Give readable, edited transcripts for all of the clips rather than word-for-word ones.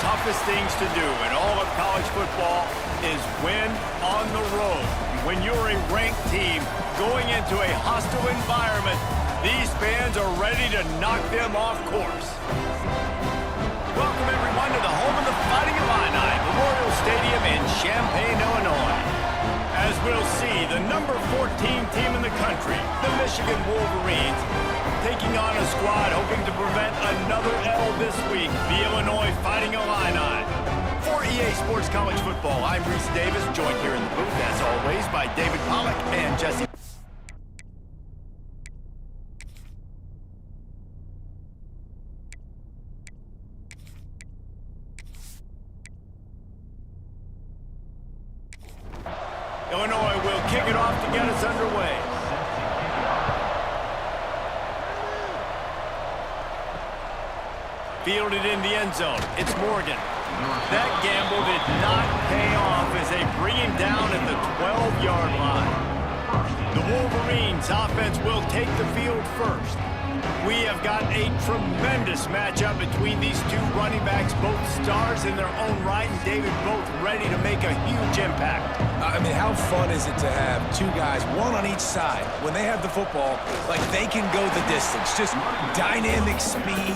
toughest things to do in all of college football is win on the road. When you're a ranked team going into a hostile environment, these fans are ready to knock them off course. Welcome, everyone, to the home of the Fighting Illini, Memorial Stadium in Champaign, Illinois. As we'll see, the number 14 team in the country, the Michigan Wolverines, taking on a squad hoping to prevent another L this week, the Illinois Fighting Illini. For EA Sports College Football, I'm Reese Davis, joined here in the booth, as always, by David Pollack and Jesse. Illinois will kick it off to get us underway. Fielded in the end zone. It's Morgan. That gamble did not pay off as they bring him down at the 12-yard line. The Wolverines offense will take the field first. We have got a tremendous matchup between these two running backs, both stars in their own right, and David, both ready to make a huge impact. I mean, how fun is it to have two guys, one on each side, when they have the football, like they can go the distance. Just dynamic speed,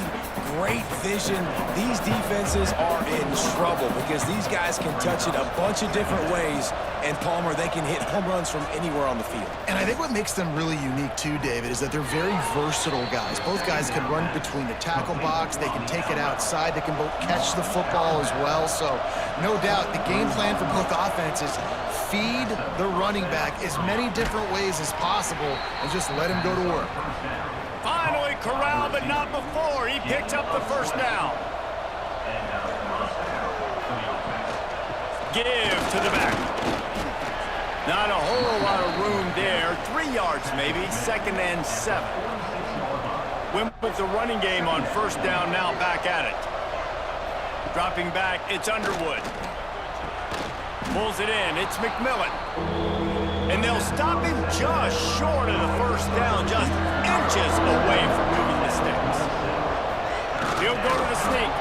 great vision. These defenses are in trouble because these guys can touch it a bunch of different ways, and Palmer, they can hit home runs from anywhere on the field. And I think what makes them really unique too, David, is that they're very versatile guys. Both guys can run between the tackle box, they can take it outside, they can both catch the football as well. So no doubt the game plan for both offenses, feed the running back as many different ways as possible and just let him go to work. Finally corralled, but not before. He picks up the first down. Give to the back. Not a whole lot of room there. 3 yards maybe, 2nd and 7. Went with the running game on first down, now back at it. Dropping back, it's Underwood. Pulls it in, it's McMillan. And they'll stop him just short of the first down, just inches away from moving the sticks. He'll go to the sneak.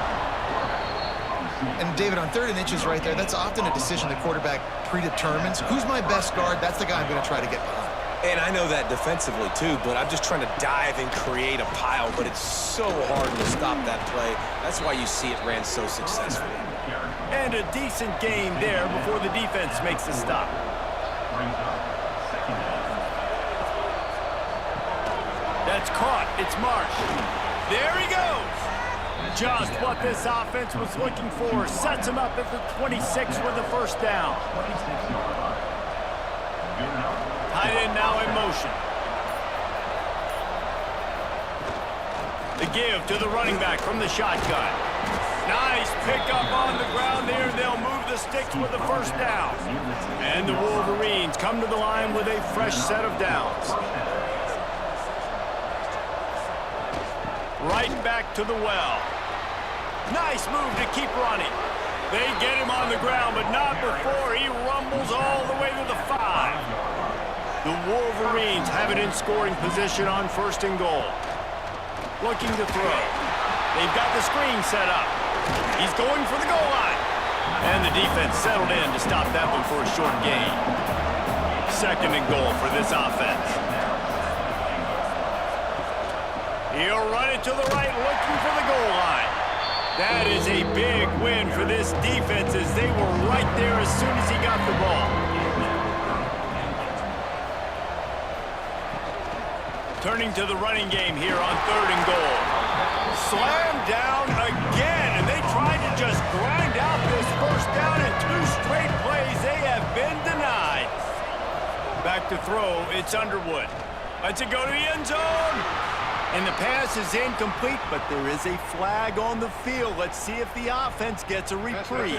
And David, on 3rd and inches right there, that's often a decision the quarterback predetermines. Who's my best guard? That's the guy I'm going to try to get behind. And I know that defensively too, but I'm just trying to dive and create a pile, but it's so hard to stop that play. That's why you see it ran so successfully. And a decent game there before the defense makes the stop. That's caught. It's Marsh. There he goes. Just what this offense was looking for. Sets him up at the 26 with the first down. Tight end now in motion. The give to the running back from the shotgun. Nice pickup on the ground there. They'll move the sticks with the first down. And the Wolverines come to the line with a fresh set of downs. Right back to the well. Nice move to keep running. They get him on the ground, but not before he rumbles all the way to the 5. The Wolverines have it in scoring position on 1st and goal. Looking to throw. They've got the screen set up. He's going for the goal line. And the defense settled in to stop that one for a short gain. 2nd and goal for this offense. He'll run it to the right, looking for the goal line. That is a big win for this defense as they were right there as soon as he got the ball. Turning to the running game here on 3rd and goal. Slam down again, and they tried to just grind out this first down in 2 straight plays. They have been denied. Back to throw, it's Underwood. Lets it go to the end zone. And the pass is incomplete, but there is a flag on the field. Let's see if the offense gets a reprieve.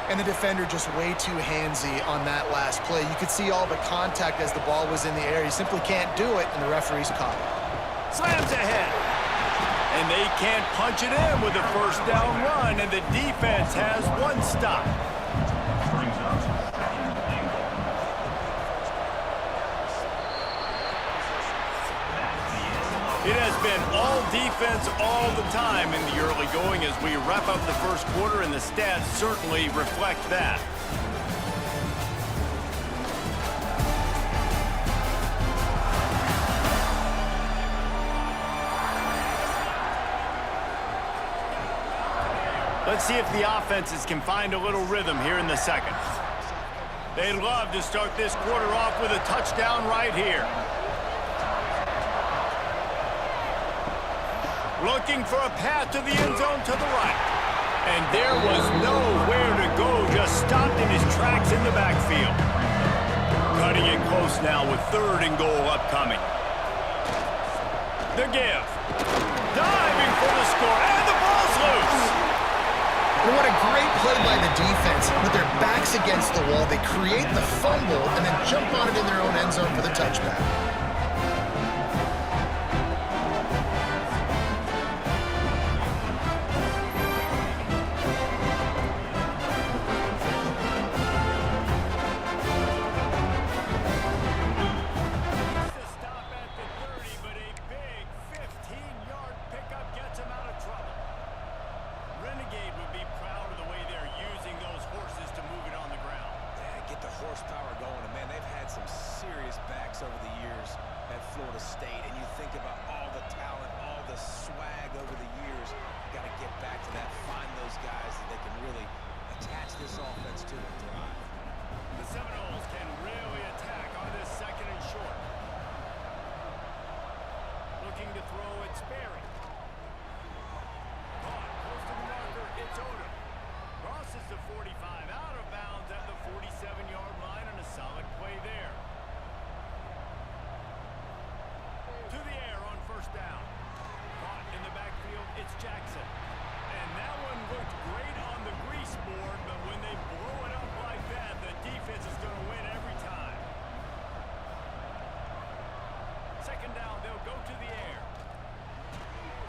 And the defender just way too handsy on that last play. You could see all the contact as the ball was in the air. He simply can't do it, and the referee's caught it. Slams ahead. And they can't punch it in with a first down run, and the defense has one stop. It defense all the time in the early going as we wrap up the first quarter, and the stats certainly reflect that. Let's see if the offenses can find a little rhythm here in the second. They'd love to start this quarter off with a touchdown right here. Looking for a path to the end zone to the right. And there was nowhere to go, just stopped in his tracks in the backfield. Cutting it close now with 3rd and goal upcoming. The give. Diving for the score, and the ball's loose. And what a great play by the defense. With their backs against the wall, they create the fumble and then jump on it in their own end zone for the touchback. Horsepower going, and man, they've had some serious backs over the years at Florida State, and you think about all the talent, all the swag over the years. You got to get back to that, find those guys that they can really attach this offense to and drive. The Seminoles can really attack on this 2nd and short. Looking to throw it, Sperry. Caught close to the marker, it's Odom. Crosses the 45, out of bounds at the 47-yard line, and a solid play there. To the air on 1st down. Caught in the backfield, it's Jackson. And that one looked great on the grease board, but when they blow it up like that, the defense is going to win every time. 2nd down, they'll go to the air.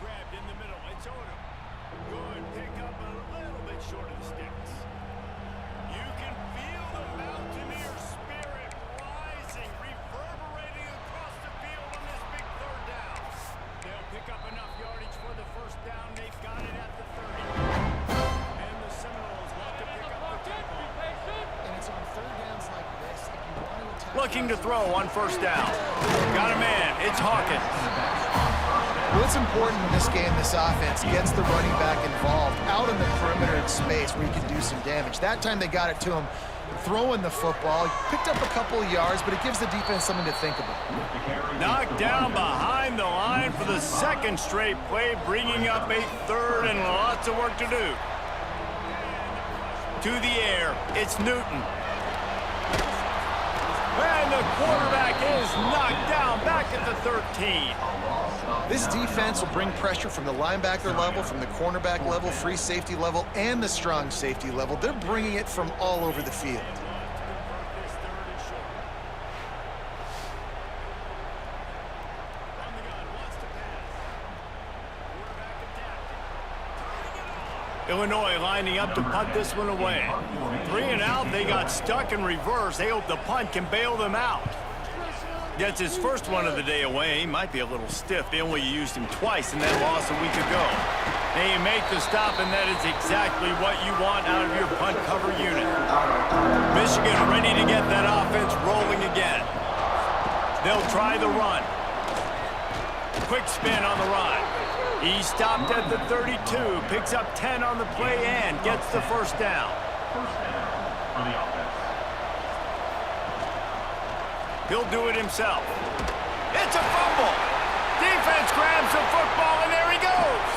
Grabbed in the middle, it's Odom. Good pick up a little bit short of the sticks. You can feel the Mountaineer spirit rising, reverberating across the field on this big 3rd down. They'll pick up enough yardage for the 1st down. They've got it at the 30. And the Seminoles want to pick up the tempo. And it's on 3rd downs like this. If you want to attack, looking to throw on 1st down. Got a man. It's Hawkins. what's important in this game, this offense gets the running back involved out in the perimeter in space where he can do some damage. That time they got it to him throwing the football. He picked up a couple of yards, but it gives the defense something to think about. Knocked down behind the line for the 2nd straight play, bringing up a 3rd and lots of work to do. To the air, it's Newton. And the quarterback is knocked down back at the 13. This defense will bring pressure from the linebacker level, from the cornerback level, free safety level, and the strong safety level. They're bringing it from all over the field. Illinois lining up to punt this one away. 3 and out, they got stuck in reverse. They hope the punt can bail them out. Gets his first one of the day away. He might be a little stiff. They only used him twice in that loss a week ago. They make the stop, and that is exactly what you want out of your punt cover unit. Michigan ready to get that offense rolling again. They'll try the run. Quick spin on the run. He stopped at the 32, picks up 10 on the play, and gets the 1st down. He'll do it himself. It's a fumble. Defense grabs the football, and there he goes.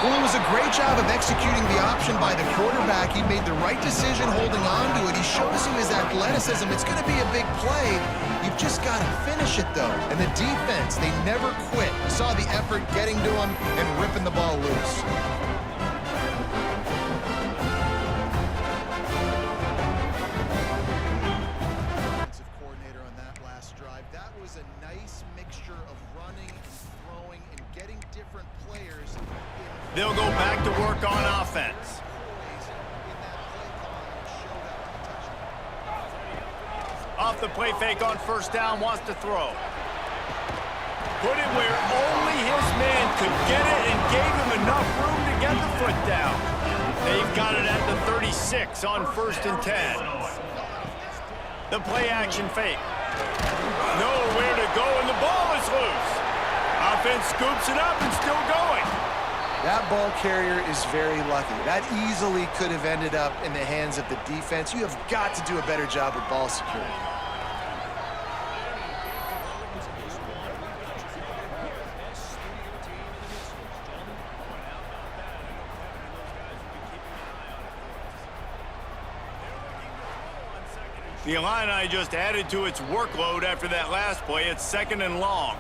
Well, it was a great job of executing the option by the quarterback. He made the right decision holding on to it. He shows you his athleticism. It's going to be a big play. You've just got to finish it, though. And the defense, they never quit. You saw the effort getting to him and ripping the ball loose. Defensive coordinator on that last drive. That was a nice mixture of running and throwing and getting different players. They'll go back to work on offense. Off the play fake on 1st down, wants to throw. Put it where only man could get it and gave him enough room to get the foot down. They've got it at the 36 on 1st and 10. The play action fake. Nowhere to go, and the ball is loose. Offense scoops it up and still going. That ball carrier is very lucky. That easily could have ended up in the hands of the defense. You have got to do a better job with ball security. The Illini just added to its workload after that last play. It's 2nd and long.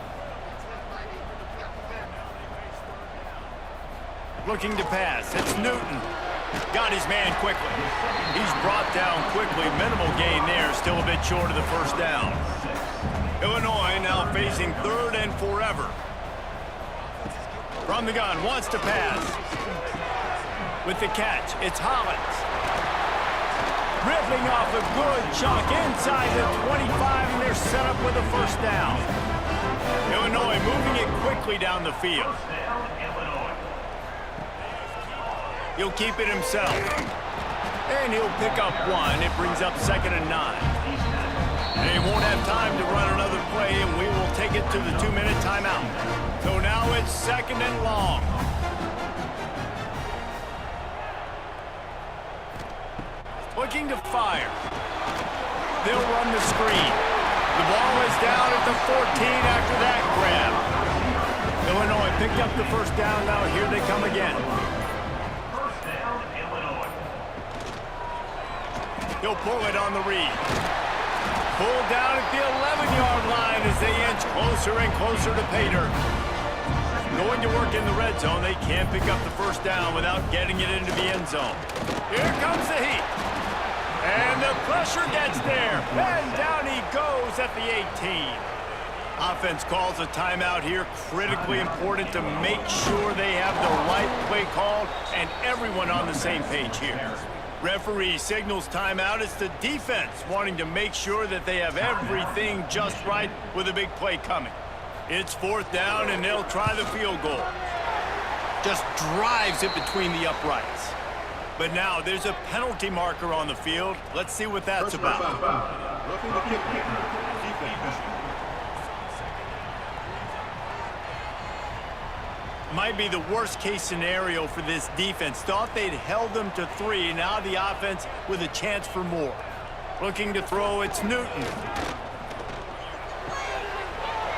Looking to pass. It's Newton. Got his man quickly. He's brought down quickly. Minimal gain there. Still a bit short of the first down. Illinois now facing 3rd and forever. From the gun. Wants to pass. With the catch, it's Hollins. Ripping off a good chunk inside the 25, and they're set up with a first down. Illinois moving it quickly down the field. He'll keep it himself. And he'll pick up 1. It brings up 2nd and 9. They won't have time to run another play, and we will take it to the 2-minute timeout. So now it's 2nd and long. Looking to fire. They'll run the screen. The ball is down at the 14 after that grab. Illinois picked up the first down. Now here they come again. He'll pull it on the read. Pulled down at the 11-yard line as they inch closer and closer to pay dirt. Going to work in the red zone. They can't pick up the first down without getting it into the end zone. Here comes the heat. And the pressure gets there. And down he goes at the 18. Offense calls a timeout here. Critically important to make sure they have the right play called and everyone on the same page here. Referee signals timeout. It's the defense wanting to make sure that they have everything just right with a big play coming. It's 4th down, and they'll try the field goal. Just drives it between the uprights. But now there's a penalty marker on the field. Let's see what that's about. Might be the worst case scenario for this defense. Thought they'd held them to 3. Now the offense with a chance for more. Looking to throw, it's Newton.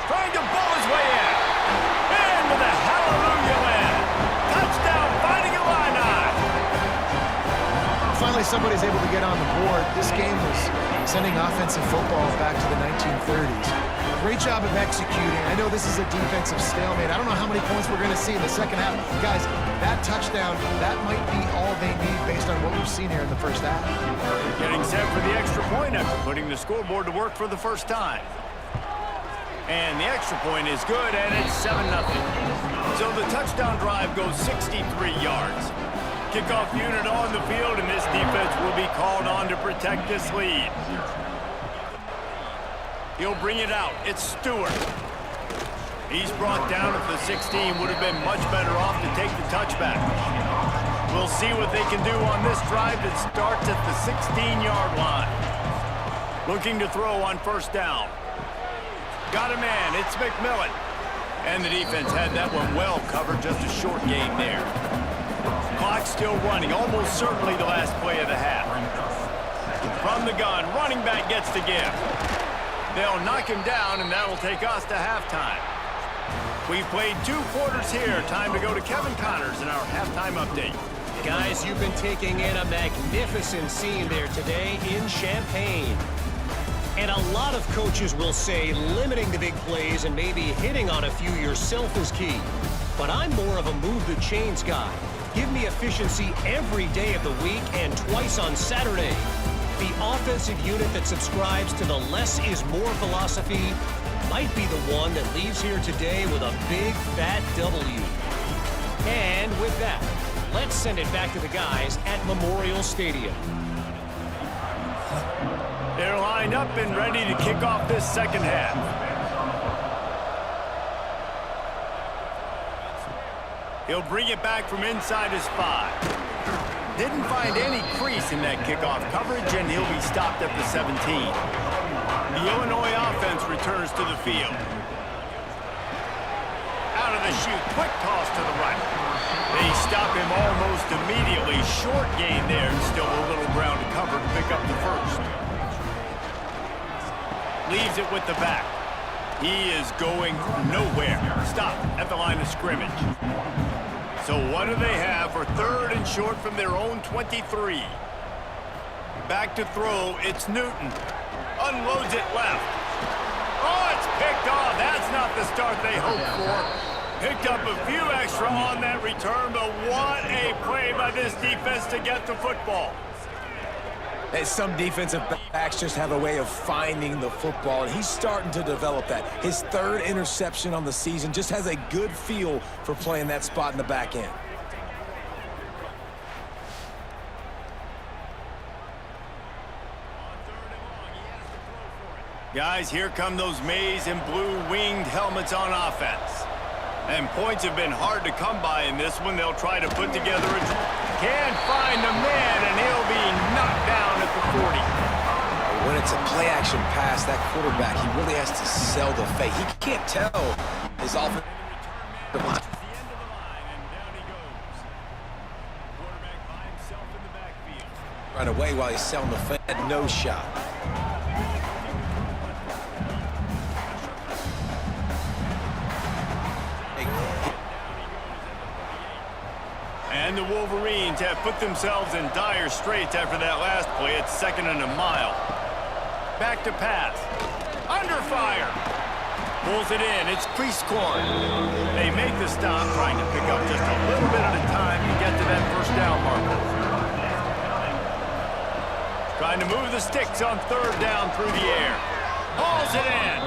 Trying to bowl his way in. And with a hallelujah land. Touchdown, fighting Illini. Finally, somebody's able to get on the board. This game was sending offensive football back to the 1930s. Great job of executing. I know this is a defensive stalemate. I don't know how many points we're going to see in the second half. Guys, that touchdown, that might be all they need based on what we've seen here in the first half. Getting set for the extra point after putting the scoreboard to work for the first time. And the extra point is good, and it's 7-0. So the touchdown drive goes 63 yards. Kickoff unit on the field, and this defense will be called on to protect this lead. He'll bring it out. It's Stewart. He's brought down at the 16. Would have been much better off to take the touchback. We'll see what they can do on this drive that starts at the 16-yard line. Looking to throw on first down. Got a man. It's McMillan. And the defense had that one well covered. Just a short game there. Clock still running. Almost certainly the last play of the half. From the gun, running back gets to give. They'll knock him down, and that'll take us to halftime. We've played 2 quarters here. Time to go to Kevin Connors in our halftime update. Guys, you've been taking in a magnificent scene there today in Champaign. And a lot of coaches will say limiting the big plays and maybe hitting on a few yourself is key. But I'm more of a move the chains guy. Give me efficiency every day of the week and twice on Saturday. The offensive unit that subscribes to the less is more philosophy might be the one that leaves here today with a big fat W. And with that, let's send it back to the guys at Memorial Stadium. They're lined up and ready to kick off this second half. He'll bring it back from inside his 5. Didn't find any crease in that kickoff coverage, and he'll be stopped at the 17. The Illinois offense returns to the field. Out of the chute, quick toss to the right. They stop him almost immediately. Short gain there, and still a little ground to cover to pick up the first. Leaves it with the back. He is going nowhere. Stop at the line of scrimmage. So what do they have for 3rd and short from their own 23? Back to throw, it's Newton. Unloads it left. Oh, it's picked off. That's not the start they hoped for. Picked up a few extra on that return, but what a play by this defense to get the football. And some defensive backs just have a way of finding the football, and he's starting to develop that. His 3rd interception on the season, just has a good feel for playing that spot in the back end. Guys, here come those maize and blue winged helmets on offense. And points have been hard to come by in this one. They'll try to put together a... Can't find the man, and he'll be knocked down at the 40. When it's a play-action pass, that quarterback, he really has to sell the fake. He can't tell his offensive line. Right away while he's selling the fake, no shot. And the Wolverines have put themselves in dire straits after that last play. It's 2nd and a mile. Back to pass. Under fire. Pulls it in. It's crease corn. They make the stop, trying to pick up just a little bit at a time to get to that first down marker. Trying to move the sticks on 3rd down through the air. Hauls it in.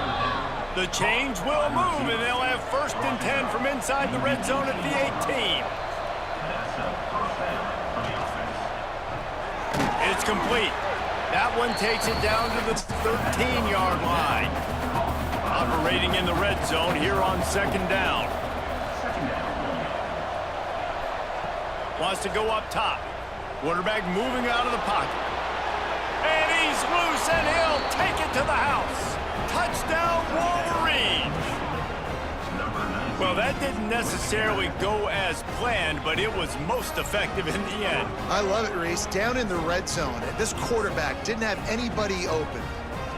The change will move, and they'll have 1st and 10 from inside the red zone at the 18. It's complete. That one takes it down to the 13-yard line. Operating in the red zone here on 2nd down. Wants to go up top. Quarterback moving out of the pocket. And he's loose, and he'll take it to the house. Touchdown, Wolverines. Well, that didn't necessarily go as planned, but it was most effective in the end. I love it, Reese. Down in the red zone, this quarterback didn't have anybody open.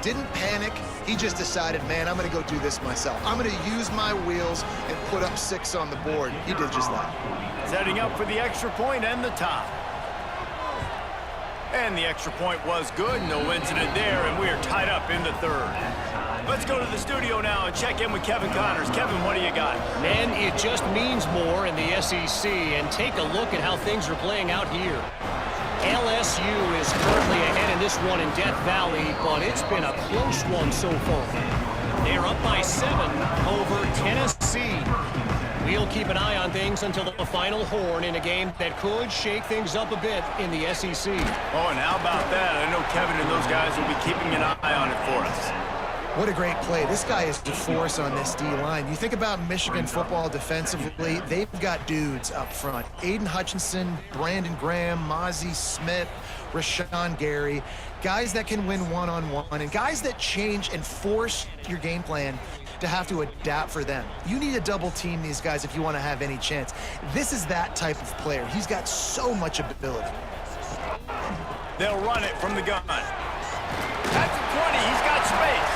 Didn't panic. He just decided, man, I'm going to go do this myself. I'm going to use my wheels and put up 6 on the board. He did just that. Setting up for the extra point and the tie. And the extra point was good. No incident there, and we are tied up in the 3rd. Let's go to the studio now and check in with Kevin Connors. Kevin, what do you got? Man, it just means more in the SEC, and take a look at how things are playing out here. LSU is currently ahead in this one in Death Valley, but it's been a close one so far. They're up by 7 over Tennessee. We'll keep an eye on things until the final horn in a game that could shake things up a bit in the SEC. Oh, and how about that? I know Kevin and those guys will be keeping an eye on it for us. What a great play. This guy is the force on this D-line. You think about Michigan football defensively, they've got dudes up front. Aiden Hutchinson, Brandon Graham, Mozzie Smith, Rashawn Gary, guys that can win one-on-one, and guys that change and force your game plan to have to adapt for them. You need to double team these guys if you want to have any chance. This is that type of player. He's got so much ability. They'll run it from the gun. At the 20, he's got space.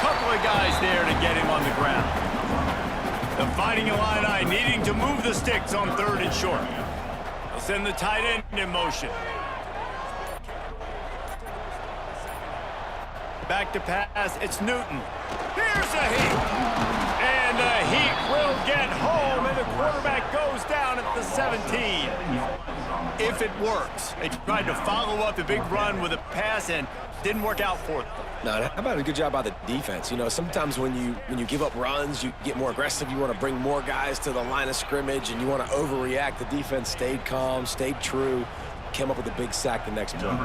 Couple of guys there to get him on the ground. The Fighting Illini needing to move the sticks on 3rd and short. They'll send the tight end in motion. Back to pass, it's Newton. Here's a heat. And the heat will get home, and the quarterback goes down at the 17. If it works. They tried to follow up the big run with a pass and didn't work out for them. No, how about a good job by the defense? You know, sometimes when you give up runs, you get more aggressive. You want to bring more guys to the line of scrimmage, and you want to overreact. The defense stayed calm, stayed true, came up with a big sack the next play.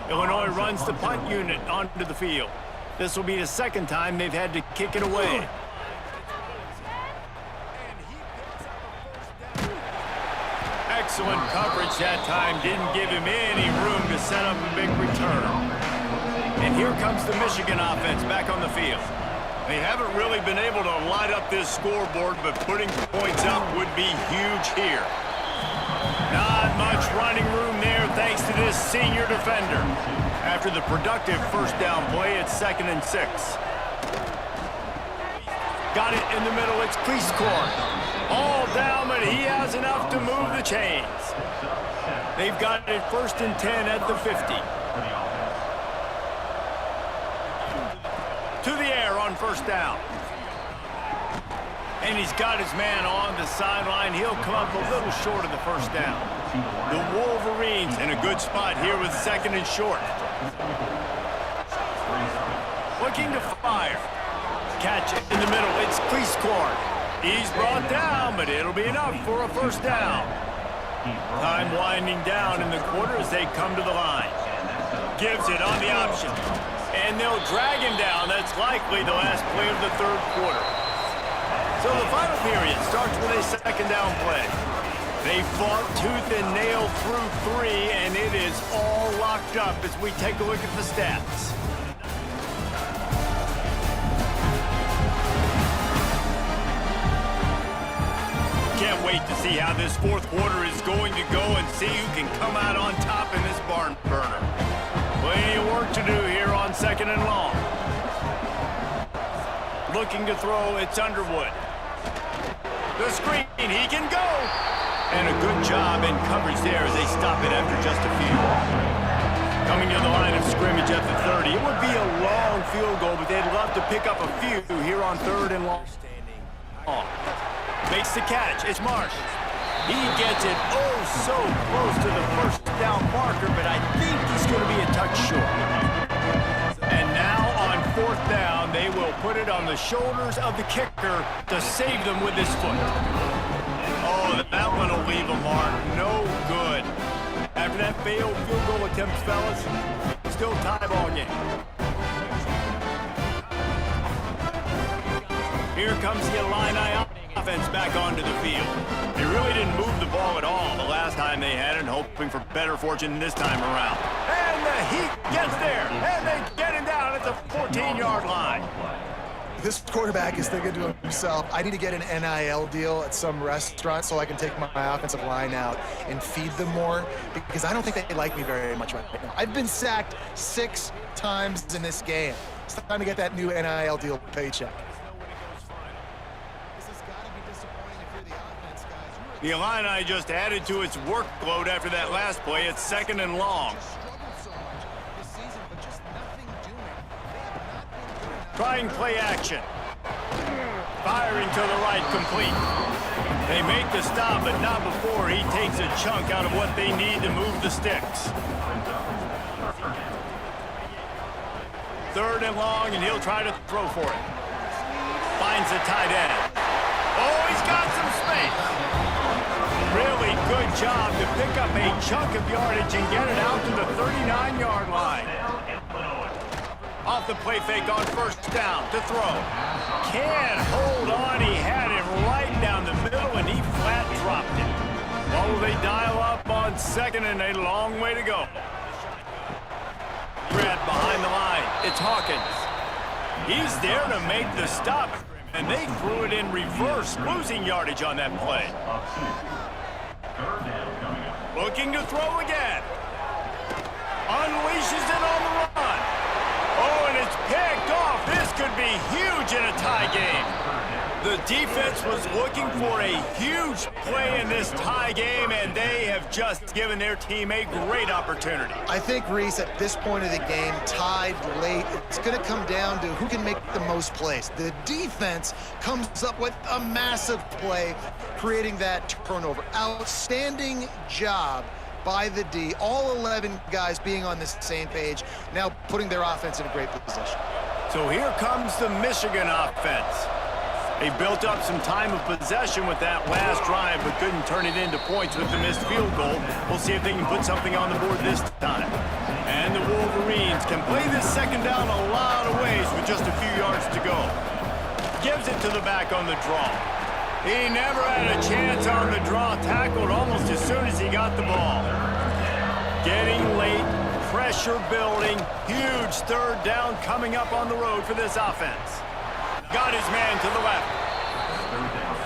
Illinois runs the punt unit onto the field. This will be the 2nd time they've had to kick it away. Excellent coverage that time. Didn't give him any room to set up a big return. And here comes the Michigan offense back on the field. They haven't really been able to light up this scoreboard, but putting points up would be huge here. Not much running room there thanks to this senior defender. After the productive first down play, it's 2nd and 6. Got it in the middle. It's Cleescore. All down, but he has enough to move the chains. They've got it 1st and 10 at the 50. To the air on 1st down. And he's got his man on the sideline. He'll come up a little short of the 1st down. The Wolverines in a good spot here with 2nd and short. Looking to fire. Catch it in the middle. It's Cleescore. He's brought down, but it'll be enough for a 1st down. Time winding down in the quarter as they come to the line. Gives it on the option. And they'll drag him down. That's likely the last play of the 3rd quarter. So the final period starts with a 2nd down play. They fought tooth and nail through 3, and it is all locked up as we take a look at the stats. Can't wait to see how this 4th quarter is going to go and see who can come out on top in this barn burner. Plenty of work to do here on 2nd and long. Looking to throw, it's Underwood. The screen, he can go. And a good job in coverage there as they stop it after just a few. Coming to the line of scrimmage at the 30. It would be a long field goal, but they'd love to pick up a few here on 3rd and long. Makes the catch. It's Marsh. He gets it so close to the 1st down marker, but I think he's going to be a touch short. And now on 4th down, they will put it on the shoulders of the kicker to save them with his foot. Oh, that one will leave a mark. No good. After that failed field goal attempt, fellas, still tie ball game. Here comes the Illini offense back onto the field. They really didn't move the ball at all the last time they had it, hoping for better fortune this time around. And the Heat gets there, and they get him down at the 14-yard line. This quarterback is thinking to himself, I need to get an NIL deal at some restaurant so I can take my offensive line out and feed them more, because I don't think they like me very much right now. I've been sacked 6 times in this game. It's time to get that new NIL deal paycheck. The Illini just added to its workload after that last play. It's 2nd and long. Trying play action. Firing to the right, complete. They make the stop, but not before he takes a chunk out of what they need to move the sticks. 3rd and long, and he'll try to throw for it. Finds the tight end. Oh, he's got some space. Really good job to pick up a chunk of yardage and get it out to the 39-yard line. Off the play fake on 1st down to throw. Can't hold on. He had it right down the middle, and he flat dropped it. Well, will they dial up on 2nd and a long way to go? Brad behind the line. It's Hawkins. He's there to make the stop, and they threw it in reverse, losing yardage on that play. Looking to throw again. Unleashes it on the run. Oh, and it's picked off. This could be huge in a tie game. The defense was looking for a huge play in this tie game, and they have just given their team a great opportunity. I think, Reese, at this point of the game, tied late, it's going to come down to who can make the most plays. The defense comes up with a massive play, creating that turnover. Outstanding job by the D. All 11 guys being on the same page, now putting their offense in a great position. So here comes the Michigan offense. They built up some time of possession with that last drive, but couldn't turn it into points with the missed field goal. We'll see if they can put something on the board this time. And the Wolverines can play this 2nd down a lot of ways with just a few yards to go. Gives it to the back on the draw. He never had a chance on the draw, tackled almost as soon as he got the ball. Getting late, pressure building, huge third down coming up on the road for this offense. Got his man to the left.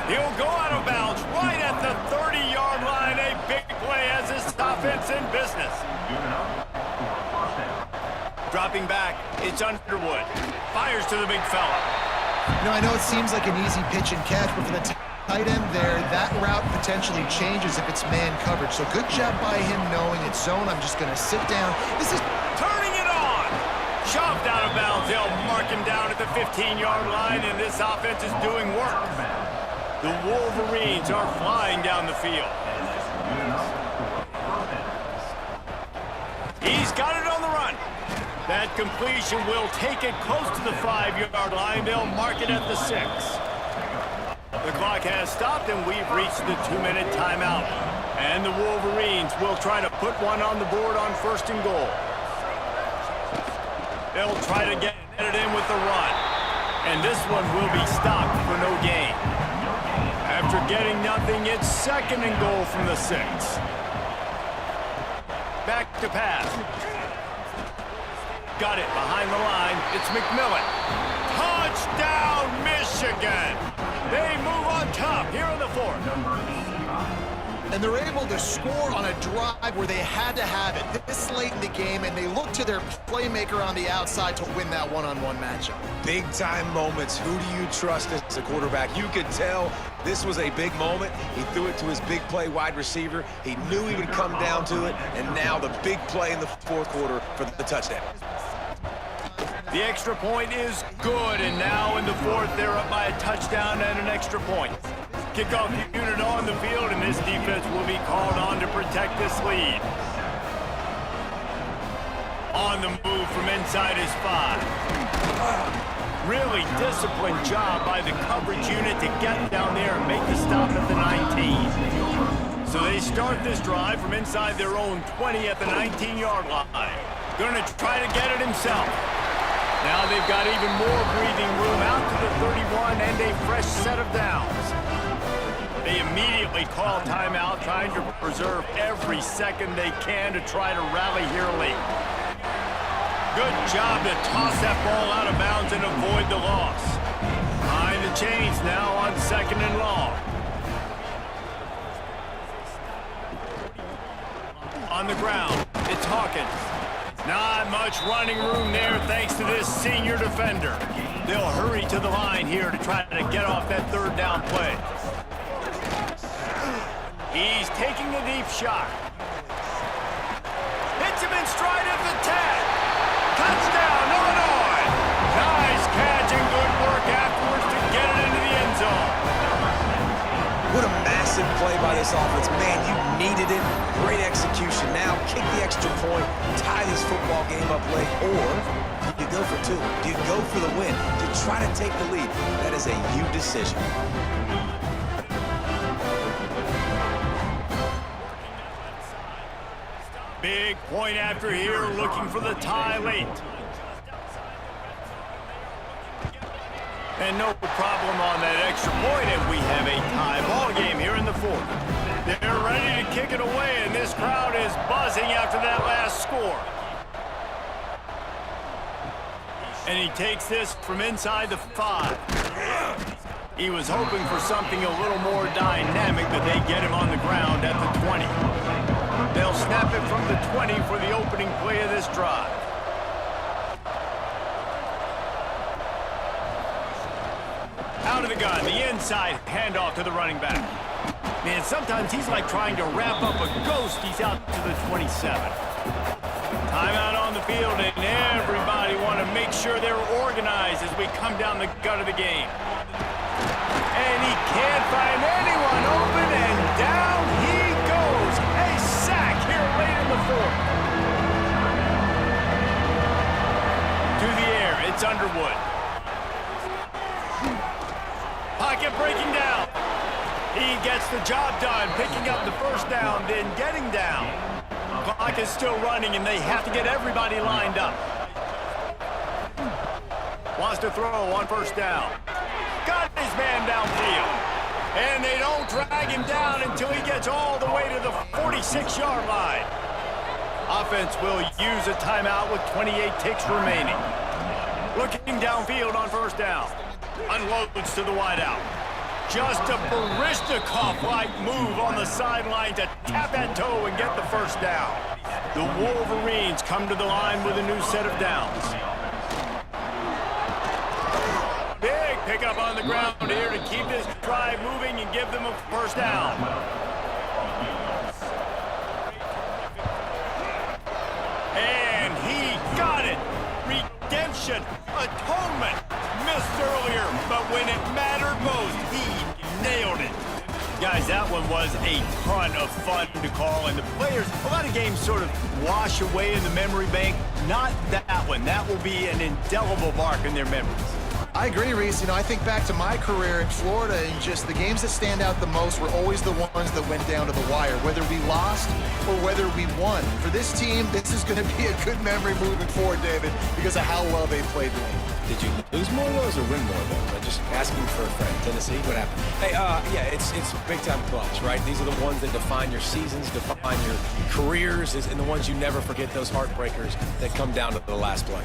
He'll go out of bounds right at the 30-yard line. A big play as this offense in business. Dropping back, it's Underwood. Fires to the big fella. You know, I know it seems like an easy pitch and catch, but for the tight end there, that route potentially changes if it's man coverage. So good job by him knowing it's zone. I'm just going to sit down. This is turning it on. Shoved out of bounds. They'll mark him down at the 15-yard line, and this offense is doing work. The Wolverines are flying down the field. He's got it on the run. That completion will take it close to the 5-yard line. They'll mark it at the 6. The clock has stopped, and we've reached the 2-minute timeout. And the Wolverines will try to put one on the board on 1st and goal. They'll try to get it in with the run. And this one will be stopped for no gain. After getting nothing, it's 2nd and goal from the 6. Back to pass. Got it behind the line. It's McMillan. Touchdown, Michigan! They move on top here in the 4th. And they're able to score on a drive where they had to have it this late in the game, and they look to their playmaker on the outside to win that one-on-one matchup. Big-time moments. Who do you trust as a quarterback? You could tell this was a big moment. He threw it to his big play wide receiver. He knew he would come down to it, and now the big play in the 4th quarter for the touchdown. The extra point is good, and now in the 4th, they're up by a touchdown and an extra point. Kickoff unit on the field, and this defense will be called on to protect this lead. On the move from inside his 5. Really disciplined job by the coverage unit to get down there and make the stop at the 19. So they start this drive from inside their own 20 at the 19-yard line. Gonna try to get it himself. Now they've got even more breathing room out to the 31 and a fresh set of downs. They immediately call timeout, trying to preserve every second they can to try to rally here late. Good job to toss that ball out of bounds and avoid the loss. Behind the chains now on 2nd and long. On the ground, it's Hawkins. Not much running room there thanks to this senior defender. They'll hurry to the line here to try to get off that 3rd down play. He's taking a deep shot. Hits him in stride at the 10. Touchdown, Illinois! Nice catch and good work afterwards to get it into the end zone. What a massive play by this offense. Man, you needed it. Great execution. Now kick the extra point, tie this football game up late, or do you go for 2? Do you go for the win? Do you try to take the lead? That is a you decision. Big point after here, looking for the tie late. And no problem on that extra point, and we have a tie ball game here in the 4th. They're ready to kick it away, and this crowd is buzzing after that last score. And he takes this from inside the 5. He was hoping for something a little more dynamic, but they get him on the ground at the 20. They'll snap it from the 20 for the opening play of this drive. Out of the gun, the inside handoff to the running back. Man, sometimes he's like trying to wrap up a ghost. He's out to the 27. Timeout on the field, and everybody want to make sure they're organized as we come down the gut of the game. And he can't find anyone open, and down he goes. A sack here late in the 4th. To the air, it's Underwood. Pocket breaking down. He gets the job done, picking up the 1st down, then getting down. Clock is still running, and they have to get everybody lined up. Wants to throw on 1st down. Got his man downfield. And they don't drag him down until he gets all the way to the 46-yard line. Offense will use a timeout with 28 ticks remaining. Looking downfield on first down. Unloads to the wideout. Just a Barishnikov-like move on the sideline to tap that toe and get the first down. The Wolverines come to the line with a new set of downs. Big pickup on the ground here to keep this drive moving and give them a first down. And he got it. Redemption, atonement. Missed earlier, but when it mattered most, he nailed it. Guys, that one was a ton of fun to call, and the players, a lot of games sort of wash away in the memory bank. Not that one. That will be an indelible mark in their memories. I agree, Reese. You know, I think back to my career in Florida, and just the games that stand out the most were always the ones that went down to the wire, whether we lost or whether we won. For this team, this is going to be a good memory moving forward, David, because of how well they played late. Did you lose more of those or win more of those? I'm just asking for a friend. Tennessee, what happened? Hey, yeah, it's big-time clutch, right? These are the ones that define your seasons, define your careers, and the ones you never forget, those heartbreakers that come down to the last play.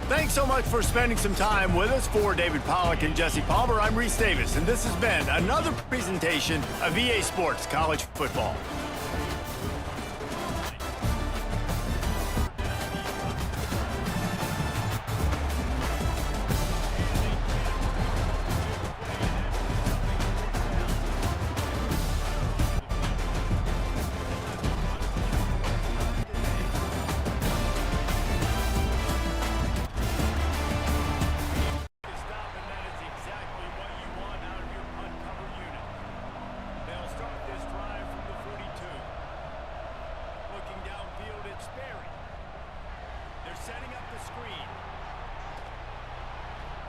Thanks so much for spending some time with us. For David Pollack and Jesse Palmer, I'm Reese Davis, and this has been another presentation of EA Sports College Football. Setting up the screen.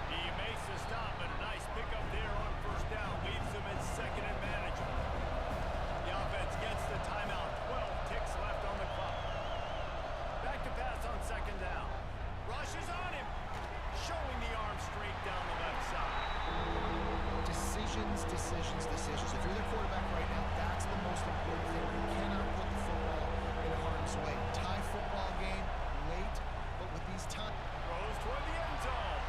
He makes the stop, and a nice pickup there on first down. Leaves them at second and manageable. The offense gets the timeout. 12 ticks left on the clock. Back to pass on second down. Rushes on him. Showing the arm straight down the left side. Decisions. If you're the quarterback right now, that's the most important thing. You cannot put the football in harm's way. Tie football game, late. With these time throws toward the end zone.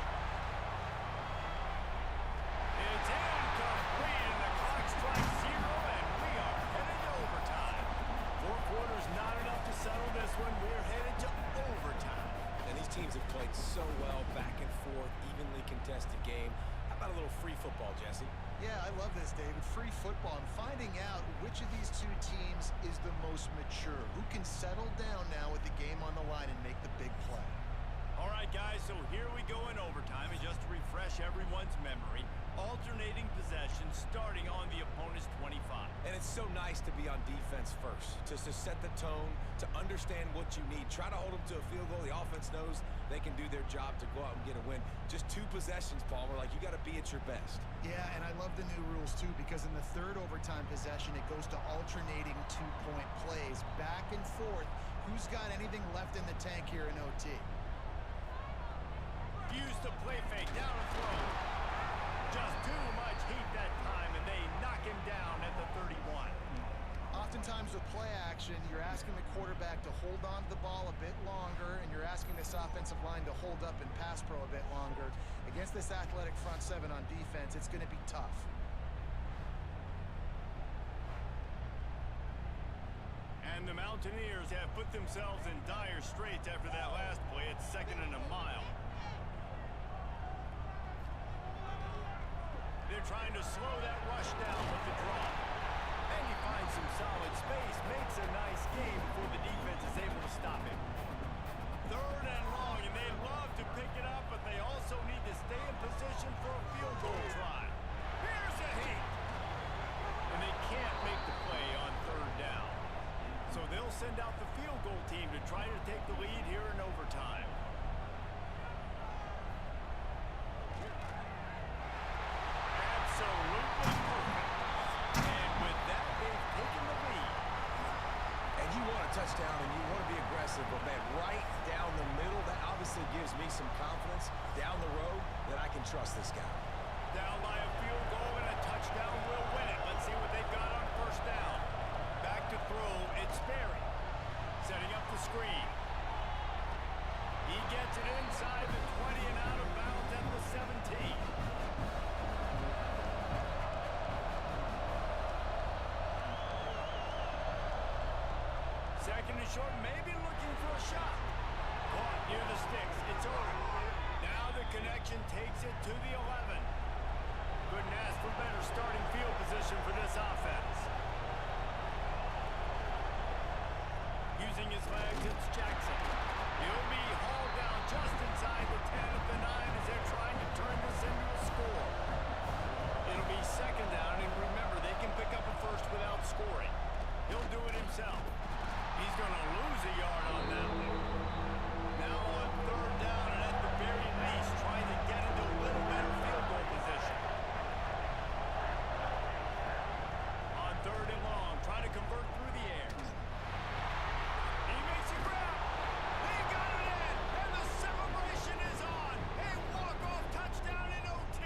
It's incomplete, and the clock strikes 0, and we are headed to overtime. 4 quarters not enough to settle this one. We're headed to overtime. And these teams have played so well, back and forth, evenly contested game. How about a little free football, Jesse? Yeah, I love this, David. Free football and finding out which of these two teams is the most mature. Who can settle down now with the game on the line and make the big play. All right, guys, so here we go in overtime. And just to refresh everyone's memory, alternating possessions starting on the opponent's 25. And it's so nice to be on defense first, just to set the tone, to understand what you need. Try to hold them to a field goal. The offense knows they can do their job to go out and get a win. Just 2 possessions, Palmer, like you got to be at your best. Yeah, and I love the new rules, too, because in the third overtime possession, it goes to alternating 2-point plays, back and forth. Who's got anything left in the tank here in OT? Use the play fake, down and throw. Just too much heat that time, and they knock him down at the 31. Oftentimes with play action, you're asking the quarterback to hold on to the ball a bit longer, and you're asking this offensive line to hold up in pass pro a bit longer. Against this athletic front 7 on defense, it's going to be tough. And the Mountaineers have put themselves in dire straits after that last play. It's 2nd and a mile. They're trying to slow that rush down with the draw. And he finds some solid space, makes a nice game before the defense is able to stop him. 3rd and long, and they love to pick it up, but they also need to stay in position for a field goal try. Here's a heat. And they can't make the play on 3rd down. So they'll send out the field goal team to try to take the lead here in overtime. Absolutely perfect. And with that, they've taken the lead. And you want a touchdown and you want to be aggressive, but man, right down the middle, that obviously gives me some confidence down the road that I can trust this guy. Down by a field goal and a touchdown. touchdown will win it. Let's see what they've got on first down. Back to throw, it's Berry. Setting up the screen. He gets it inside the 20 and out of bounds at the 17. Second and short, maybe looking for a shot. Caught near the sticks. It's early. Now the connection takes it to the 11. Couldn't ask for better starting field position for this offense. Using his legs, it's Jackson. He'll be hauled down just inside the 10 at the 9 as they're trying to turn this into a score. It'll be second down, and remember, they can pick up a first without scoring. He'll do it himself. He's going to lose a yard on that one. Now on third down, and at the very least, trying to get into a little better field goal position. On third and long, trying to convert through the air. He makes a grab. They got it in, and the celebration is on. A walk-off touchdown in OT.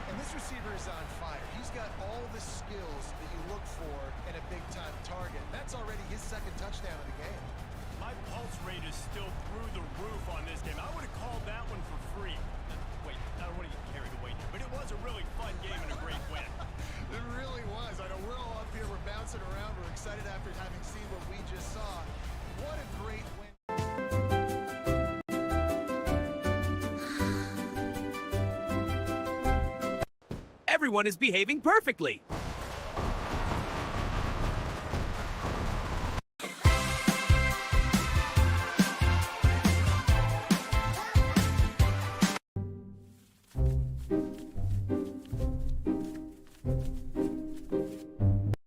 And this receiver is on fire. He's got all the skills that you look for in a big-time target. That's already his second touchdown of the game. My pulse rate is still through the roof on this game. I would have called that one for free. Wait, I don't want to get carried away here, but it was a really fun game and a great win. It really was. I know we're all up here, we're bouncing around, we're excited after having seen what we just saw. What a great win. Everyone is behaving perfectly.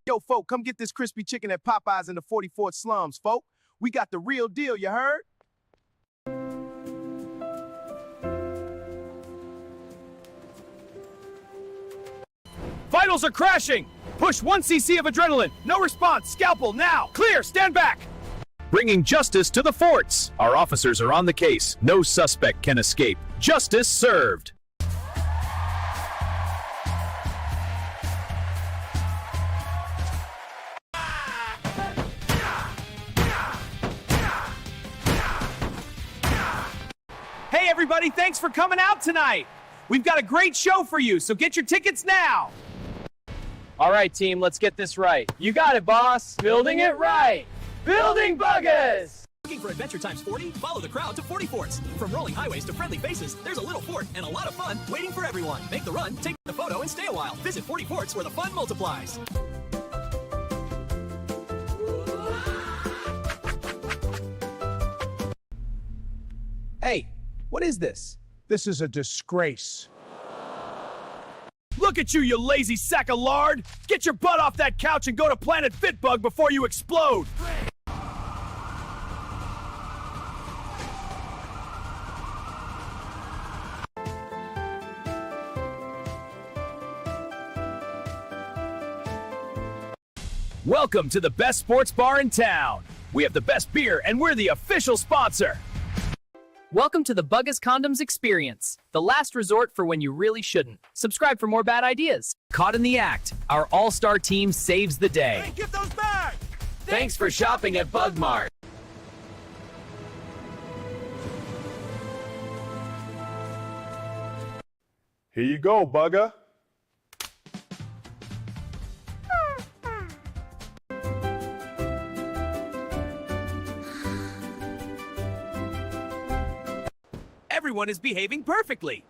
Yo, folk, come get this crispy chicken at Popeyes in the 44th slums, folk. We got the real deal, you heard? Vitals are crashing! Push 1 cc of adrenaline. No response. Scalpel now. Clear. Stand back. Bringing justice to the forts. Our officers are on the case. No suspect can escape. Justice served. Hey everybody, thanks for coming out tonight. We've got a great show for you, so get your tickets now. All right, team, let's get this right. You got it, boss. Building it right. Building buggers. Looking for adventure times 40? Follow the crowd to 40 forts. From rolling highways to friendly faces, there's a little fort and a lot of fun waiting for everyone. Make the run, take the photo, and stay a while. Visit 40 forts where the fun multiplies. Hey, what is this? This is a disgrace. Look at you, you lazy sack of lard! Get your butt off that couch and go to Planet Fitbug before you explode! Welcome to the best sports bar in town. We have the best beer and we're the official sponsor. Welcome to the Buggas Condoms Experience, the last resort for when you really shouldn't. Subscribe for more bad ideas. Caught in the act, our all-star team saves the day. Hey, give those back! Thanks for shopping at Bug Mart. Here you go, Bugger. Everyone is behaving perfectly.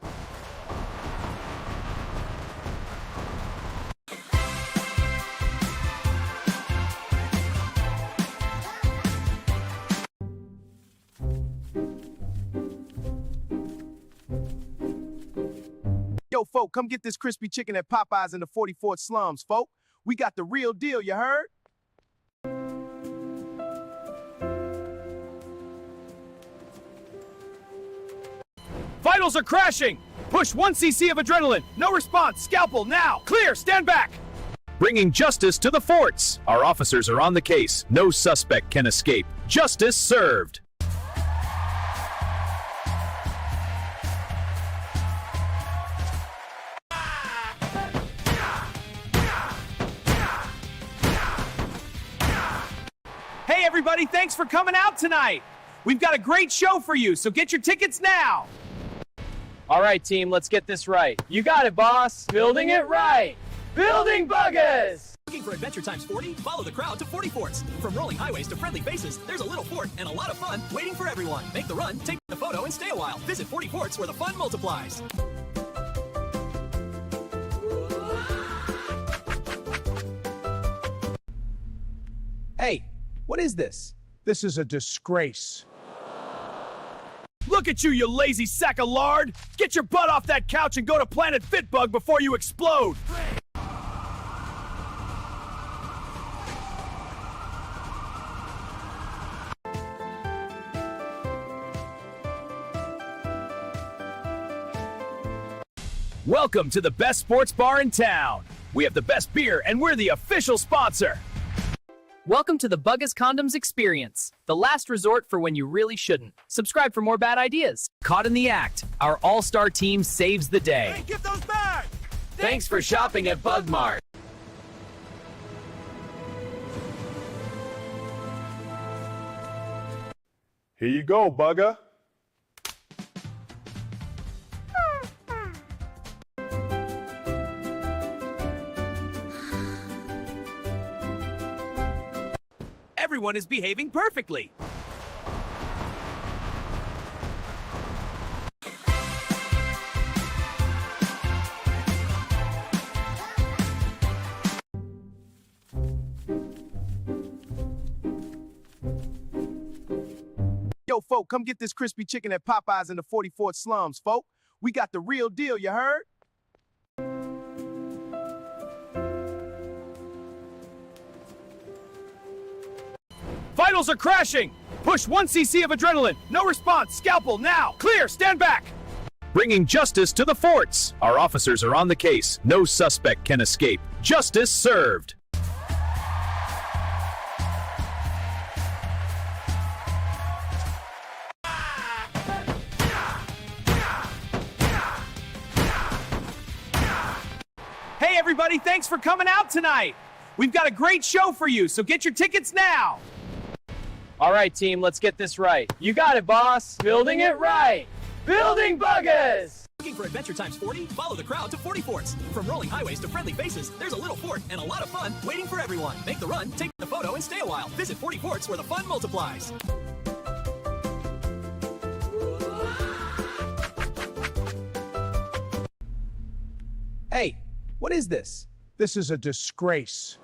Yo, folk, come get this crispy chicken at Popeyes in the 44th slums, folk. We got the real deal, you heard? Vitals are crashing! Push 1 cc of adrenaline. No response. Scalpel now. Clear. Stand back. Bringing justice to the forts. Our officers are on the case. No suspect can escape. Justice served. everybody, thanks for coming out tonight. We've got a great show for you, so get your tickets now. All right, team, let's get this right. You got it, boss. Building it right. Building Buggers! Looking for adventure times 40? Follow the crowd to 40 forts. From rolling highways to friendly faces, there's a little fort and a lot of fun waiting for everyone. Make the run, take the photo, and stay a while. Visit 40 forts where the fun multiplies. Hey, what is this? This is a disgrace. Look at you, you lazy sack of lard! Get your butt off that couch and go to Planet Fitbug before you explode! Welcome to the best sports bar in town. We have the best beer and we're the official sponsor. Welcome to the Buggas Condoms Experience, the last resort for when you really shouldn't. Subscribe for more bad ideas. Caught in the act, our all-star team saves the day. Hey, give those back! Thanks for shopping at Bug Mart. Here you go, Bugger. Everyone is behaving perfectly. Yo, folk, come get this crispy chicken at Popeyes in the 44th slums, folk. We got the real deal, you heard? Vitals are crashing! Push 1 cc of adrenaline. No response. Scalpel now. Clear. Stand back. Bringing justice to the forts. Our officers are on the case. No suspect can escape. Justice served. Hey everybody, thanks for coming out tonight. We've got a great show for you, so get your tickets now. All right, team, let's get this right. You got it, boss. Building it right. Building Buggers! Looking for adventure times 40? Follow the crowd to 40 forts. From rolling highways to friendly faces, there's a little fort and a lot of fun waiting for everyone. Make the run, take the photo, and stay a while. Visit 40 forts where the fun multiplies. Hey, what is this? This is a disgrace.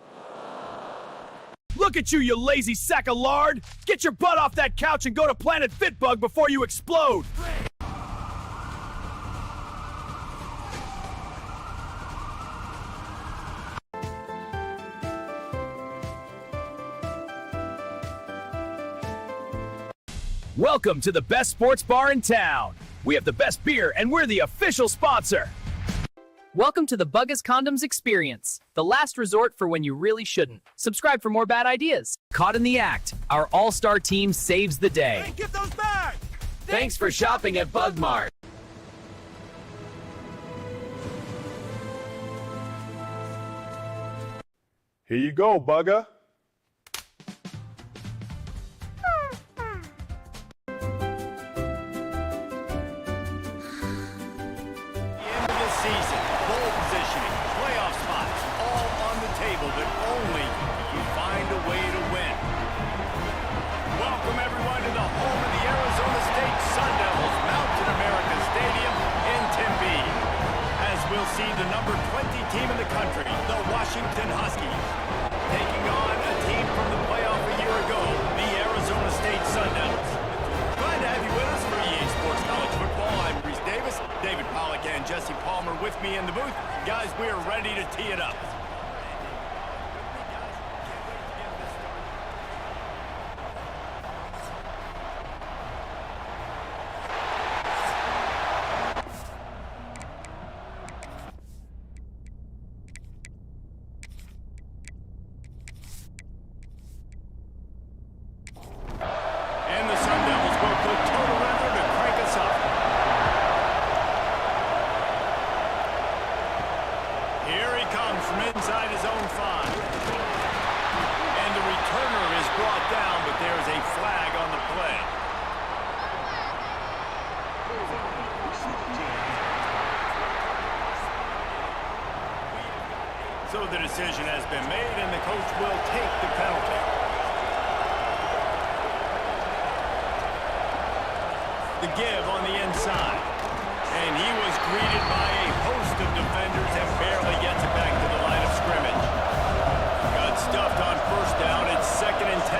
Look at you, you lazy sack of lard! Get your butt off that couch and go to Planet Fitbug before you explode! Welcome to the best sports bar in town. We have the best beer and we're the official sponsor. Welcome to the Buggas Condoms Experience, the last resort for when you really shouldn't. Subscribe for more bad ideas. Caught in the act, our all-star team saves the day. Hey, give those back! Thanks for shopping at Bug Mart. Here you go, Bugger. Season, bowl positioning, playoff spots, all on the table, but only if you find a way to win. Welcome everyone to the home of the Arizona State Sun Devils, Mountain America Stadium in Tempe. As we'll see the number 20 team in the country, the Washington Huskies, taking on a team from the playoff a year ago, the Arizona State Sun Devils. Glad to have you with us for EA Sports College Football. I'm Reese Davis, David Pollack and Jesse Palmer with me in the booth. Guys, we are ready to tee it up. And the Sun Devils will go toe-to-render to crank us up. Here he comes from So the decision has been made, and the coach will take the penalty. The give on the inside. And he was greeted by a host of defenders and barely gets it back to the line of scrimmage. Got stuffed on first down. It's 2nd and 10.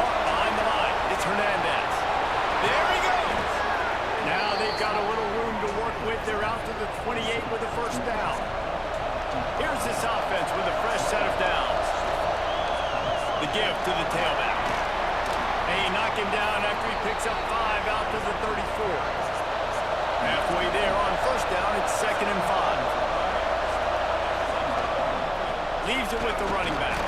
Caught behind the line. It's Hernandez. There he goes. Now they've got a little room to work with. They're out to the 28 with a first down. Here's this offense with a fresh set of downs. The give to the tailback. They knock him down after he picks up 5 out to the 34. Halfway there on first down, it's 2nd and 5. Leaves it with the running back.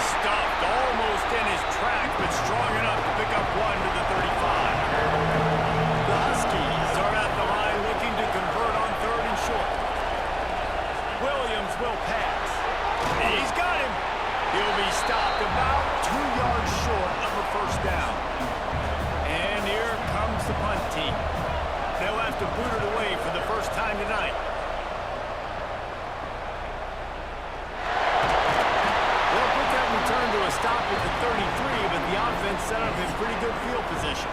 Stopped almost in his track, but strong enough to pick up 1 to the 35. The Huskies are at the line looking to convert on 3rd and short. Williams will pass. He's got him. He'll be stopped about 2 yards short of a first down. And here comes the punt team. They'll have to boot it away for the first time tonight. They'll put that return to a stop at the 33, but the offense set up in pretty good field position.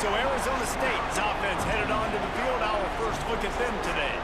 So Arizona State's offense headed onto the field. Our first look at them today.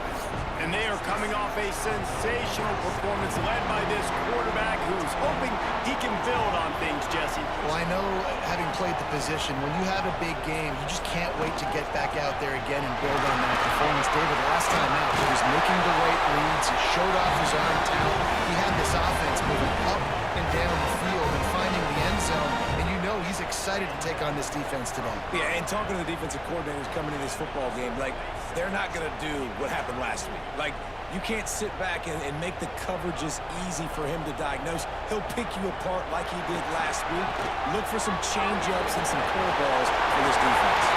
And they are coming off a sensational performance led by this quarterback who's hoping he can build on things, Jesse. Well, I know, having played the position, when you have a big game, you just can't wait to get back out there again and build on that performance. David, last time out, he was making the right reads. He showed off his arm talent. He had this offense moving up and down the field and finding the end zone. And you know he's excited to take on this defense today. Yeah, and talking to the defensive coordinators coming into this football game, like, they're not going to do what happened last week. Like, you can't sit back and make the coverages easy for him to diagnose. He'll pick you apart like he did last week. Look for some change-ups and some curveballs for this defense.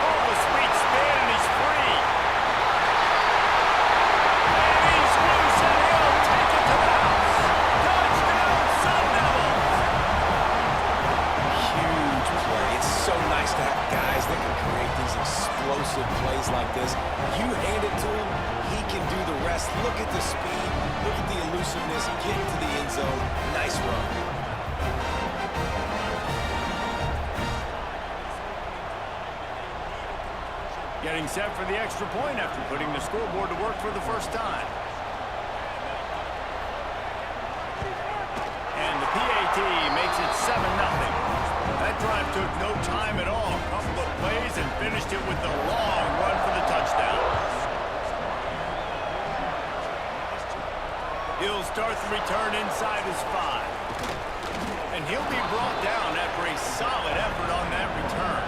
Oh, a sweet spin, and he's free. And he's loose, and he'll take it to the house. Touchdown, Sun Devils. Huge play. It's so nice to have guys that can create these explosive plays like this. You hand it to him, he can do the rest. Look at the speed, look at the elusiveness, get to the end zone. Nice run. Getting set for the extra point after putting the scoreboard to work for the first time. And the PAT makes it 7-0. That drive took no time at all. A couple of plays and finished it with the long run for the touchdown. He'll start the return inside his 5. And he'll be brought down after a solid effort on that return.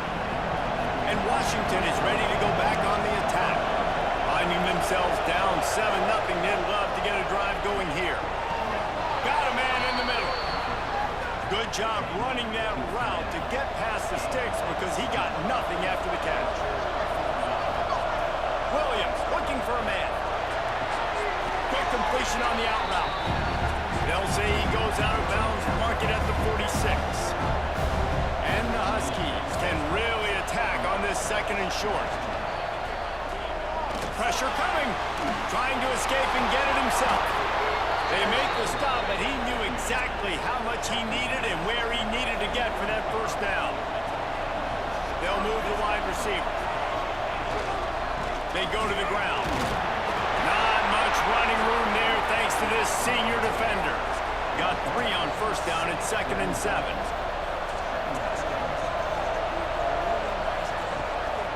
And Washington is ready to go back on the attack. Finding themselves down 7-0, they'd love to get a drive going here. Got a man in the middle. Good job running that route to get past the sticks because he got nothing after the catch. Williams looking for a man. Quick completion on the out route. They'll say he goes out of bounds, mark it at the 46. And the Huskies can really attack on this 2nd and short. Pressure coming. Trying to escape and get it himself. They make the stop, but he knew exactly how much he needed and where he needed to get for that first down. They'll move the wide receiver. They go to the ground. Not much running room there thanks to this senior defender. Got 3 on first down at 2nd and 7.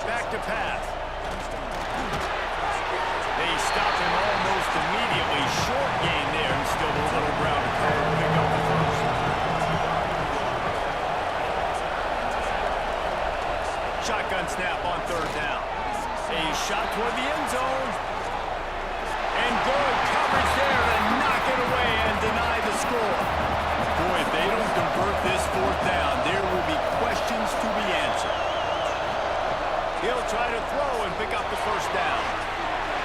Back to pass. They stop him almost immediately. Short gain there and still a little ground to cover to pick up the first. Shotgun snap on 3rd down. A shot toward the end zone. And good coverage there to knock it away and deny the score. Boy, if they don't convert this 4th down, there will be questions to be answered. He'll try to throw and pick up the first down.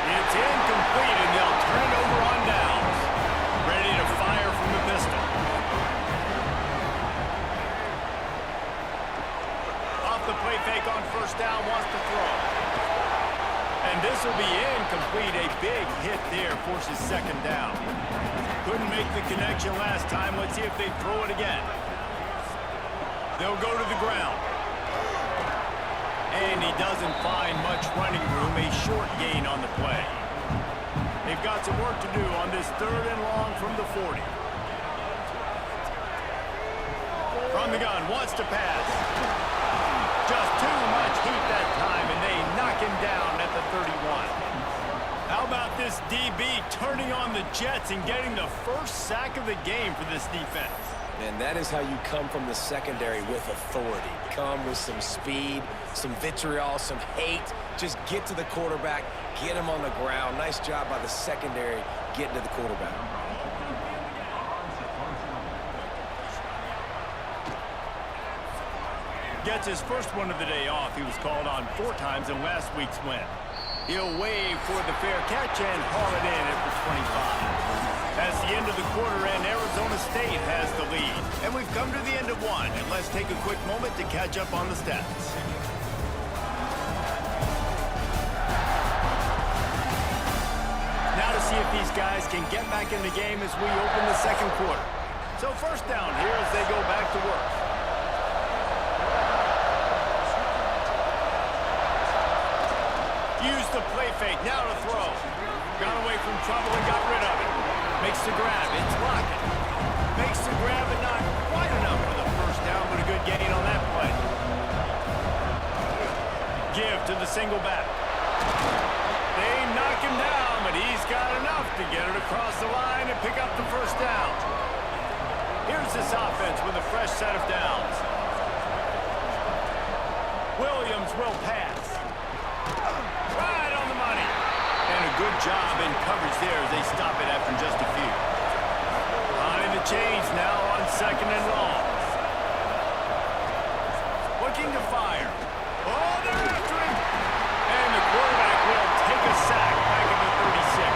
It's incomplete, and they'll turn it over on downs. Ready to fire from the pistol. Off the play fake on first down, wants to throw. And this will be incomplete. A big hit there forces second down. Couldn't make the connection last time. Let's see if they throw it again. They'll go to the ground. And he doesn't find much running room. A short gain on the play. They've got some work to do on this 3rd and long from the 40. From the gun, wants to pass. Just too much heat that time, and they knock him down at the 31. How about this DB turning on the Jets and getting the first sack of the game for this defense? And that is how you come from the secondary with authority. Come with some speed, some vitriol, some hate. Just get to the quarterback, get him on the ground. Nice job by the secondary getting to the quarterback. Gets his first one of the day off. He was called on 4 times in last week's win. He'll wave for the fair catch and haul it in at the 25. That's the end of the quarter, and Arizona State has the lead. And we've come to the end of one, and let's take a quick moment to catch up on the stats. Now to see if these guys can get back in the game as we open the second quarter. So first down here as they go back to work. Use the play fake, now to throw. Got away from trouble and got rid of it. Makes the grab, it's blocking. Makes the grab, but not quite enough for the first down, but a good gain on that play. Give to the single back. They knock him down, but he's got enough to get it across the line and pick up the first down. Here's this offense with a fresh set of downs. Williams will pass. Right on the money. And a good job in coverage there as they stop it after just a few. Behind the chains now on 2nd and long. Looking to fire. Oh, they're after him. And the quarterback will take a sack back at the 36.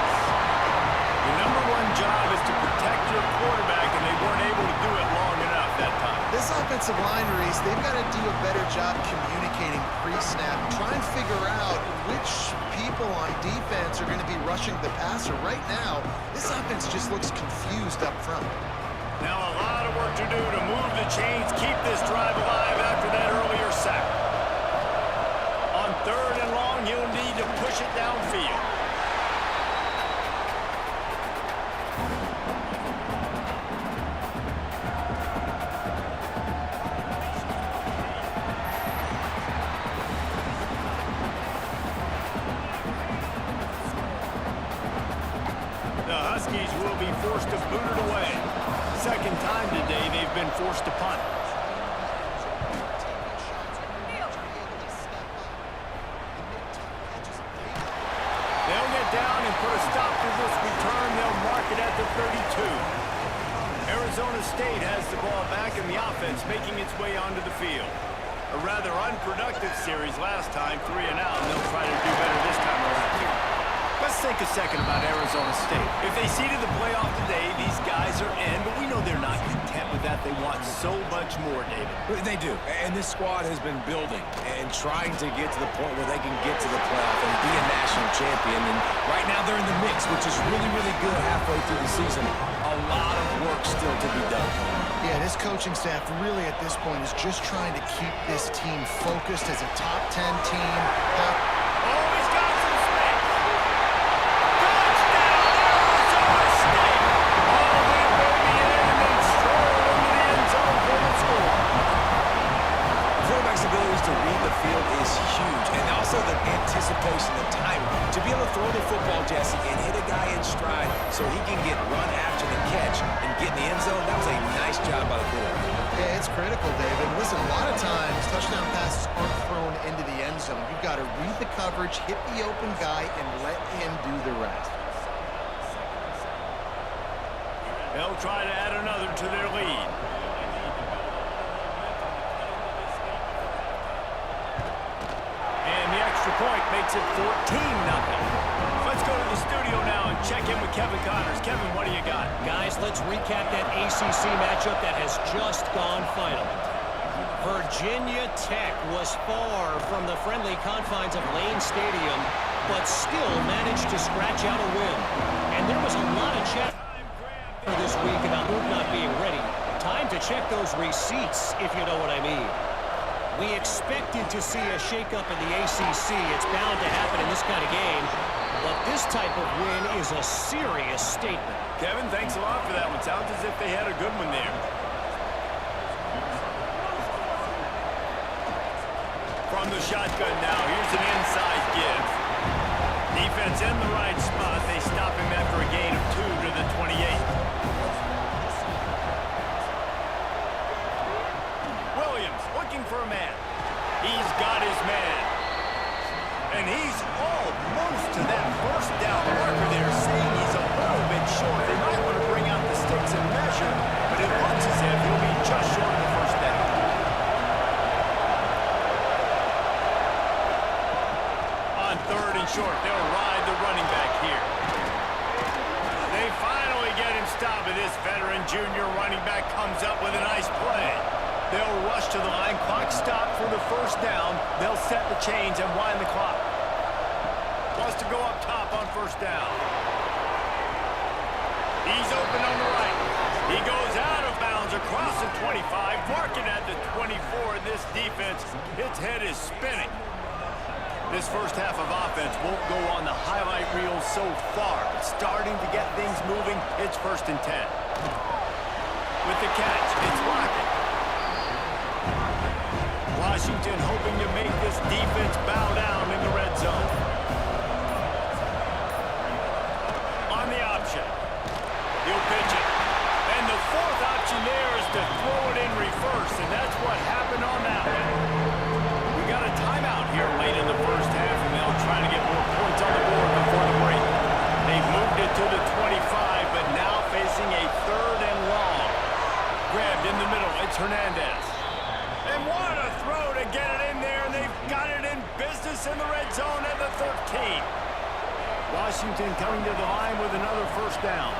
The #1 job is to protect your quarterback, and they weren't able to do it long enough that time. This offensive line, Reese, they've got to do a better job communicating pre-snap. Try and figure out which people on defense are going to be rushing the passer. Right now, this offense just looks confused up front. Now a lot of work to do to move the chains, keep this drive alive after that earlier sack. On 3rd and long, he'll need to push it downfield. Will be forced to boot it away. Second time today they've been forced to punt. They'll get down and put a stop to this return. They'll mark it at the 32. Arizona State has the ball back and the offense making its way onto the field. A rather unproductive series last time, 3 and out, and they'll try to do better this time around here. Let's think a second about Arizona State. If they seeded the playoff today, these guys are in, but we know they're not content with that. They want so much more, David. They do, and this squad has been building and trying to get to the point where they can get to the playoff and be a national champion. And right now they're in the mix, which is really, really good halfway through the season. A lot of work still to be done. Yeah, this coaching staff really at this point is just trying to keep this team focused as a top 10 team. He's got some space. Touchdown, Arizona State. Oh, they will be in and stroll into the end zone for the score. Quarterback's abilities to read the field is huge, and also the anticipation, the timing. To be able to throw the football, Jesse, and hit a guy in stride so he can get run after the catch and get in the end zone, that was a nice job by the quarterback. Yeah, it's critical, David. Listen, a lot of times touchdown passes aren't thrown into the end zone. You've got to read the coverage, hit the open guy, and let him do the rest. They'll try to add another to their lead. And the extra point makes it 14-0. Let's go to the studio now and check in with Kevin Connors. Kevin, what do you got? Guys, let's recap that ACC matchup that has just gone final. Virginia Tech was far from the friendly confines of Lane Stadium, but still managed to scratch out a win. And there was a lot of chat this week about Luke not being ready. Time to check those receipts, if you know what I mean. We expected to see a shakeup in the ACC. It's bound to happen in this kind of game. But this type of win is a serious statement. Kevin, thanks a lot for that one. Sounds as if they had a good one there. From the shotgun now, here's an inside give. Defense in the right spot. They stop him after a gain of 2 to the 28. Williams looking for a man. He's got his man. And he's almost to that first down marker there, saying he's a little bit short. They might want to bring out the sticks and measure, but it looks as if he'll be just short of the first down. On 3rd and short, they'll ride the running back here. They finally get him stopped, and this veteran junior running back comes up with a nice play. They'll rush to the line. Clock stopped for the first down. They'll set the chains and wind the clock. Wants to go up top on first down. He's open on the right. He goes out of bounds across the 25, marking at the 24. This defense, its head is spinning. This first half of offense won't go on the highlight reel so far. It's starting to get things moving. It's 1st and 10. With the catch, it's Lockett. Washington hoping to make this defense bow down in the red zone. On the option, he'll pitch it. And the 4th option there is to throw it in reverse, and that's what happened on that one. We got a timeout here late in the first half, and they'll try to get more points on the board before the break. They've moved it to the 25, but now facing a 3rd and long. Grabbed in the middle, it's Hernandez. And what a throw to get it in there, and they've got it in business in the red zone at the 13. Washington coming to the line with another first down.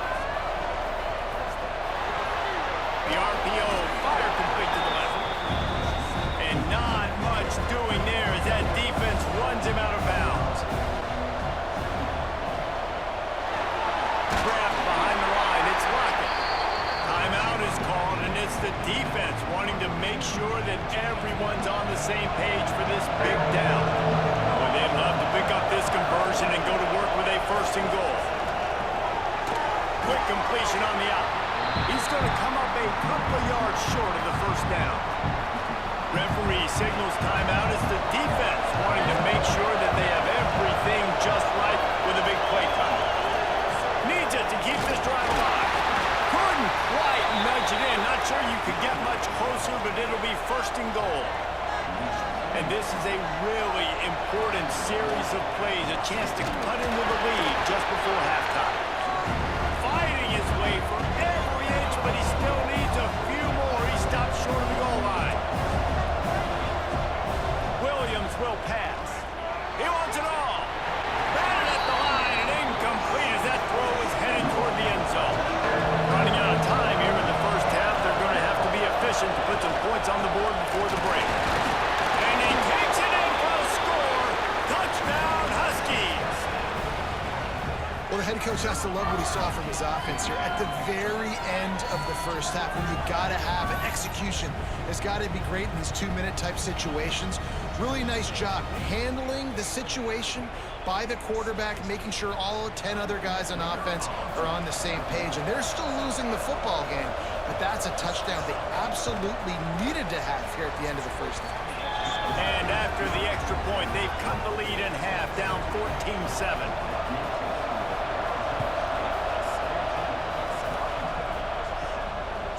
The RPO fire complete to the left. And not much doing there as that defense runs him out of bounds. Grabbed behind the line, it's Lockett. Timeout is called, and it's the defense wanting to make sure that everyone's on the same page for this big down. Well, they'd love to pick up this conversion and go to work with a 1st and goal. Quick completion on the out. He's going to come up a couple of yards short of the first down. Referee signals timeout. It's the defense wanting to make sure that they have everything just right with a big play coming. Needs it to keep this drive alive. Couldn't quite nudge it in. Not sure you could get much closer, but it'll be 1st and goal. And this is a really important series of plays, a chance to cut into the lead just before halftime. Fighting his way for every inch, but he still needs a few more. He stops short of the goal line. Williams will pass. He wants it all. Batted at the line and incomplete as that throw is headed toward the end zone. Running out of time here in the first half. They're going to have to be efficient to put some points on the board before the break. And he takes it in for a score. Touchdown, Huskies. Well, the head coach has to love what he saw from his offense here at the very end of the first half, when you got to have an execution. It's got to be great in these 2-minute type situations. Really nice job handling the situation by the quarterback, making sure all 10 other guys on offense are on the same page. And they're still losing the football game, but that's a touchdown they absolutely needed to have here at the end of the first half. And after the extra point, they've cut the lead in half, down 14-7.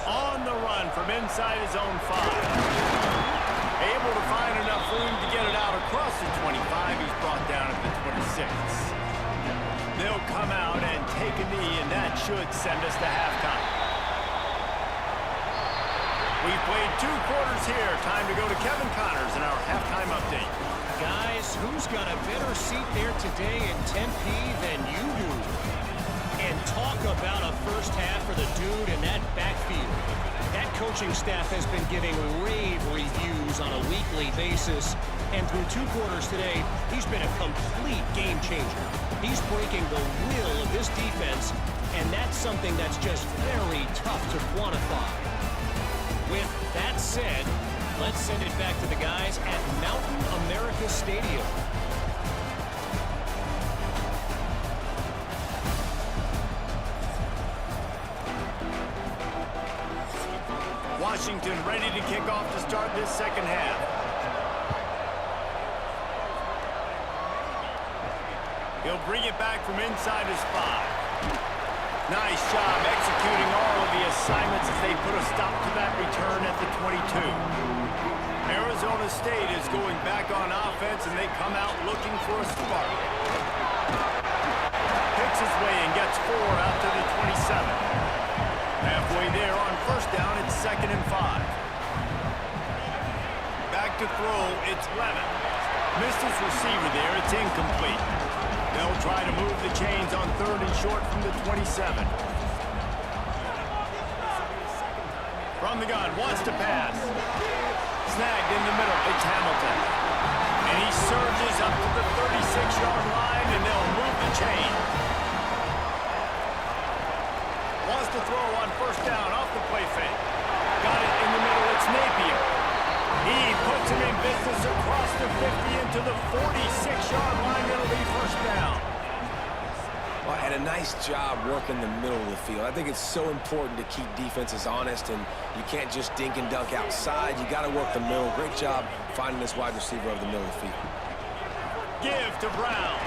On the run from inside his own 5. Able to find enough room to get it out across the 25. He's brought down at the 26. They'll come out and take a knee, and that should send us to halftime. We've played 2 quarters here. Time to go to Kevin Connors in our halftime update. Guys, who's got a better seat there today in Tempe than you do? And talk about a first half for the dude in that backfield. That coaching staff has been giving rave reviews passes on a weekly basis. And through 2 quarters today, he's been a complete game changer. He's breaking the will of this defense, and that's something that's just very tough to quantify. With that said, let's send it back to the guys at Mountain America Stadium. Washington ready to kick off to start this second half. He'll bring it back from inside his 5. Nice job executing all of the assignments as they put a stop to that return at the 22. Arizona State is going back on offense, and they come out looking for a spark. Picks his way and gets 4 out to the 27. Halfway there on first down, it's 2nd and 5. Back to throw, it's Levin. Missed his receiver there, it's incomplete. They'll try to move the chains on 3rd and short from the 27. From the gun, wants to pass. Snagged in the middle, it's Hamilton. And he surges up to the 36-yard line, and they'll move the chain. Wants to throw on first down off the play fake. Got it in the middle, it's Napier. He puts him in business across the 50 into the 46-yard line. It'll be first down. Well, had a nice job working the middle of the field. I think it's so important to keep defenses honest, and you can't just dink and dunk outside. You got to work the middle. Great job finding this wide receiver over the middle of the field. Give to Brown.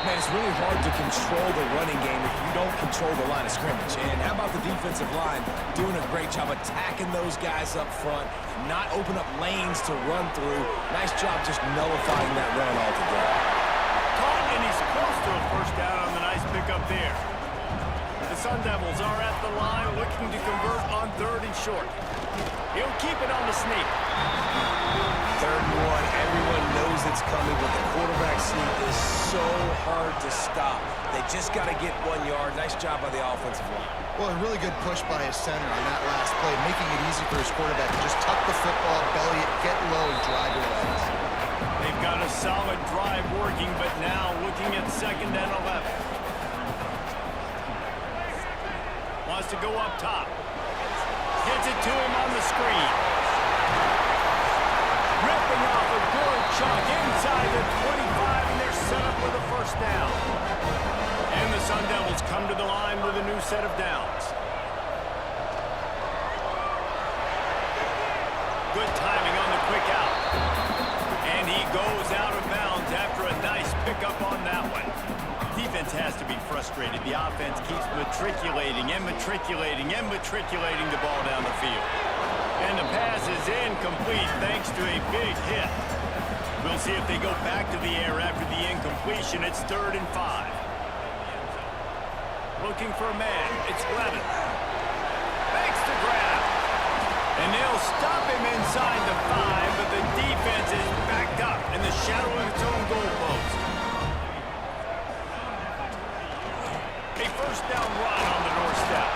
Man, it's really hard to control the running game if you don't control the line of scrimmage. And how about the defensive line doing a great job attacking those guys up front, not open up lanes to run through. Nice job just nullifying that run altogether. Caught, and he's close to a first down on the nice pickup there. The Sun Devils are at the line looking to convert on 3rd and short. He'll keep it on the sneak. 3rd and 1, everyone knows it's coming, but the quarterback sneak is so hard to stop. They just got to get 1 yard. Nice job by the offensive line. Well, a really good push by his center on that last play, making it easy for his quarterback to just tuck the football, belly it, get low, and drive your offense. They've got a solid drive working, but now looking at 2nd and 11. Wants to go up top. Gets it to him on the screen. Ripping off a good chunk inside the 25, and they're set up with a first down. And the Sun Devils come to the line with a new set of downs. Good timing on the quick out. And he goes out of bounds after a nice pickup on that one. Defense has to be frustrated. The offense keeps matriculating and matriculating and matriculating the ball down the field. And the pass is incomplete thanks to a big hit. We'll see if they go back to the air after the incompletion. It's 3rd and 5. Looking for a man. It's Levin. Makes the grab. And they'll stop him inside the 5, but the defense is backed up in the shadow of its own goalpost. A first down run on the doorstep.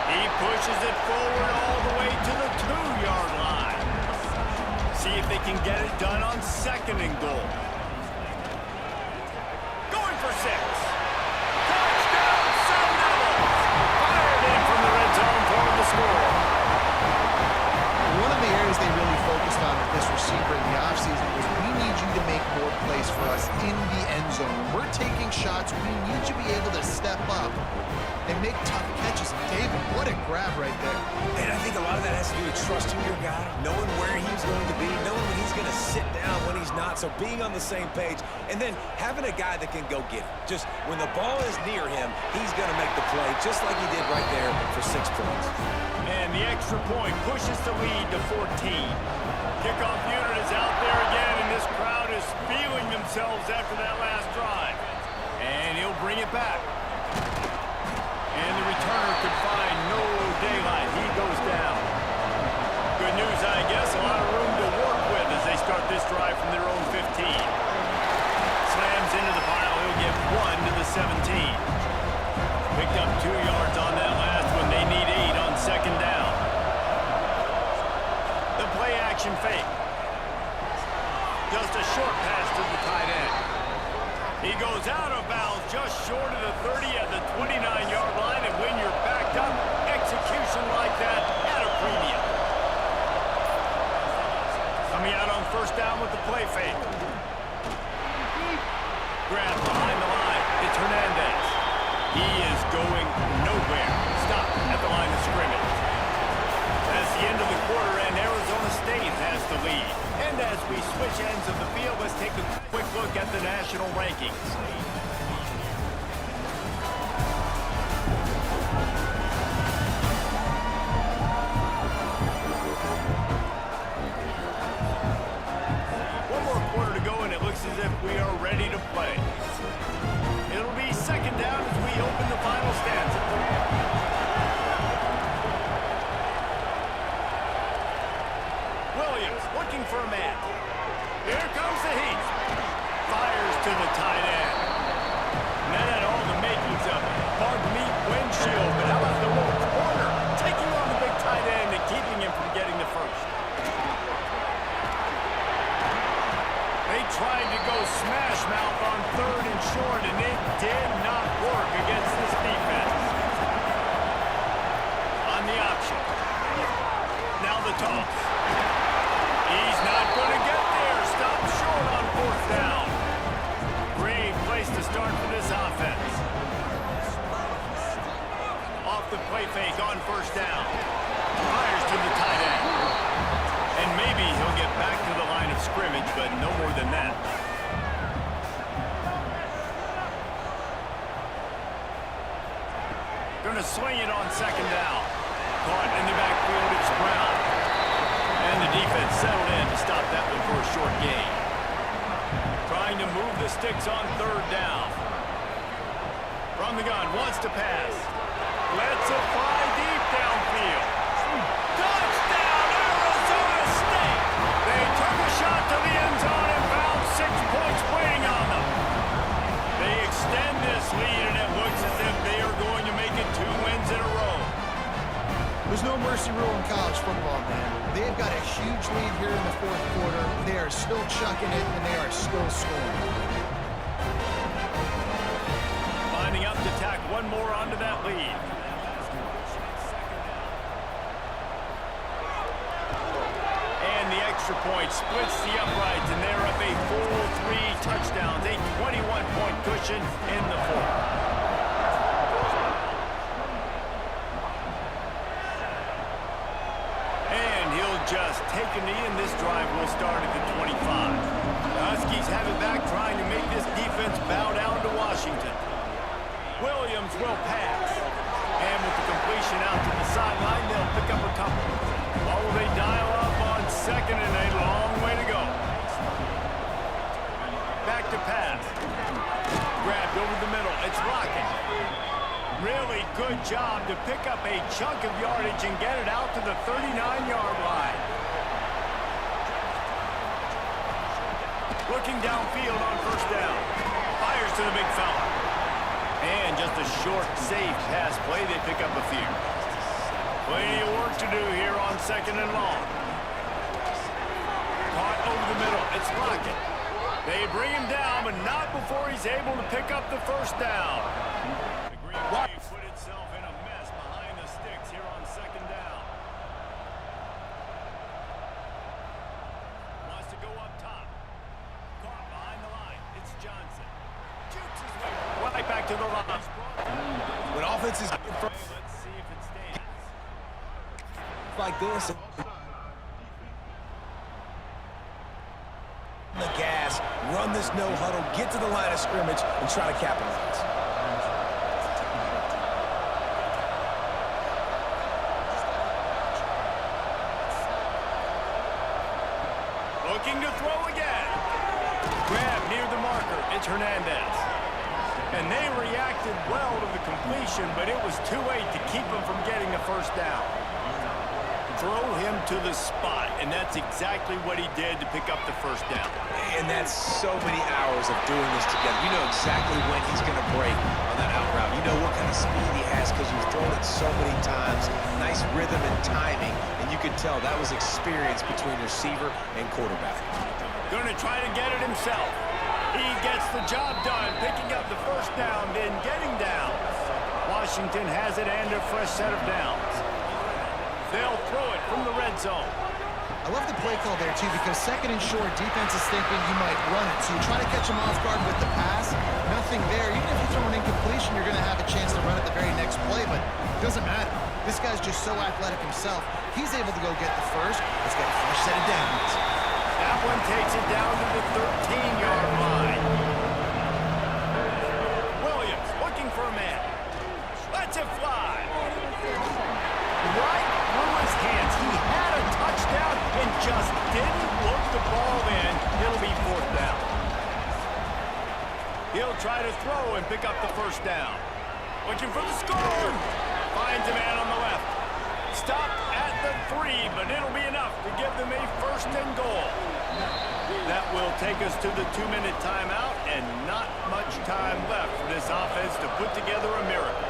He pushes it forward all the way to the 2-yard line. See if they can get it done on 2nd and goal. Going for 6. Touchdown, Sun Devils! Fired in from the red zone for the score. One of the areas they really focused on with this receiver in the offseason was we need you to make more plays for us in the end zone. When we're taking shots, we need you to be able to step up and make tough catches. David, what a grab right there. And I think a lot of that has to do with trusting your guy, knowing where he's going to be, knowing when he's going to sit down, when he's not. So being on the same page, and then having a guy that can go get it. Just when the ball is near him, he's going to make the play, just like he did right there for 6 points. And the extra point pushes the lead to 14. Kickoff unit is out there again, and this crowd is feeling themselves after that last drive. And he'll bring it back. And the returner could find no daylight. He goes down. Good news, I guess. A lot of room to work with as they start this drive from their own 15. Slams into the pile. He'll get 1 to the 17. Picked up 2 yards on that last one. They need 8 on 2nd down. The play action fake. Just a short pass to the tight end. He goes out of bounds just short of the 30 at the 29-yard line, and when you're backed up, execution like that at a premium. Coming out on first down with the play fake. Grab behind the line. It's Hernandez. He is going nowhere. Stop at the line of scrimmage. That's the end of the quarter, and Arizona State has the lead. And as we switch ends of the field, let's take a quick look at the national rankings. One more quarter to go, and it looks as if we are ready to play. It'll be second down as we open the final stanza. Williams looking for a man. Here comes the heat. Fires to the tight end. And that had all the makings of it. Pardon me, windshield. But how about the little corner taking on the big tight end and keeping him from getting the first? They tried to go smash mouth on third and short, and it did not work against this defense. On the option. Now the toss. He's not going to get there. Stop short on fourth down. Great place to start for this offense. Off the play fake on first down. Fires to the tight end. And maybe he'll get back to the line of scrimmage, but no more than that. Going to swing it on second down. Caught in the backfield, it's Brown. And the defense settled in to stop that one for a short gain. Trying to move the sticks on third down. From the gun, wants to pass. Lets it fly deep downfield. Touchdown, Arizona State! They took a shot to the end zone and found 6 points waiting on them. They extend this lead, and it looks as if they are going to make it 2 wins in a row. There's no mercy rule in college football, man. They've got a huge lead here in the fourth quarter. They are still chucking it, and they are still scoring. Lining up to tack one more onto that lead. And the extra point splits the uprights, and they're up a full 3 touchdowns, a 21-point cushion in the fourth. Just take a knee, and this drive will start at the 25. The Huskies have it back, trying to make this defense bow down to Washington. Williams will pass. And with the completion out to the sideline, they'll pick up a couple. Or will they dial up on second, and a long way to go. Back to pass. Grabbed over the middle. It's Rocket. Really good job to pick up a chunk of yardage and get it out to the 39-yard line. Looking downfield on first down. Fires to the big fella. And just a short, safe pass play. They pick up a few. Plenty of work to do here on second and long. Caught over the middle. It's Rocket. They bring him down, but not before he's able to pick up the first down. What? Put itself in a mess behind the sticks here on second down. Wants to go up top. Caught behind the line. It's Johnson. Shoots his way right back to the line. When offense is Let's see if it stands. like this, the gas, run this no huddle, get to the line of scrimmage, and try to capitalize. Looking to throw again. Grab near the marker. It's Hernandez. And they reacted well to the completion, but it was too late to keep him from getting the first down. Throw him to the spot, and that's exactly what he did to pick up the first down. And that's so many hours of doing this together. You know exactly when he's going to break on that out route. You know what kind of speed he has because you've thrown it so many times. Nice rhythm and timing, and and you could tell that was experience between receiver and quarterback. Going to try to get it himself. He gets the job done, picking up the first down, then getting down. Washington has it and a fresh set of downs. They'll throw it from the red zone. I love the play call there, too, because second and short, defense is thinking you might run it. So you try to catch him off guard with the pass. Nothing there. Even if you throw an incompletion, you're going to have a chance to run it the very next play, but it doesn't matter. This guy's just so athletic himself. He's able to go get the first. Let's get a fresh set of downs. That one takes it down to the 13-yard line. Williams looking for a man. Lets it fly. Right through his hands. He had a touchdown and just didn't look the ball in. It'll be fourth down. He'll try to throw and pick up the first down. Looking for the score. Finds a man on the left. Stop at the 3, but it'll be enough to give them a first and goal. That will take us to the 2-minute timeout, and not much time left for this offense to put together a miracle.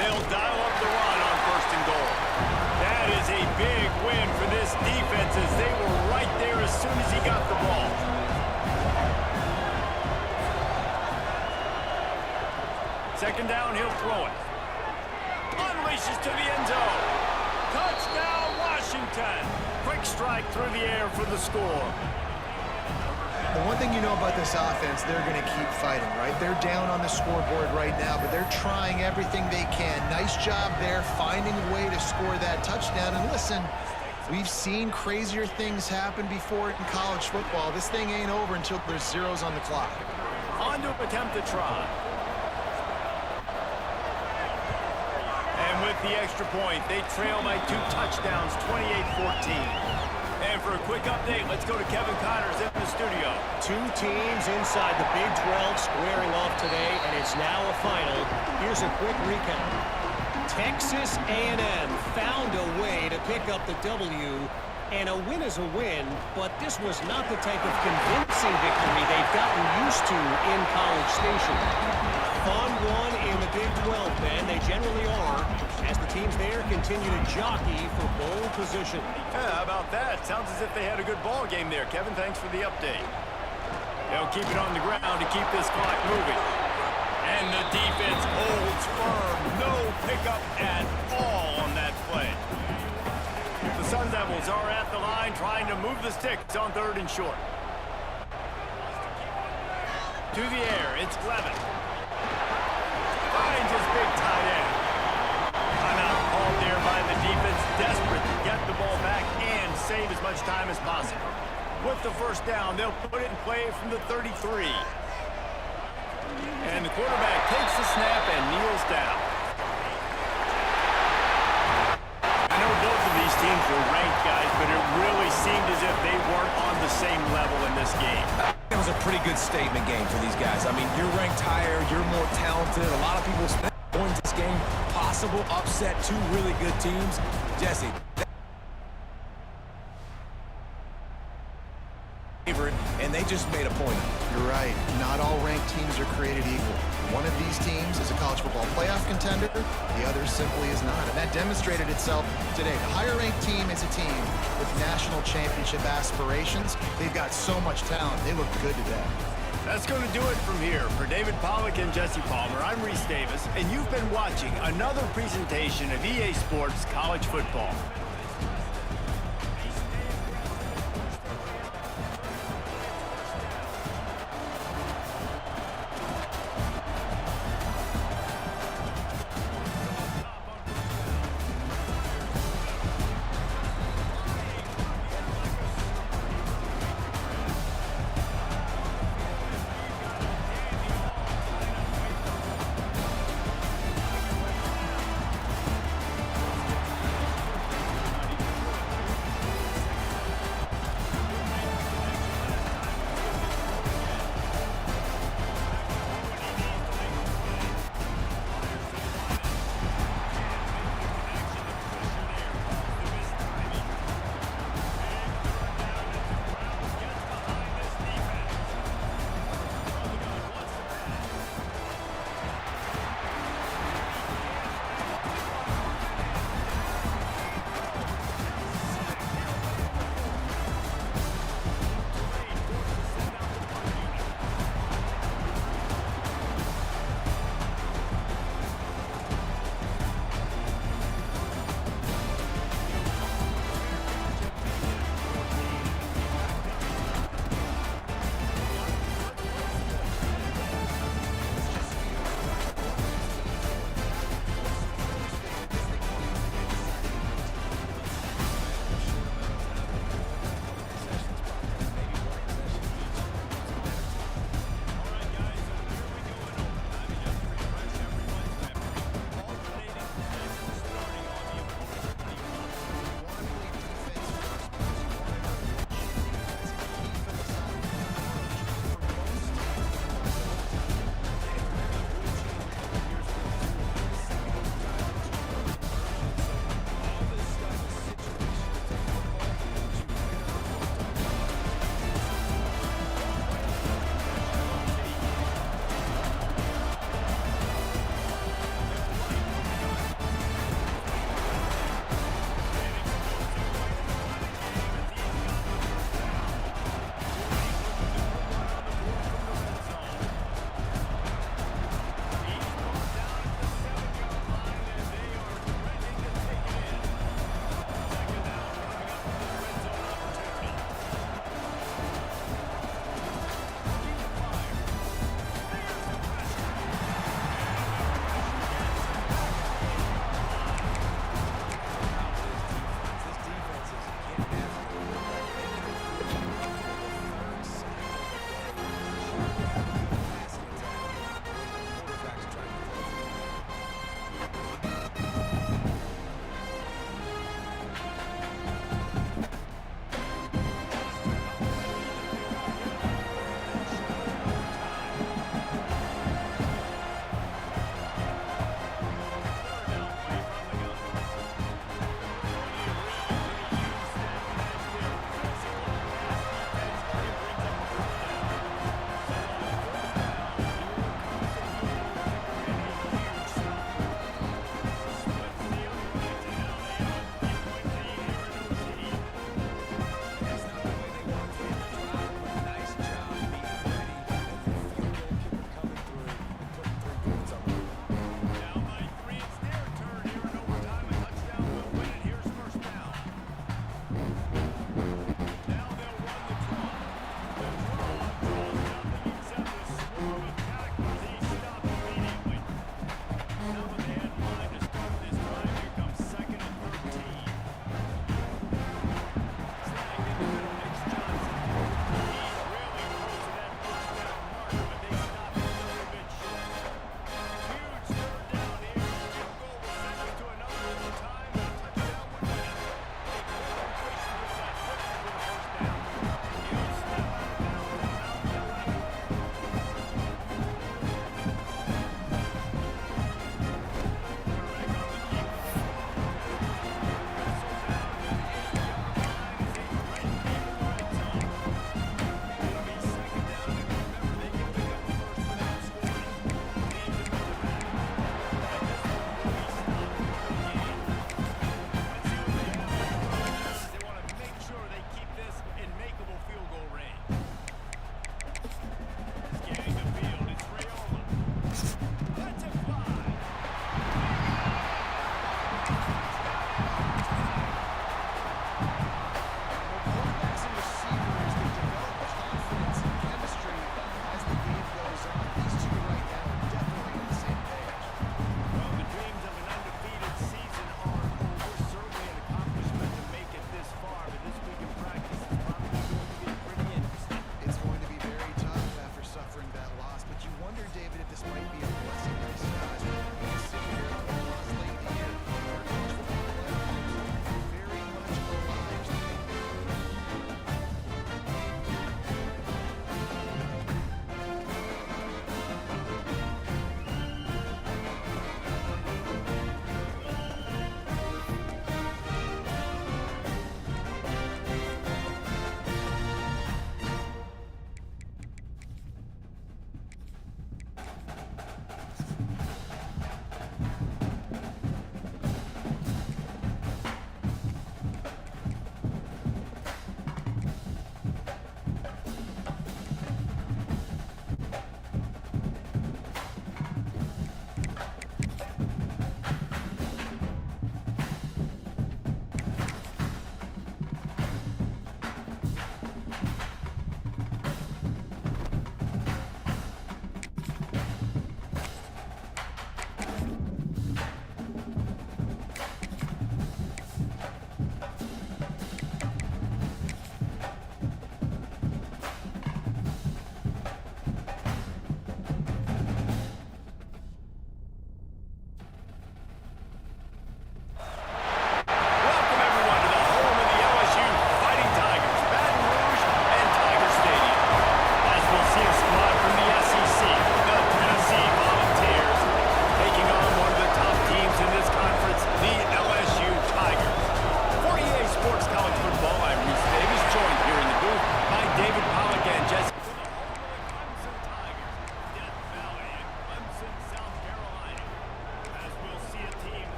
They'll dial up the run on first and goal. That is a big win for this defense as they were right there as soon as he got the ball. Second down, he'll throw it. Unleashes to the end zone. Touchdown, Washington. Quick strike through the air for the score. The one thing you know about this offense, they're going to keep fighting, right? They're down on the scoreboard right now, but they're trying everything they can. Nice job there, finding a way to score that touchdown. And listen, we've seen crazier things happen before in college football. This thing ain't over until there's zeros on the clock. On to attempt the try. And with the extra point, they trail by 2 touchdowns, 28-14. And for a quick update, let's go to Kevin Connors in the studio. 2 teams inside the Big 12 squaring off today, and it's now a final. Here's a quick recap. Texas A&M found a way to pick up the W, and a win is a win, but this was not the type of convincing victory they've gotten used to in College Station. Fun one in the Big 12, Ben. They generally are, as the teams there continue to jockey for bowl position. Yeah, how about that? Sounds as if they had a good ball game there. Kevin, thanks for the update. They'll keep it on the ground to keep this clock moving. And the defense holds firm. No pickup at all on that play. The Sun Devils are at the line trying to move the sticks on 3rd and short. To the air, it's Levin. Finds his big tight end. Timeout called there by the defense, desperate to get the ball back and save as much time as possible. With the first down, they'll put it in play from the 33. And the quarterback takes the snap and kneels down. I know both of these teams were ranked, guys, but it really seemed as if they weren't on the same level in this game. It was a pretty good statement game for these guys. I mean, you're ranked higher, you're more talented. A lot of people spent points this game. Possible upset, 2 really good teams. Jesse. And they just made a point. You're right. Not all ranked teams are created equal. One of these teams is a college football playoff contender. The other simply is not. And that demonstrated itself today. The higher-ranked team is a team with national championship aspirations. They've got so much talent. They look good today. That's going to do it from here. For David Pollack and Jesse Palmer, I'm Reese Davis, and you've been watching another presentation of EA Sports College Football.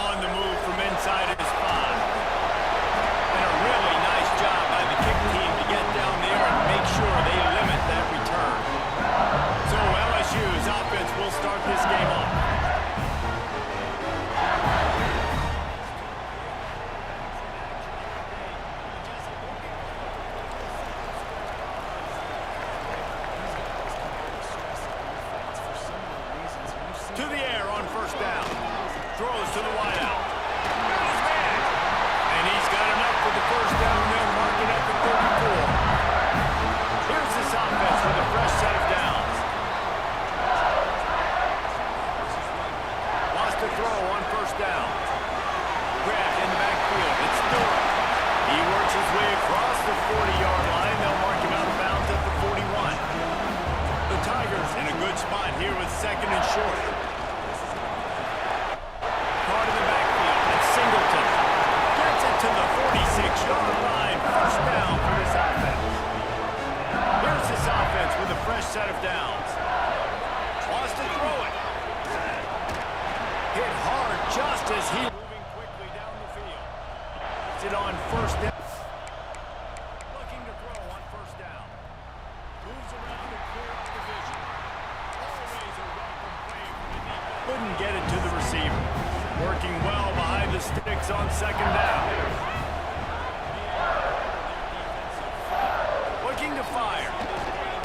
On the move from inside his 5. And a really nice job by the kick team to get down there and make sure they limit that return. So LSU's offense will start this game off. To the air on first down. Throws to the wideout. And he's got enough for the first down. They'll mark it up at 34. Here's this offense with a fresh set of downs. Lost a throw on first down. Grabbed in the backfield. It's Stewart. He works his way across the 40-yard line. They'll mark him out of bounds at the 41. The Tigers in a good spot here with second and short. Caught in the backfield. It's Singleton. Gets it to the 46-yard line. First down for this offense. Here's this offense with a fresh set of downs. Wants to throw it. Hit hard just as he moving quickly down the field. Gets it on first down. Looking to throw on first down. Moves around to clear up the vision. Always a welcome play for the defense. Couldn't get it to the receiver. Working well behind the sticks on second down. Looking to fire.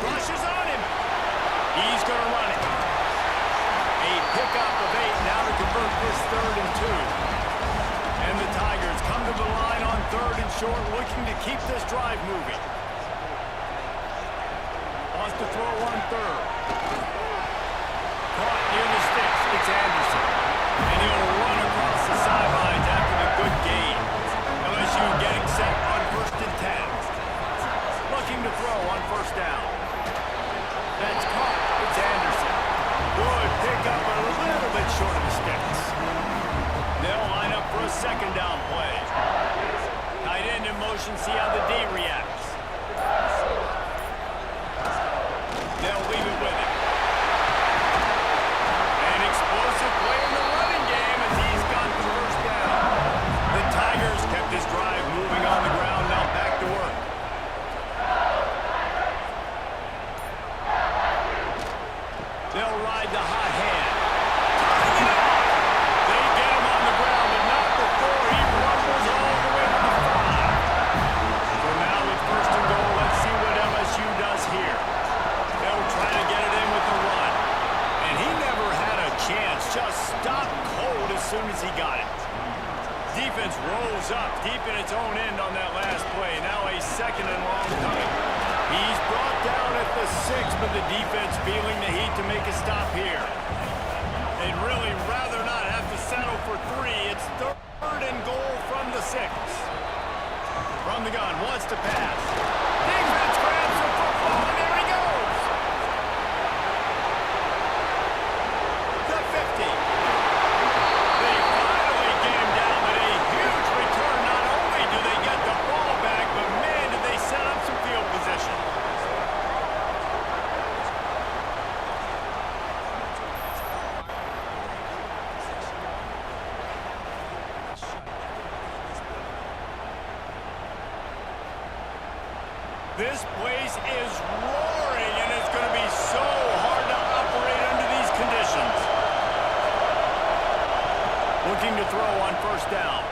Rushes on him. He's going to run it. A pickup of 8 now to convert this 3rd and 2. And the Tigers come to the line on 3rd and short, looking to keep this drive moving. Wants to throw on 3rd. Caught near the sticks. It's Anderson. And he'll run across the sidelines after the good gain. LSU getting set on 1st and 10. Looking to throw on first down. That's caught. It's Anderson. Good pickup, a little bit short of the sticks. They'll line up for a second down play. Tight end in motion, see how the D reacts. They'll leave it with him. An explosive play in the running game as he's got the first down. The Tigers kept this drive moving on the ground, now back to work. They'll ride the hot hand. They get him on the ground, but not before he rumbles all the way to the 5. So now with 1st and goal, let's see what LSU does here. They'll try to get it in with the run. And he never had a chance, just stopped cold as soon as he got it. Defense rolls up deep in its own end on that last play. Now a 2nd and long coming. He's brought down at the 6, but the defense feeling the heat to make a stop here. They'd really rather not have to settle for 3. It's 3rd and goal from the 6. From the gun, wants to pass. Defense grabs the football, and there he goes. The 50. They finally get him down, but a huge return. Not only do they get the ball back, but man, did they set up some field position. This place is roaring, and it's going to be so hard to operate under these conditions. Looking to throw on first down.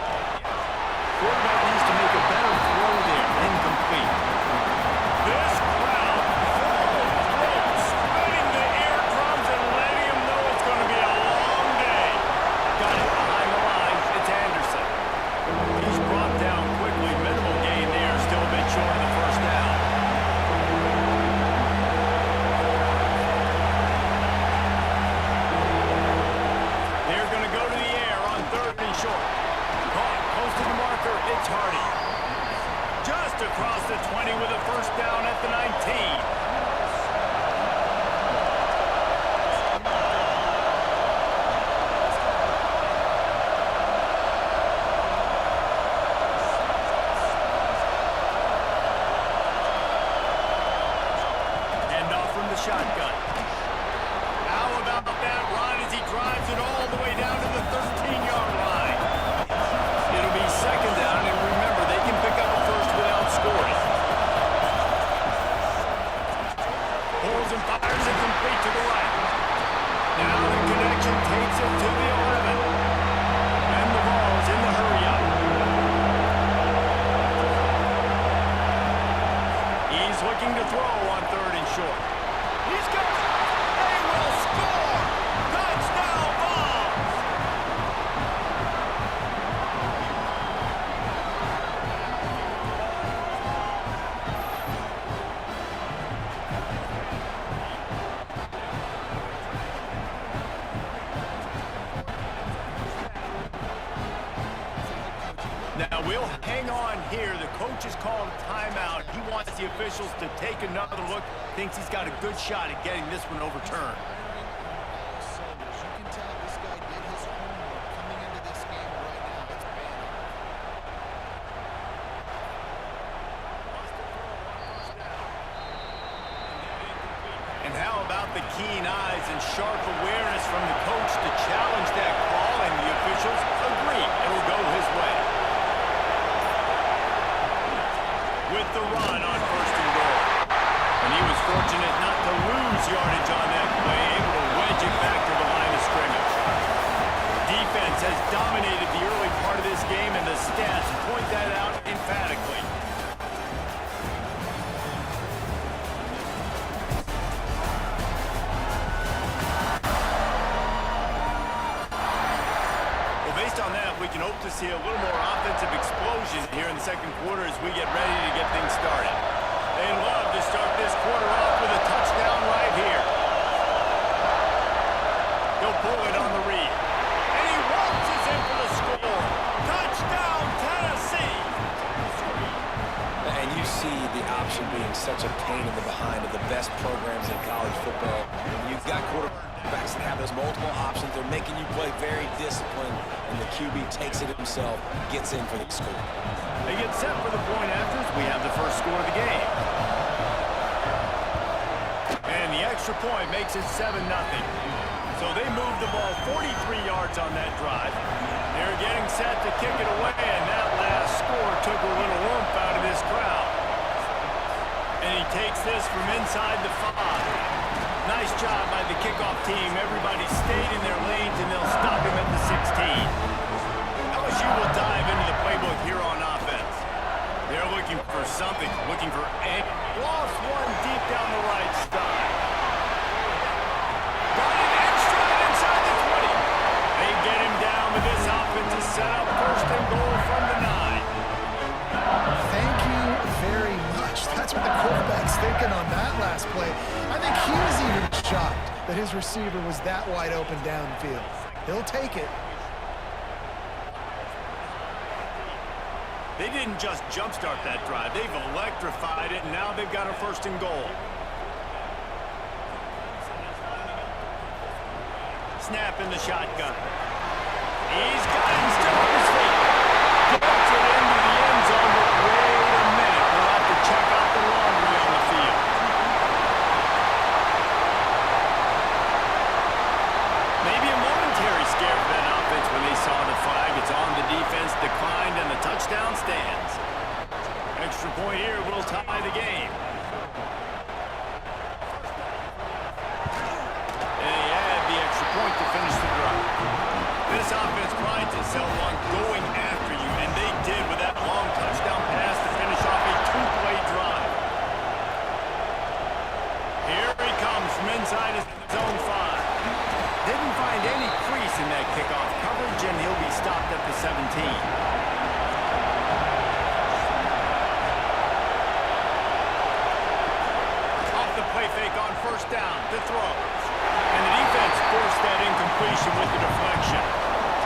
Quarterback needs to make a better throw there. Incomplete. This crowd full throat, spreading the eardrums and letting them know it's going to be a long day. Got it behind the line. It's Anderson. He's brought down quickly. Minimal gain there. Still a bit short of the first down. They're going to go to the air on 3rd and short. Caught close to the marker. It's Hardy. Just across the 20 with a first down at the 19. Shotgun. How about that run as he drives it all the way down to the 13-yard line? Now, we'll hang on here. The coach has called a timeout. He wants the officials to take another look. Thinks he's got a good shot at getting this one overturned. You can tell this guy did his homework coming into this game right now. It's banned. And how about the keen eyes and sharp awareness from the coach to challenge that call, and the officials agree it'll go his way. With the run on 1st and goal. And he was fortunate not to lose yardage on that play, able to wedge it back to the line of scrimmage. Defense has dominated the early part of this game, and the stats point that out emphatically. Based on that, we can hope to see a little more offensive explosion here in the second quarter as we get ready to get things started. They love to start this quarter off with a touchdown right here. He'll pull it on the read. And he waltzes in for the score. Touchdown, Tennessee! And you see the option being such a pain in the behind of the best programs in college football. You've got quarterbacks that have those multiple options. They're making you play very disciplined, and the QB takes it himself, gets in for the score. They get set for the point afters. We have the first score of the game. And the extra point makes it 7-0. So they move the ball 43 yards on that drive. They're getting set to kick it away, and that last score took a little oomph out of this crowd. And he takes this from inside the 5. Nice job by the kickoff team. Everybody stayed in their lanes, and they'll stop him at the 16. LSU will dive into the playbook here on offense. They're looking for something, looking for a lost one deep down the right side. Got an extra inside the 20. They get him down with this offensive setup. 1st and goal from the 9. Thank you very much. That's what the quarterback's thinking on that last play. I think he was even shocked that his receiver was that wide open downfield. He'll take it. They didn't just jumpstart that drive. They've electrified it, and now they've got a 1st and goal. Snap in the shotgun. He's got him still on his feet. Gets it into the end zone, but wait a minute. We'll have to check out the laundry on the field. Maybe a momentary scare for that offense when they saw the flag. It's on the defense, declined, and the touchdown stands. Extra point here will tie the game. And they add the extra point to finish the drive. This offense prides itself on going after you, and they did with that long touchdown pass to finish off a 2-play drive. Here he comes from inside his zone 5. Didn't find any crease in that kickoff coverage, and he'll be stopped at the 17. Play fake on 1st down to throw. And the defense forced that incompletion with the deflection.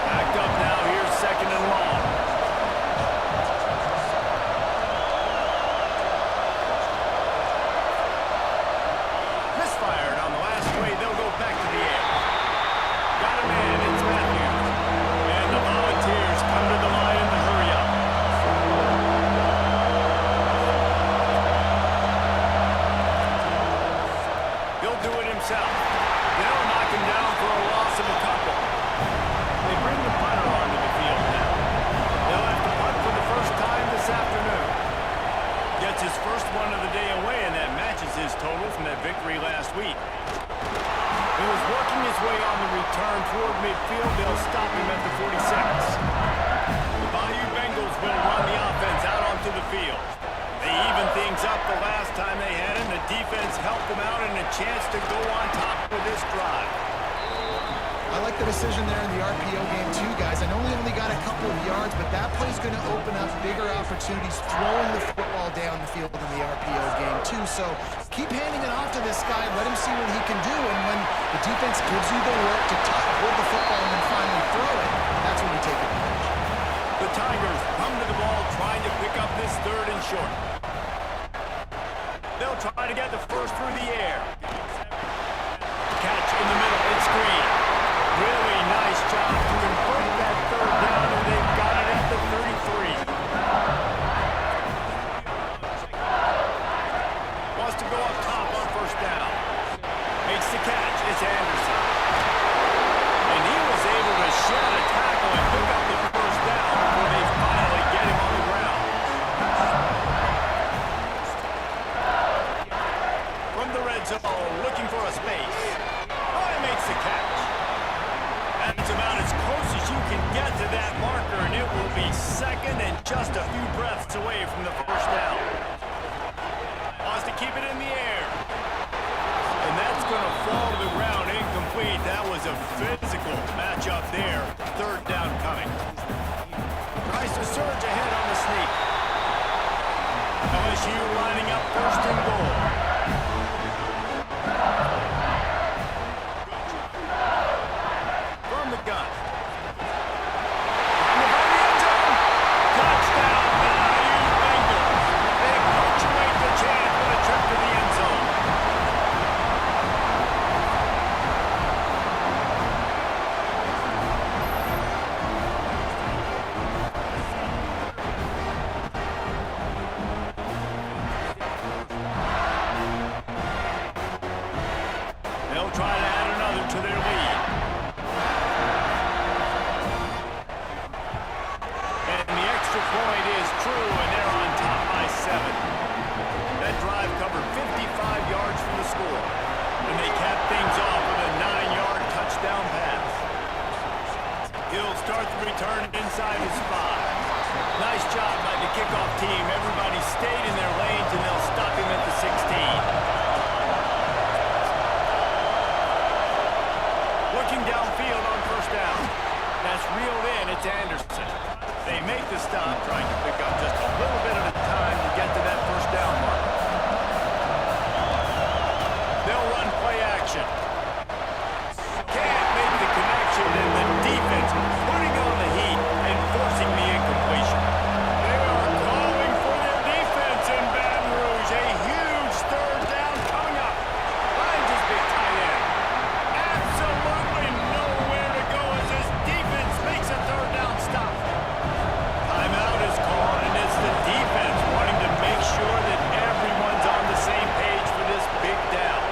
Backed up now, here's 2nd and long. Misfired on the last play, they'll go back to the air. Got a man, it's Matthews. And the Volunteers come to the line in the hurry-up. Do it himself. They'll knock him down for a loss of a couple. They bring the punter onto the field now. They'll have to punt for the first time this afternoon. Gets his first one of the day away, and that matches his total from that victory last week. He was working his way on the return toward midfield. They'll stop him at the 46. The Bayou Bengals will run the offense out onto the field. They evened things up the last time they had him. The defense helped them out and a chance to go on top with this drive. I like the decision there in the RPO game too, guys. I know he only got a couple of yards, but that play's going to open up bigger opportunities throwing the football down the field in the RPO game too. So keep handing it off to this guy. Let him see what he can do. And when the defense gives you the work to hold the football and then finally throw it, that's when you take advantage. The Tigers come to pick up this third and short. They'll try to get the first through the air. Catch in the middle and screen. Really nice job to convert that third down, and they've got it at the 33. Wants to go up top on first down. Makes the catch. It's Anderson. And he was able to shed a tackle and pick up the first down before they finally get him on the ground. From the red zone, looking for a space. Oh, he makes the catch. That's about as close as you can get to that marker, and it will be second and just a few breaths away from the first down. Wants to keep it in the air. And that's going to fall to the ground incomplete. That was a physical matchup there. Third down coming. Tries to surge ahead on the sneak. LSU lining up first and goal. From the gun. On the end zone. Touchdown, Value Bengals. They punctuate the chance with a trip to the end zone. They'll try to add another to their lead. And the extra point is true, and they're on top by 7. That drive covered 55 yards from the score, and they capped things off with a 9-yard touchdown pass. He'll start the return inside his 5. Nice job by the kickoff team. Everybody stayed in their lanes, and they'll stop him at the 16. Looking downfield on first down. That's reeled in. It's Anderson. They make the stop, trying to pick up just a little bit at a time to get to that first down mark. They'll run play action. Can't make the connection, and the defense putting on the heat and forcing the incompletion. They are calling for their defense in Baton Rouge. A huge third down coming up. Might just be a tight end. Absolutely nowhere to go as this defense makes a third down stop. Timeout is called, and it's the defense wanting to make sure that everyone's on the same page for this big down.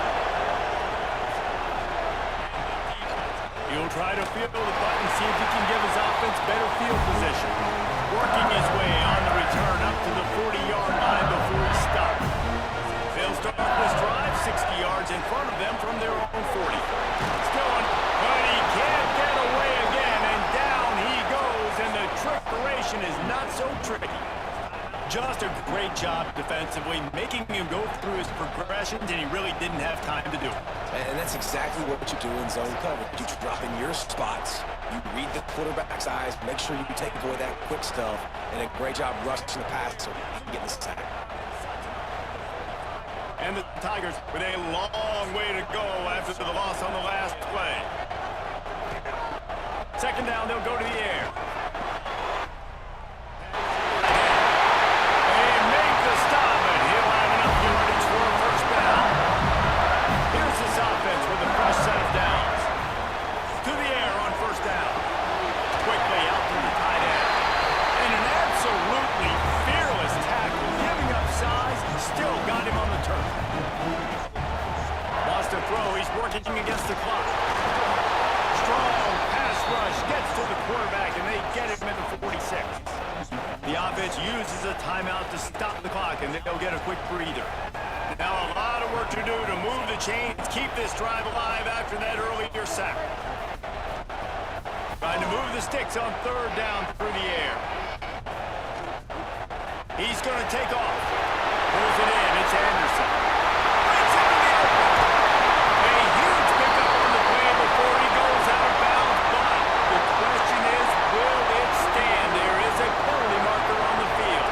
He'll try to field the button, see if he can give his offense better field position. Working his way on the return up to the 40-yard line before he stopped. They'll start this drive 60 yards in front of them from their own 40. Still on, but he can't get away again, and down he goes, and the trickeration is not so tricky. Just a great job defensively, making him go through his progressions, and he really didn't have time to do it. And that's exactly what you do in zone coverage. You drop in your spots. You read the quarterback's eyes, make sure you take away that quick stuff, and a great job rushing the passer and getting the sack. And the Tigers with a long way to go after the loss on the last play. Second down, they'll go to the air. They make the stop, and he'll have enough yardage for a first down. Here's this offense with a fresh set of downs. To the air on first down. Quickly out to the tight end. And an absolutely fearless tackle, giving up size, still got him on the turf. Wants to throw, he's working against the clock. Strong pass rush, gets to the quarterback, and they get him at the 46. The offense uses a timeout to stop the clock, and they'll get a quick breather. Now a lot of work to do to move the chains, keep this drive alive after that earlier sack. Trying to move the sticks on third down through the air. He's going to take off. Pulls it in. It's Anderson. Breaks into the open. A huge pickup on the play before he goes out of bounds. But the question is, will it stand? There is a penalty marker on the field.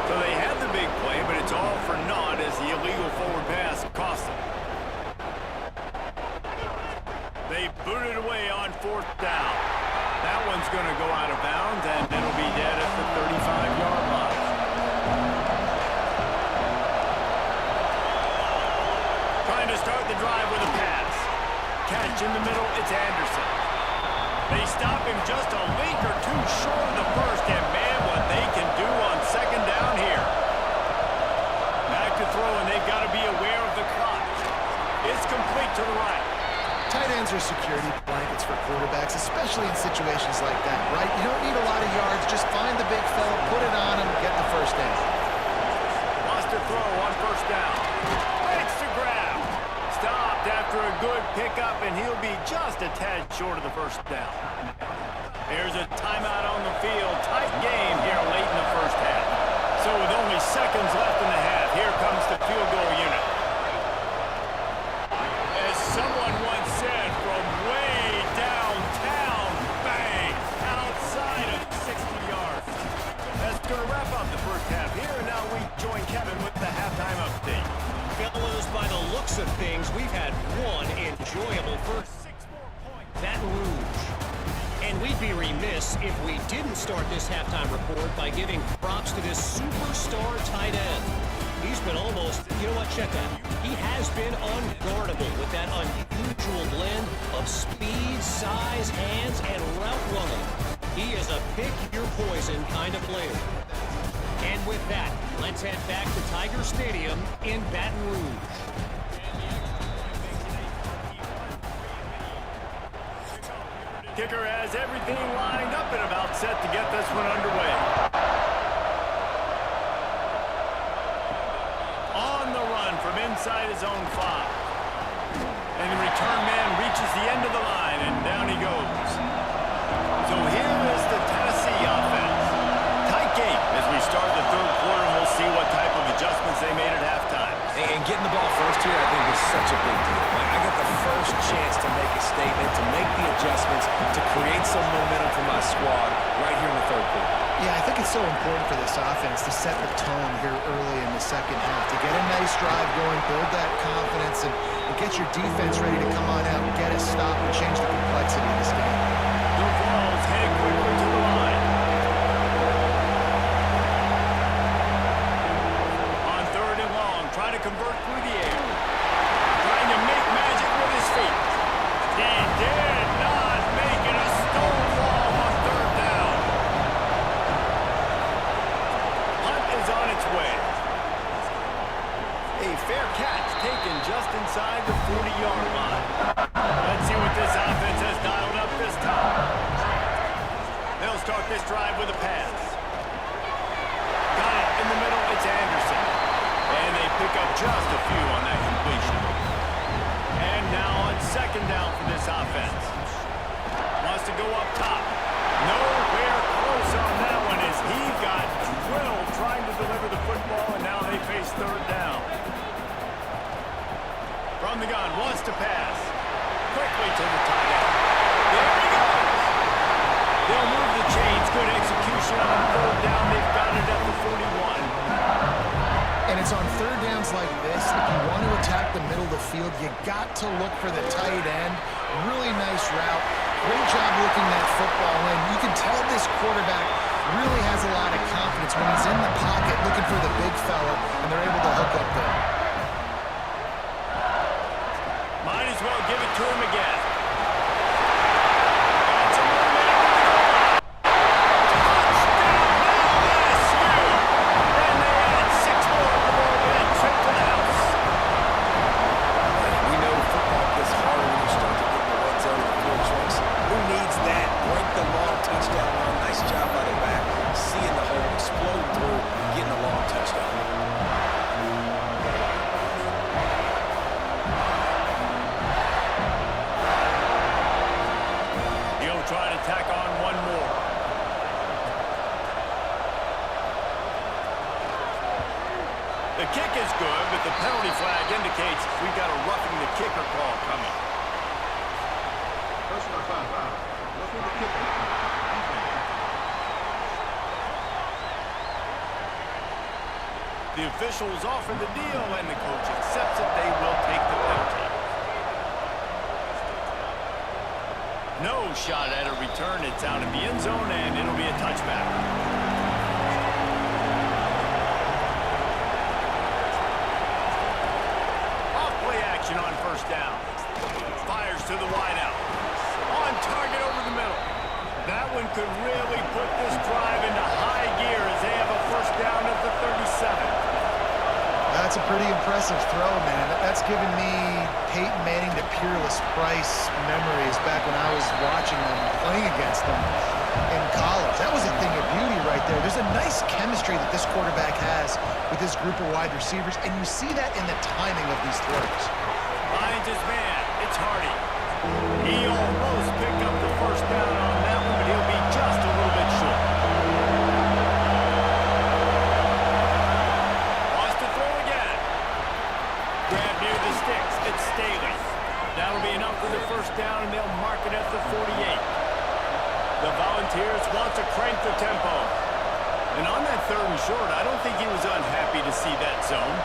So they had the big play, but it's all for naught as the illegal forward pass cost them. They booted away on fourth down. That one's going to go out of bounds, and it'll be dead at the 35-yard line. Trying to start the drive with a pass. Catch in the middle, it's Anderson. They stop him just a link or two short of the first, and man, what they can do on second down here. Back to throw, and they've got to be aware of the clock. It's complete to the right. Tight ends are security blankets for quarterbacks, especially in situations like that, right? You don't need a lot of yards. Just find the big fella, put it on him, get the first down. Lost a throw on first down. Makes the grab. Stopped after a good pickup, and he'll be just a tad short of the first down. There's a timeout on the field. Tight game here late in the first half. So with only seconds left in the half, here comes the field goal unit. As someone once said, from way downtown, bang, outside of 60 yards. That's going to wrap up the first half here, and now we join Kevin with the halftime update. Fellows, by the looks of things, we've had one enjoyable first 6 more points. Baton Rouge. And we'd be remiss if we didn't start this halftime report by giving props to this superstar tight end. He's been almost, you know what, check that. He has been unguardable with that unusual blend of speed, size, hands, and route running. He is a pick-your-poison kind of player. And with that, let's head back to Tiger Stadium in Baton Rouge. Kicker has everything lined up and about set to get this one underway. On the run from inside his own 5. And the return man reaches the end of the line, and down he goes. So here is the Tennessee offense. Tight game as we start the third quarter, and we'll see what type of adjustments they made at halftime. And getting the ball first here, I think, is such a big deal. I got the first chance to make a statement, to make the adjustments, to create some momentum for my squad right here in the third quarter. Yeah, I think it's so important for this offense to set the tone here early in the second half, to get a nice drive going, build that confidence, and get your defense ready to come on out and get a stop and change the complexity of this game. The Vols heading quickly to the line. On third and long, trying to convert through the air. Trying to make magic with his feet. He did not make it a stonewall on third down. Hunt is on its way. A fair catch taken just inside the 40-yard line. Let's see what this offense has dialed up this time. They'll start this drive with a pass. Got it in the middle, it's Anderson. And they pick up just a few on that completion. And now on second down for this offense. Wants to go up top. Nowhere close on that one as he got drilled trying to deliver the football, and now they face third down. From the gun, wants to pass. Quickly to the tight end. There he goes. They'll move the chains. Good execution on third down. They've got it at the 41. And it's on third downs like this, if you want to attack the middle of the field, you got to look for the tight end. Really nice route. Great job looking that football in. You can tell this quarterback really has a lot of confidence when he's in the pocket looking for the big fella, and they're able to hook up there. Might as well give it to him again. Try to tack on one more. The kick is good, but the penalty flag indicates we've got a roughing the kicker call coming. Personal foul. Roughing the kicker. The officials offer the deal, and the coach accepts it. They will take the penalty. No shot at a return. It's out of the end zone, and it'll be a touchback. Off-play action on first down. Fires to the wideout. On target over the middle. That one could really put this drive into high gear as they have a first down at the 37. That's a pretty impressive throw, man. That's given me Peyton Manning to Peerless Price memories back when I was watching them, playing against them in college. That was a thing of beauty right there. There's a nice chemistry that this quarterback has with this group of wide receivers, and you see that in the timing of these throws. Finds his man. It's Hardy. He almost picked up the first down on that one, but he'll be just a little bit short. Wants to throw again. Grab near the sticks. It's Staley. That'll be enough for the first down, and they'll mark it at the 48. The Volunteers want to crank the tempo. And on that 3rd and short, I don't think he was unhappy to see that zone.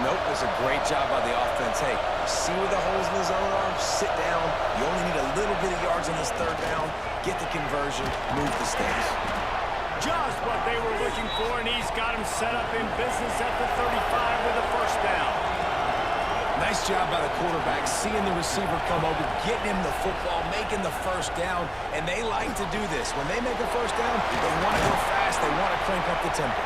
Nope, it was a great job by the offense. Hey, see where the holes in the zone are? Sit down. You only need a little bit of yards on this 3rd down. Get the conversion. Move the stakes. Just what they were looking for, and he's got him set up in business at the 35 with a first down. Nice job by the quarterback, seeing the receiver come over, getting him the football, making the first down, and they like to do this. When they make a first down, they want to go fast, they want to crank up the tempo.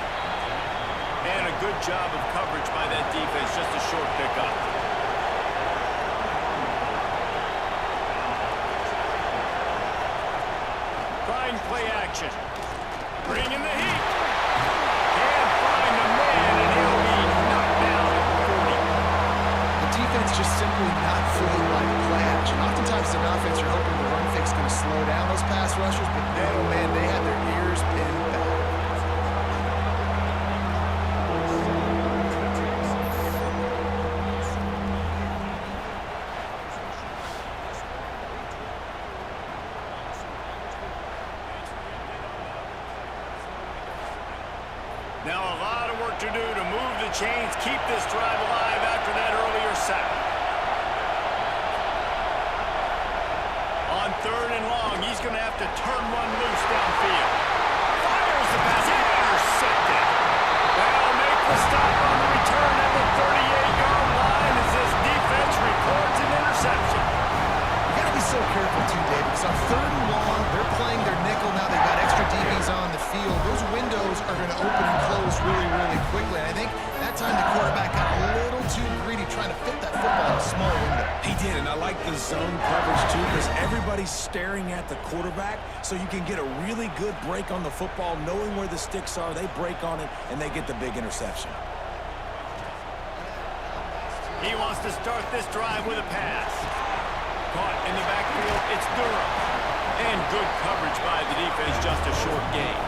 And a good job of coverage by that defense, just a short pickup. Trying play action. Bring in the heat. Can't find the man, and he'll be knocked down at the 40. The defense just simply not fully like play action. Oftentimes as an offense, you're hoping the run fix going to slow down those pass rushers, but man, they had their ears pinned back. Now a lot of work to do to move the chains, keep this drive alive after that earlier sack. On 3rd and long, he's going to have to turn one loose downfield. Fires the pass, intercepted. They'll make the stop on the return at the 38-yard line as this defense records an interception. You got to be so careful too, David, because on 3rd and long, they're playing their nickel now. They've got extra DBs on the field. Those windows are going to open and close really, really quickly. And I think that time the quarterback got a little too greedy trying to fit that football in a small window. He did, and I like the zone coverage too, because everybody's staring at the quarterback, so you can get a really good break on the football, knowing where the sticks are. They break on it, and they get the big interception. He wants to start this drive with a pass. Caught in the backfield, it's Durham. And good coverage by the defense, just a short gain.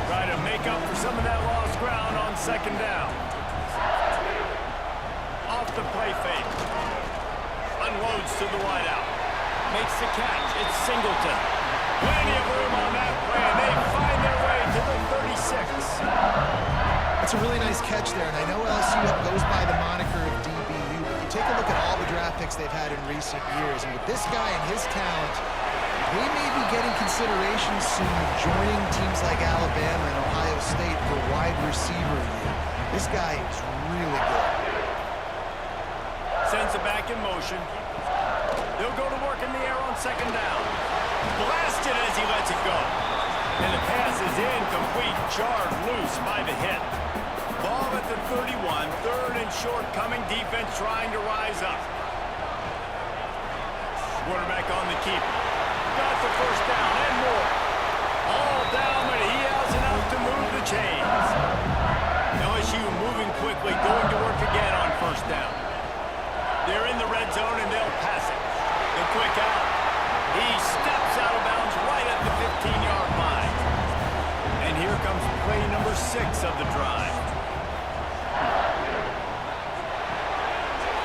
Try to make up for some of that lost ground on 2nd down. Off the play fake. Unloads to the wideout. Makes the catch. It's Singleton. Plenty of room on that play, and they find their way to the 36. That's a really nice catch there, and I know LSU goes by the moniker of DBU, but you take a look at all the draft picks they've had in recent years, and with this guy and his talent, they may be getting consideration soon of joining teams like Alabama and Ohio State for wide receiver year. This guy is really good. Sends it back in motion. They'll go to work in the air on 2nd down. Blasted as he lets it go. And the pass is incomplete, jarred loose by the hit. Ball at the 31, 3rd and short coming, defense trying to rise up. Quarterback on the keeper. Got the first down and more. All down, but he has enough to move the chains. LSU moving quickly, going to work again on 1st down. They're in the red zone and they'll pass it. The quick out. He steps out of bounds right at the 15-yard line. And here comes play number 6 of the drive.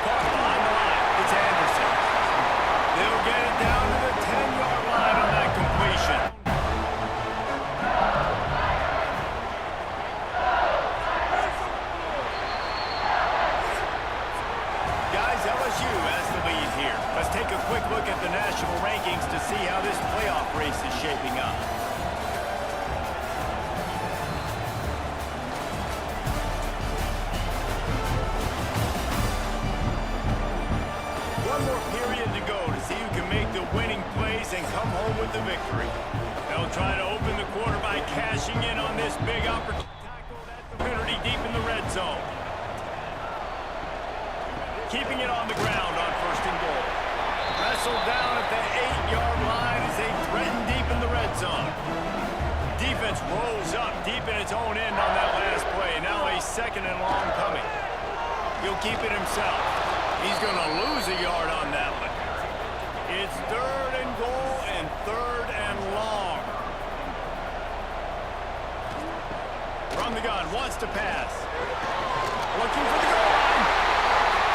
Caught behind the line. It's Anderson. They'll get it down to the 10-yard line on that completion. Guys, LSU has the lead here. Let's take a quick look at the national national rankings to see how this playoff race is shaping up. One more period to go to see who can make the winning plays and come home with the victory. They'll try to open the quarter by cashing in on this big opportunity. Penalty deep in the red zone. Keeping it on the ground on 1st and goal. Wrestled down at the 8-yard line as they threaten deep in the red zone. Defense rolls up deep in its own end on that last play. Now a 2nd and long coming. He'll keep it himself. He's going to lose a yard on that one. It's 3rd and goal and 3rd and long. From the gun, wants to pass. Looking for the goal line.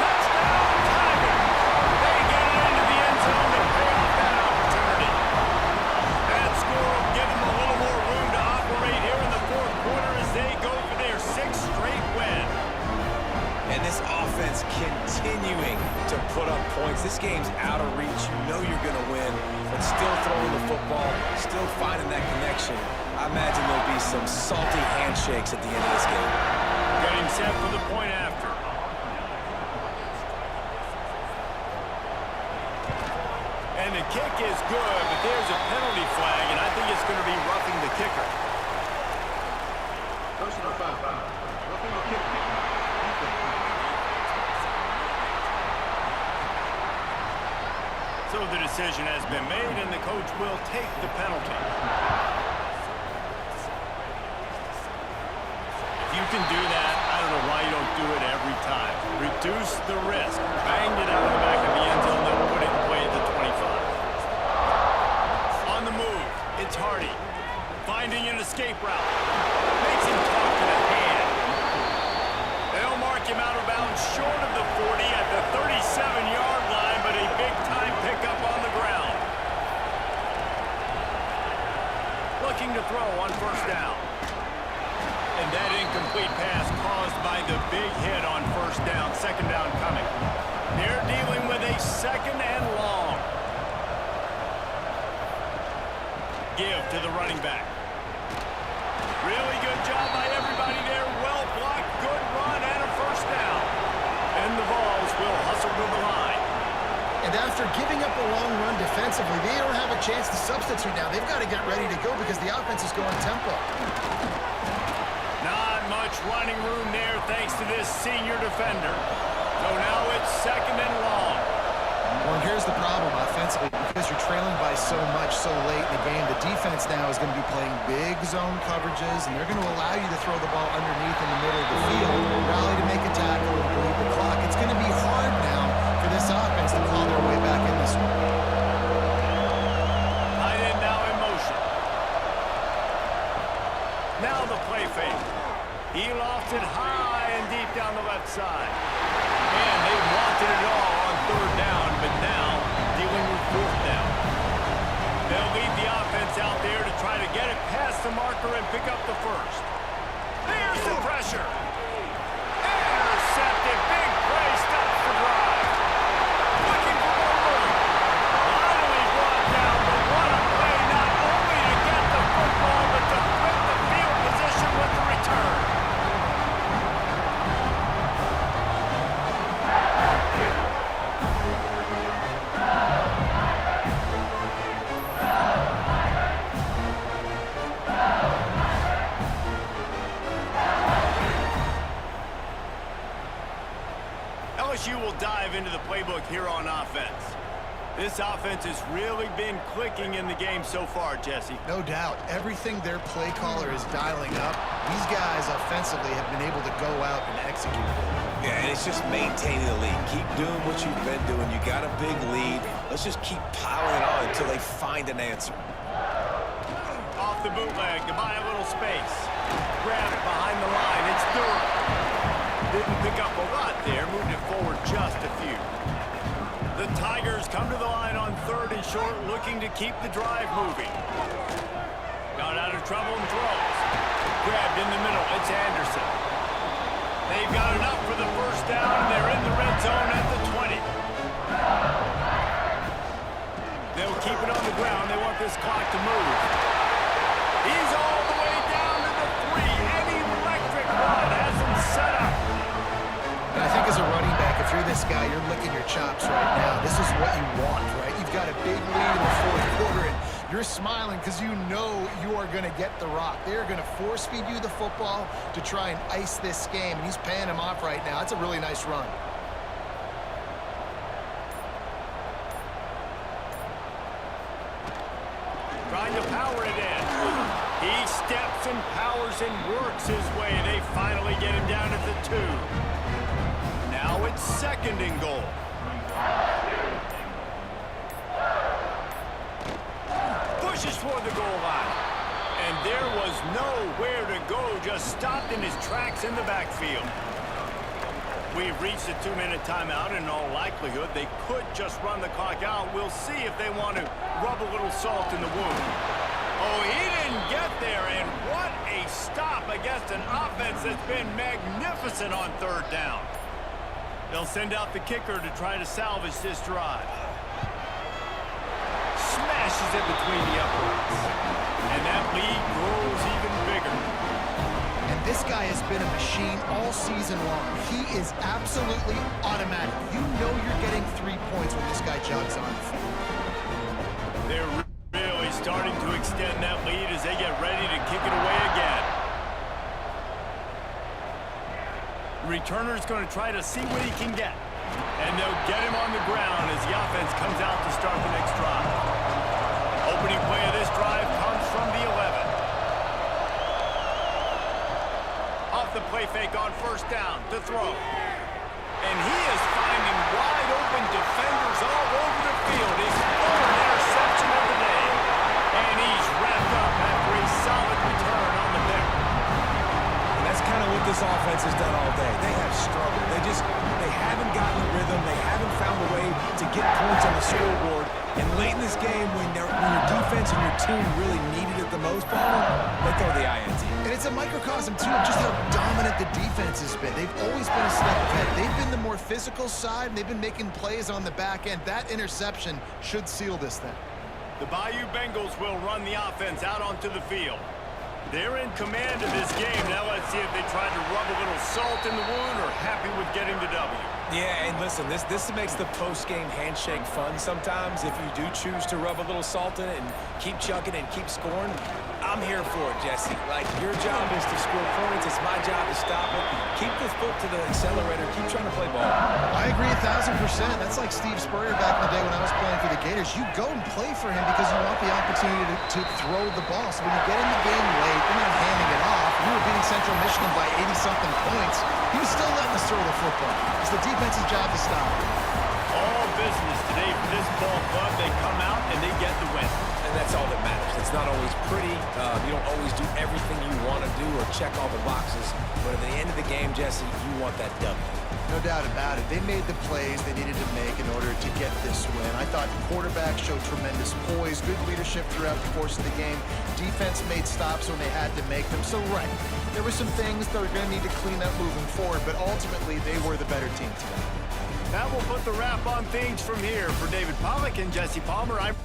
Touchdown, Tiger. They get it into the end zone and pay off that opportunity. That score will give them a little more room to operate here in the 4th quarter as they go for their 6th straight win. And this offense continuing to put up points. This game's out of reach. You know you're going to win, but still throwing the football, still finding that connection. I imagine there'll be some salty handshakes at the end of this game. Getting set for the point after. And the kick is good, but there's a penalty flag, and I think it's going to be roughing the kicker. Personal foul. Roughing the kicker. So the decision has been made, and the coach will take the penalty. If you can do that, I don't know why you don't do it every time. Reduce the risk. Banged it out of the back of the end zone, then put it in play at the 25. On the move, it's Hardy. Finding an escape route. Makes him talk to the hand. They'll mark him out of bounds short of the 40 at the 37-yard line, but a big-time pickup on the ground. Looking to throw on 1st down. And that incomplete pass caused by the big hit on 1st down. 2nd down coming. They're dealing with a 2nd and long. Give to the running back. Really good job by everybody there. Well blocked, good run, and a 1st down. And the Vols will hustle to the line. And after giving up a long run defensively, they don't have a chance to substitute now. They've got to get ready to go because the offense is going tempo. Not much running room there thanks to this senior defender. So now it's 2nd and long. Well, here's the problem offensively. Because you're trailing by so much so late in the game, the defense now is going to be playing big zone coverages, and they're going to allow you to throw the ball underneath in the middle of the field, rally to make a tackle, and bleed the clock. It's going to be hard now for this offense to claw their way back in this one. Tight end now in motion. Now the play fake. He lofts it high and deep down the left side. And they wanted it all on 3rd down, but now dealing with 4th down. They'll leave the offense out there to try to get it past the marker and pick up the 1st. There's the pressure. Intercepted. Big play. Stops the drive. Looking for more room. Finally brought down, but what a play not only to get the football, but to flip the field position with the return. LSU will dive into the playbook here on offense. This offense has really been clicking in the game so far, Jesse. No doubt. Everything their play caller is dialing up, these guys offensively have been able to go out and execute. Yeah, and it's just maintaining the lead. Keep doing what you've been doing. You got a big lead. Let's just keep piling it on until they find an answer. Off the bootleg to buy a little space. Grab it behind the line. It's Durham. Didn't pick up a lot there. Moved it forward just a few. The Tigers come to the line on 3rd and short, looking to keep the drive moving. Got out of trouble and throws. Grabbed in the middle. It's Anderson. They've got enough for the 1st down, and they're in the red zone at the 20. They'll keep it on the ground. They want this clock to move. He's all the way down to the 3. An electric run has him set up. And I think as a running back, if you're this guy, you're licking your chops right now. This is what you want, right? You've got a big lead in the fourth quarter, and you're smiling because you know you are going to get the rock. They're going to force-feed you the football to try and ice this game, and he's paying him off right now. That's a really nice run. Trying to power it in. He steps and powers and works his way. They finally get him down at the 2. Now it's 2nd and goal. Pushes toward the goal line. And there was nowhere to go. Just stopped in his tracks in the backfield. We've reached a 2-minute timeout. In all likelihood, they could just run the clock out. We'll see if they want to rub a little salt in the wound. Oh, he didn't get there, and what a stop against an offense that's been magnificent on 3rd down. They'll send out the kicker to try to salvage this drive. Smashes it between the uprights. And that lead grows even bigger. And this guy has been a machine all season long. He is absolutely automatic. You know you're getting 3 points when this guy jogs on the field. They're really starting to extend that lead as they get ready to kick it away again. Returner's going to try to see what he can get. And they'll get him on the ground as the offense comes out to start the next drive. Opening play of this drive comes from the 11. Off the play fake on 1st down to throw. And he is finding wide open defenders all over the field. His 3rd interception of the day. And he's wrapped up after a solid return on the pick. And that's kind of what this offense has done all day. They have struggled. They haven't gotten a rhythm. They haven't found a way to get points on the scoreboard. And late in this game, when your defense and your team really needed it the most, they throw the INT. And it's a microcosm, too, of just how dominant the defense has been. They've always been a step ahead. They've been the more physical side, and they've been making plays on the back end. That interception should seal this thing. The Bayou Bengals will run the offense out onto the field. They're in command of this game. Now let's see if they try to rub a little salt in the wound or happy with getting the W. Yeah, and listen, this makes the post-game handshake fun sometimes. If you do choose to rub a little salt in it and keep chucking and keep scoring, I'm here for it, Jesse. Like, your job is to score points. It's my job to stop it. Keep the foot to the accelerator. Keep trying to play ball. I agree 1,000%. That's like Steve Spurrier back in the day when I was playing for the Gators. You go and play for him because you want the opportunity to throw the ball. So when you get in the game late, you're not handing it off. We were beating Central Michigan by 80-something points. He was still letting us throw the football. It's the defense's job to stop it. All business today for this ball club. They come out and they get the win. And that's all that matters. It's not always pretty. You don't always do everything you want to do or check all the boxes. But at the end of the game, Jesse, you want that W. No doubt about it. They made the plays they needed to make in order to get this win. I thought the quarterback showed tremendous poise, good leadership throughout the course of the game. Defense made stops when they had to make them. So, right, there were some things they're going to need to clean up moving forward, but ultimately they were the better team today. That will put the wrap on things from here. For David Pollack and Jesse Palmer, I'm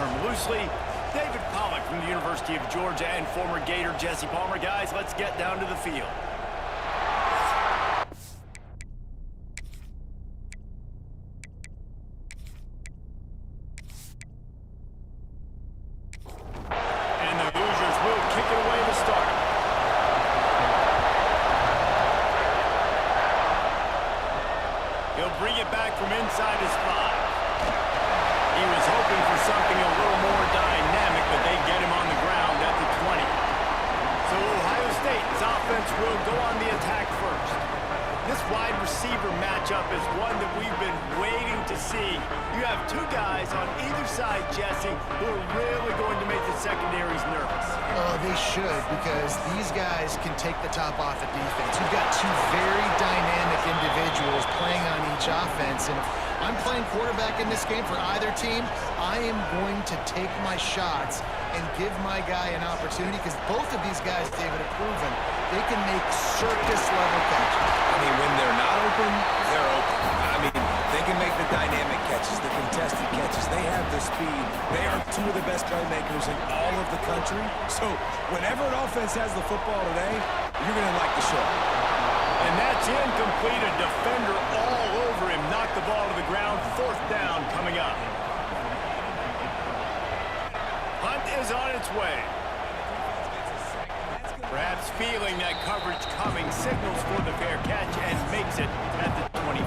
term loosely. David Pollock from the University of Georgia and former Gator Jesse Palmer. Guys, let's get down to the field. And the Hoosiers will kick it away to start. He'll bring it back from inside his 5. He was hoping for something a little more dynamic, but they get him on the ground at the 20. So Ohio State's offense will go on the attack first. This wide receiver matchup is one that we've been waiting to see. You have two guys on either side, Jesse, who are really going to make the secondaries nervous. Oh, they should, because these guys can take the top off of defense. You've got two very dynamic individuals playing on each offense, and if I'm playing quarterback in this game for either team, I am going to take my shots and give my guy an opportunity, because both of these guys, David, have proven they can make circus-level catches. I mean, when they're not open, they're open. I mean, they can make the dynamic catches, the contested catches. They have the speed. They are two of the best playmakers in all of the country. So whenever an offense has the football today, you're going to like the show. And that's incomplete. A defender all over him. Knocked the ball to the ground. 4th down coming up. Hunt is on its way. Perhaps feeling that coverage coming, signals for the fair catch and makes it at the 25.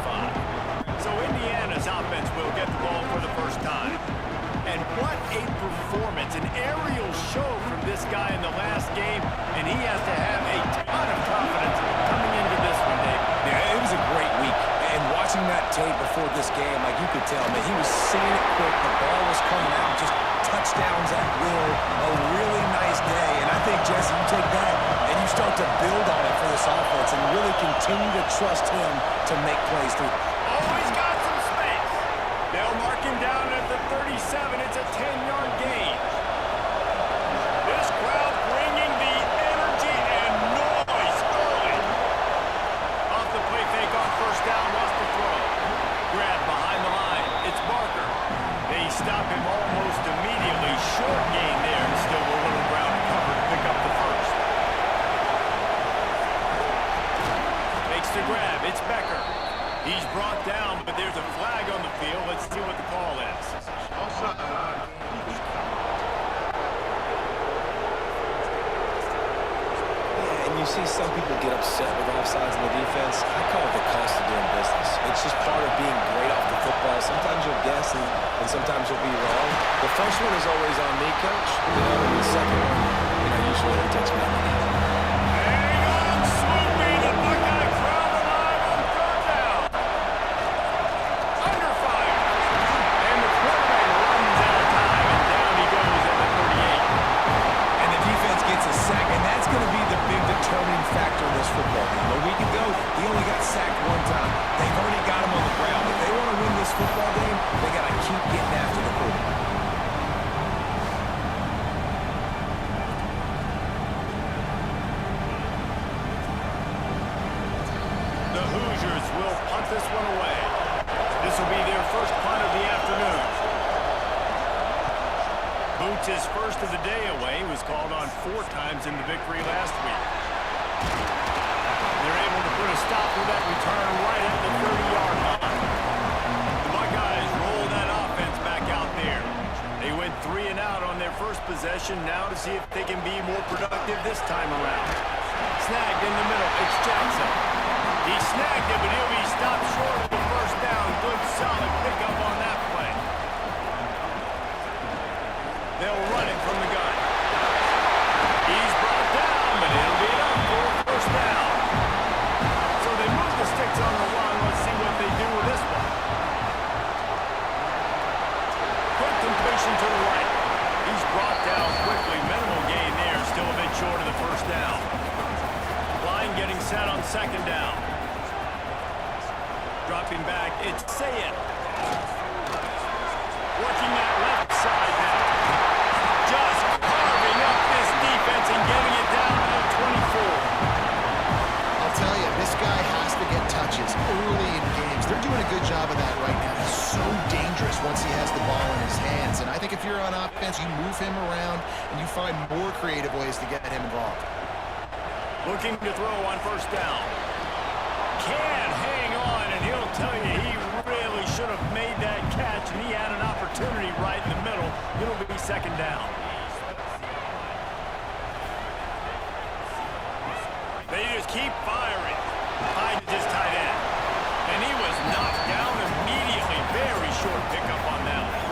So Indiana's offense will get the ball for the first time. And what a performance, an aerial show from this guy in the last game, and he has to have a ton of confidence coming into this one, Dave. Yeah, it was a great week. And watching that tape before this game, like you could tell, man, he was seeing it quick. The ball was coming out, just touchdowns at will. A really nice day. And I think, Jesse, you take that and you start to build on it for this offense and really continue to trust him to make plays through. Always got some space. They'll mark him down at the 37. It's a 10-yard gain. This crowd bringing the energy and noise early. Off the play fake on first down, wants to throw. Grab behind the line. It's Barker. They stop him almost immediately. Short gain there. Still a little ground to cover to pick up the first. Makes the grab. It's Becker. He's brought down, but there's a flag on the field. Let's see what the call is. Yeah, and you see some people get upset with offsides in the defense. I call it the cost of doing business. It's just part of being great off the football. Sometimes you'll guess, and sometimes you'll be wrong. The first one is always on me, Coach. And the second one, usually it takes me. Hang on, swooping. The Buckeye crowd alive on third down. Under fire. And the quarterback runs out of time, and down he goes at the 38. And the defense gets a sack, and that's going to be the big determining factor in this football game. A week ago, he only got sacked one time. They've already got him on the ground. If they want to win this football game, they got to keep getting after the quarterback. The Hoosiers will punt this one away. This will be their first punt of the afternoon. Boots his first of the day away. He was called on 4 times in the victory last week. They're able to put a stop to that return right at the 30-yard line. The Buckeyes roll that offense back out there. They went 3 and out on their first possession. Now to see if they can be more productive this time around. Snagged in the middle. It's Jackson. He snagged it, but he'll be stopped short of the first down. Good, solid pickup on that play. They'll run it from the gun. He's brought down, but it'll be enough for a first down. So they move the sticks on the run. Let's see what they do with this one. Quick completion to the right. He's brought down quickly. Minimal gain there. Still a bit short of the first down. Line getting set on second down. Dropping back, it's Sayed. Working that left side now. Just carving up this defense and getting it down to the 24. I'll tell you, this guy has to get touches early in games. They're doing a good job of that right now. He's so dangerous once he has the ball in his hands. And I think if you're on offense, you move him around, and you find more creative ways to get him involved. Looking to throw on first down. Can hang on, and he'll tell you he really should have made that catch, and he had an opportunity right in the middle. It'll be second down. They just keep firing. Behind his tight end. And he was knocked down immediately. Very short pickup on that one.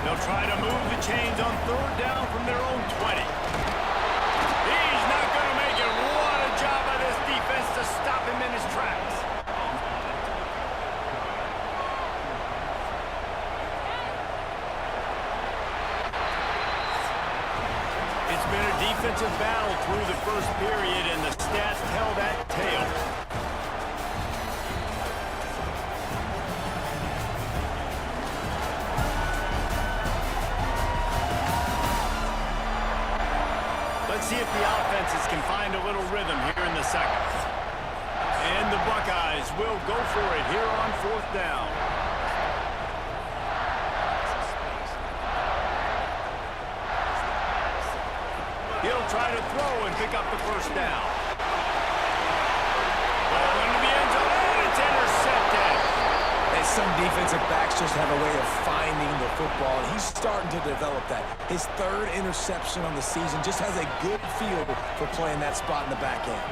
They'll try to move the chains on third down from their own 20. He's not going to make it. What a job by this defense to stop him in his tracks. It's been a defensive battle through the first period, and the stats tell that tale. Let's see if the offenses can find a little rhythm here in the second. And the Buckeyes will go for it here on fourth down. He'll try to throw and pick up the first down. Ball into the end zone, and it's intercepted. And some defensive backs just have a way of finding the football, and he's starting to develop that. His third interception on the season, just has a good feel for playing that spot in the back end.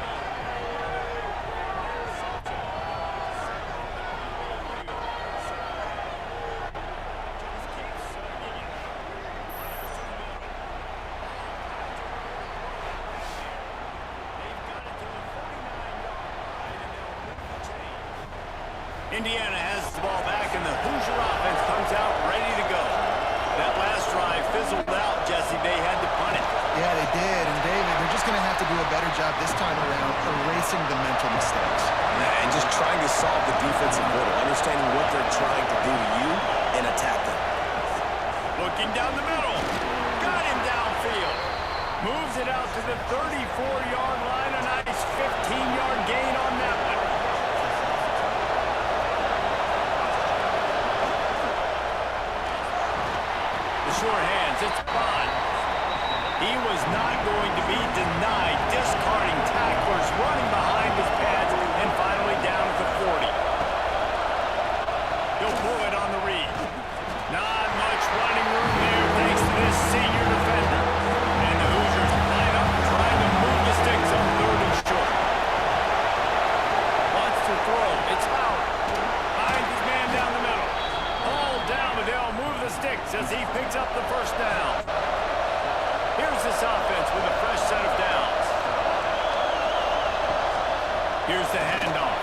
Indiana has the ball back, and the Hoosier offense comes out ready to go. That last drive fizzled out, Jesse. They had to punt it. Yeah, they did. And, David, they're just going to have to do a better job this time around erasing the mental mistakes. Yeah, and just trying to solve the defensive riddle, understanding what they're trying to do to you and attack them. Looking down the middle. Got him downfield. Moves it out to the 34-yard line. A nice 15-yard gain on that one. Short hands, it's Bond. He was not going to be denied, discarding tacklers, running behind his pads, and finally down at the 40. He'll pull it on the read. Not much running room there thanks to this senior defender. And the Hoosiers line up trying to move the sticks on third and short. Wants to throw, it's Howard. Finds his man down the middle. All down, but they'll move the sticks as he picks up the first down. Here's this offense with a fresh set of downs. Here's the handoff.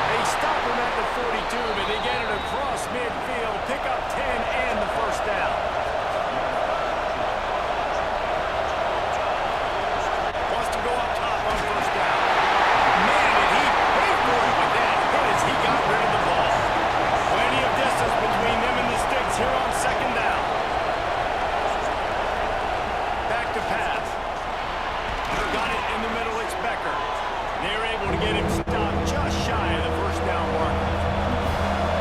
They stop him at the 42, but they get it across midfield, pick up 10 and the first down. Wants to go up top on first down. Man, did he pay for it with that hit as he got rid of the ball. Plenty of distance between them and the sticks here on second down. Back to pass. Got it in the middle, it's Becker. They're able to get him stopped just shy of the first down mark.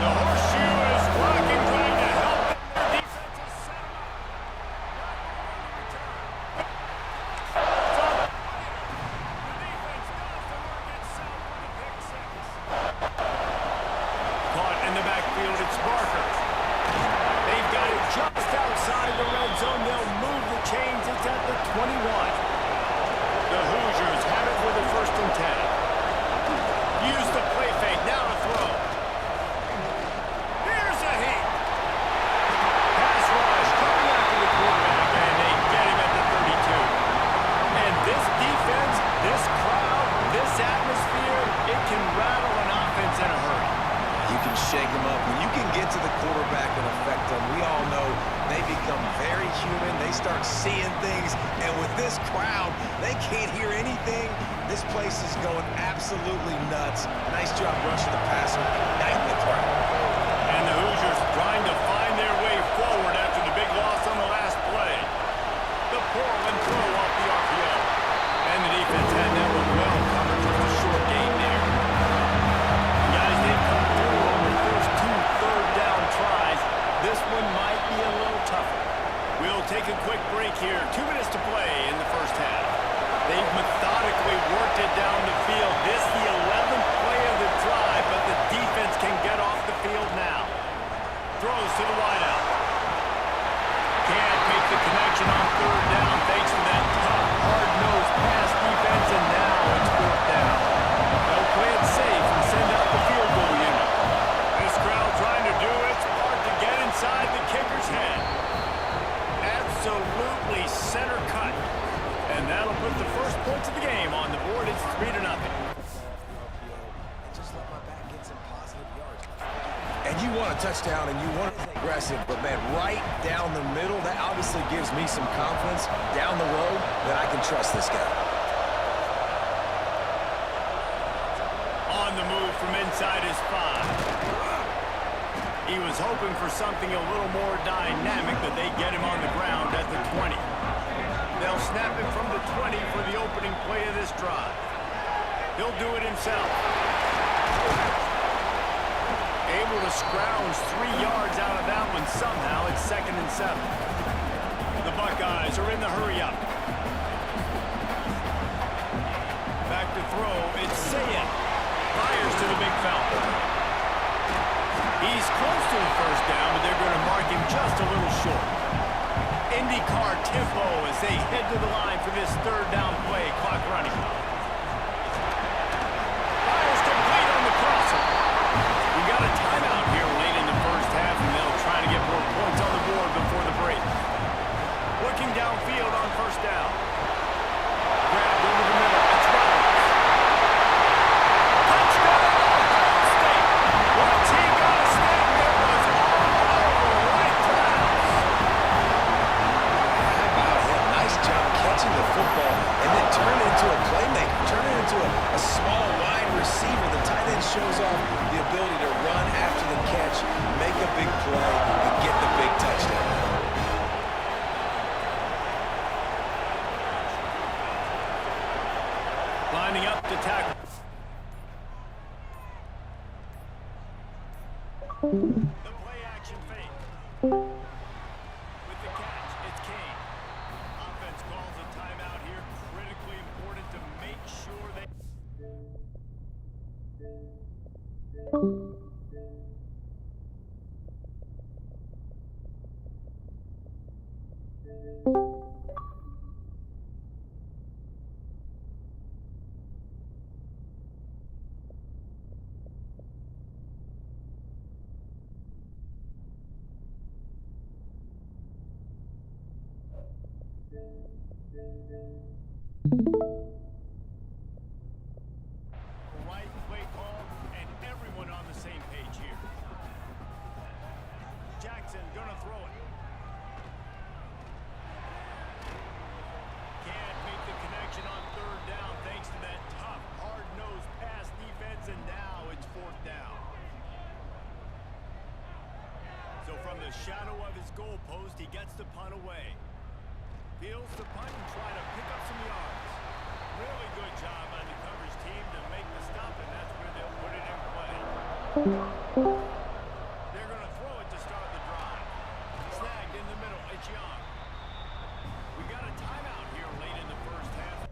The horseshoe is rocking, trying to help their defensive set up. Caught in the backfield, it's Barker. They've got it just outside the red zone. They'll move the chains. It's at the 21. The Hoosiers have it with a first and 10. Use the play fake, now to throw. Here's a hit. Pass rush coming after the quarterback, and they get him at the 32. And this defense, this crowd, this atmosphere, it can rattle an offense in a hurry. You can shake them up. When you can get to the quarterback and affect them, we all know they become very human. They start seeing things. And with this crowd, they can't hear anything. This place is going absolutely nuts. Nice job rushing the passer, igniting the crowd. And the Hoosiers trying to find their way forward after the big loss on the last play. The Portland throw off the RPO. And the defense had that one well covered. Just a short game there. Guys, they've come through on the first two third down tries. This one might be a little tougher. We'll take a quick break here. 2 minutes to play in the first half. They've methodically worked it down the field. This the 11th play of the drive, but the defense can get off the field now. Throws to the wideout. Can't make the connection on third down thanks to that tough, hard-nosed pass defense, and now it's fourth down. They'll play it safe and send out the field goal unit. This crowd trying to do its part to get inside the kicker's head. Absolutely center cut. And that'll put the first points of the game on the board. It's 3-0. Just let my back get some positive yards. And you want a touchdown and you want it aggressive, but man, right down the middle, that obviously gives me some confidence down the road that I can trust this guy. On the move from inside his 5. He was hoping for something a little more dynamic, but they get him on the ground at the 20. They'll snap it from the 20 for the opening play of this drive. He'll do it himself. Able to scrounge 3 yards out of that one somehow. It's 2nd and 7. The Buckeyes are in the hurry-up. Back to throw. It's Sayed. Fires to the big fella. He's close to the first down, but they're going to mark him just a little short. IndyCar tempo as they head to the line for this third down play. Clock running. Fires complete on the crosser. We got a timeout here late in the first half, and they'll try to get more points on the board before the break. Looking downfield on first down. Grabbed over the middle. It's Roberts. Touchdown! Ohio State. Once he got a snap, it was all over right to the house. How about him? Nice job catching the football and then turn it into a playmaker, turn it into a small wide receiver. The tight end shows off the ability to run after the catch, make a big play, and get the big touchdown. Lining up to tackle. The play action fake. With the catch, it's Kane. Offense calls a timeout here. Critically important to make sure they... Right play call, and everyone on the same page here. Jackson gonna throw it. Can't make the connection on third down thanks to that tough, hard-nosed pass defense, and now it's fourth down. So from the shadow of his goalpost, he gets the punt away. Feels the punt and try to pick up some yards. Really good job on the coverage team to make the stop, and that's where they'll put it in play. They're going to throw it to start the drive. Snagged in the middle. It's Young. We got a timeout here late in the first half.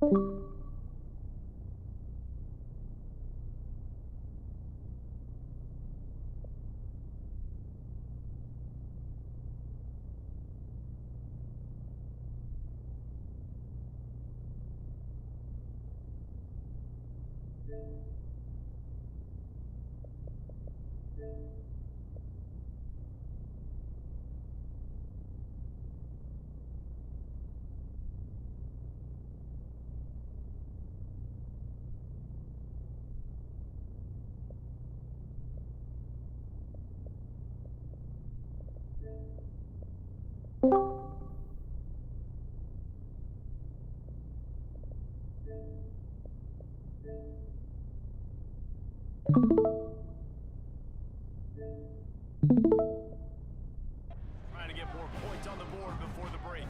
Trying to get more points on the board before the break.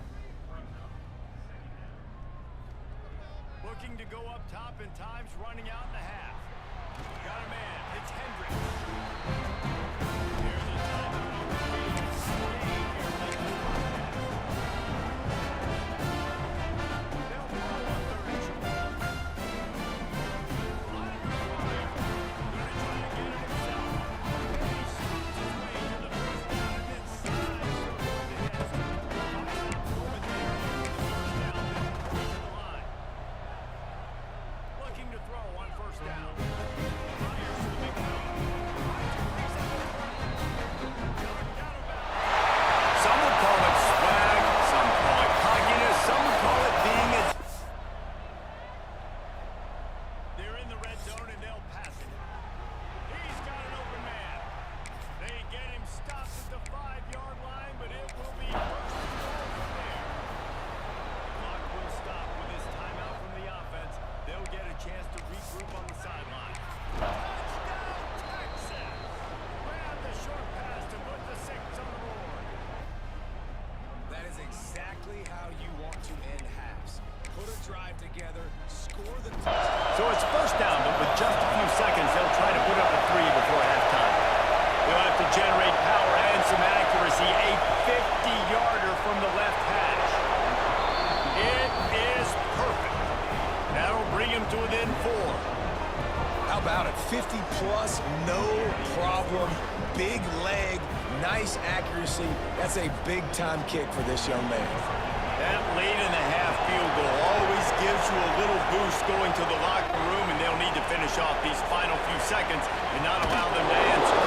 Looking to go up top, and time's running out in the half. Got a man. It's Hendricks. Here's a timeout. They'll throw on third and short. Line drive. Gonna try to get it himself. He scoots his way to the first down and then slides over the edge. Over there. The first down, then to the line. Looking to throw on first down. Fires to the big play. Some would call it swag, some call it cockiness, some would call it being a... They're in the red zone and they'll pass it. He's got an open man. They get him stopped at the 5-yard line, but it will be first and goal from there. The clock will stop with this timeout from the offense. They'll get a chance to regroup on the sideline. Touchdown, Texas! Grab the short pass to put the 6 on the board. That is exactly how you want to end halves. Put a drive together, score the touchdown. So it's first down, but with just a few seconds, they'll try to put up a 3 before halftime. They'll have to generate power and some accuracy. A 50-yarder from the left hash. It is perfect. That'll bring him to within 4. How about it? 50-plus, no problem. Big leg, nice accuracy. That's a big-time kick for this young man. That late in the half field goal always gives you a little boost going to the locker room, and they'll need to finish off these final few seconds and not allow them to answer.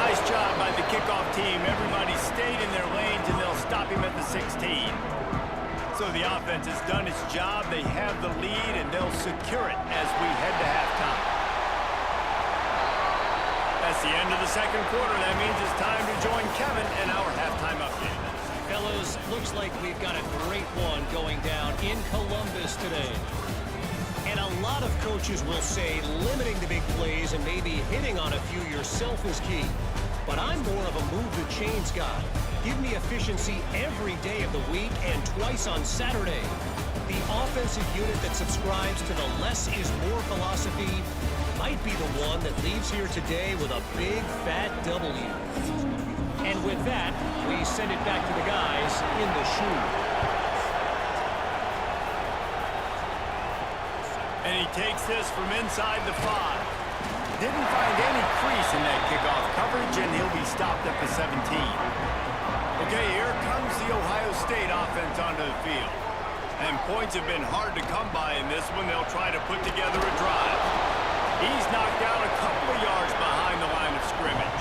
Nice job by the kickoff team. Everybody stayed in their lanes, and they'll stop him at the 16. So the offense has done its job. They have the lead, and they'll secure it as we head to halftime. That's the end of the second quarter. That means it's time to join Kevin in our halftime update. Fellas, looks like we've got a great one going down in Columbus today. And a lot of coaches will say limiting the big plays and maybe hitting on a few yourself is key. But I'm more of a move the chains guy. Give me efficiency every day of the week and twice on Saturday. The offensive unit that subscribes to the less is more philosophy might be the one that leaves here today with a big fat W. And with that, we send it back to the guys in the shoe. And he takes this from inside the 5. Didn't find any crease in that kickoff coverage, and he'll be stopped at the 17. Okay, here comes the Ohio State offense onto the field. And points have been hard to come by in this one. They'll try to put together a drive. He's knocked out a couple of yards behind the line of scrimmage.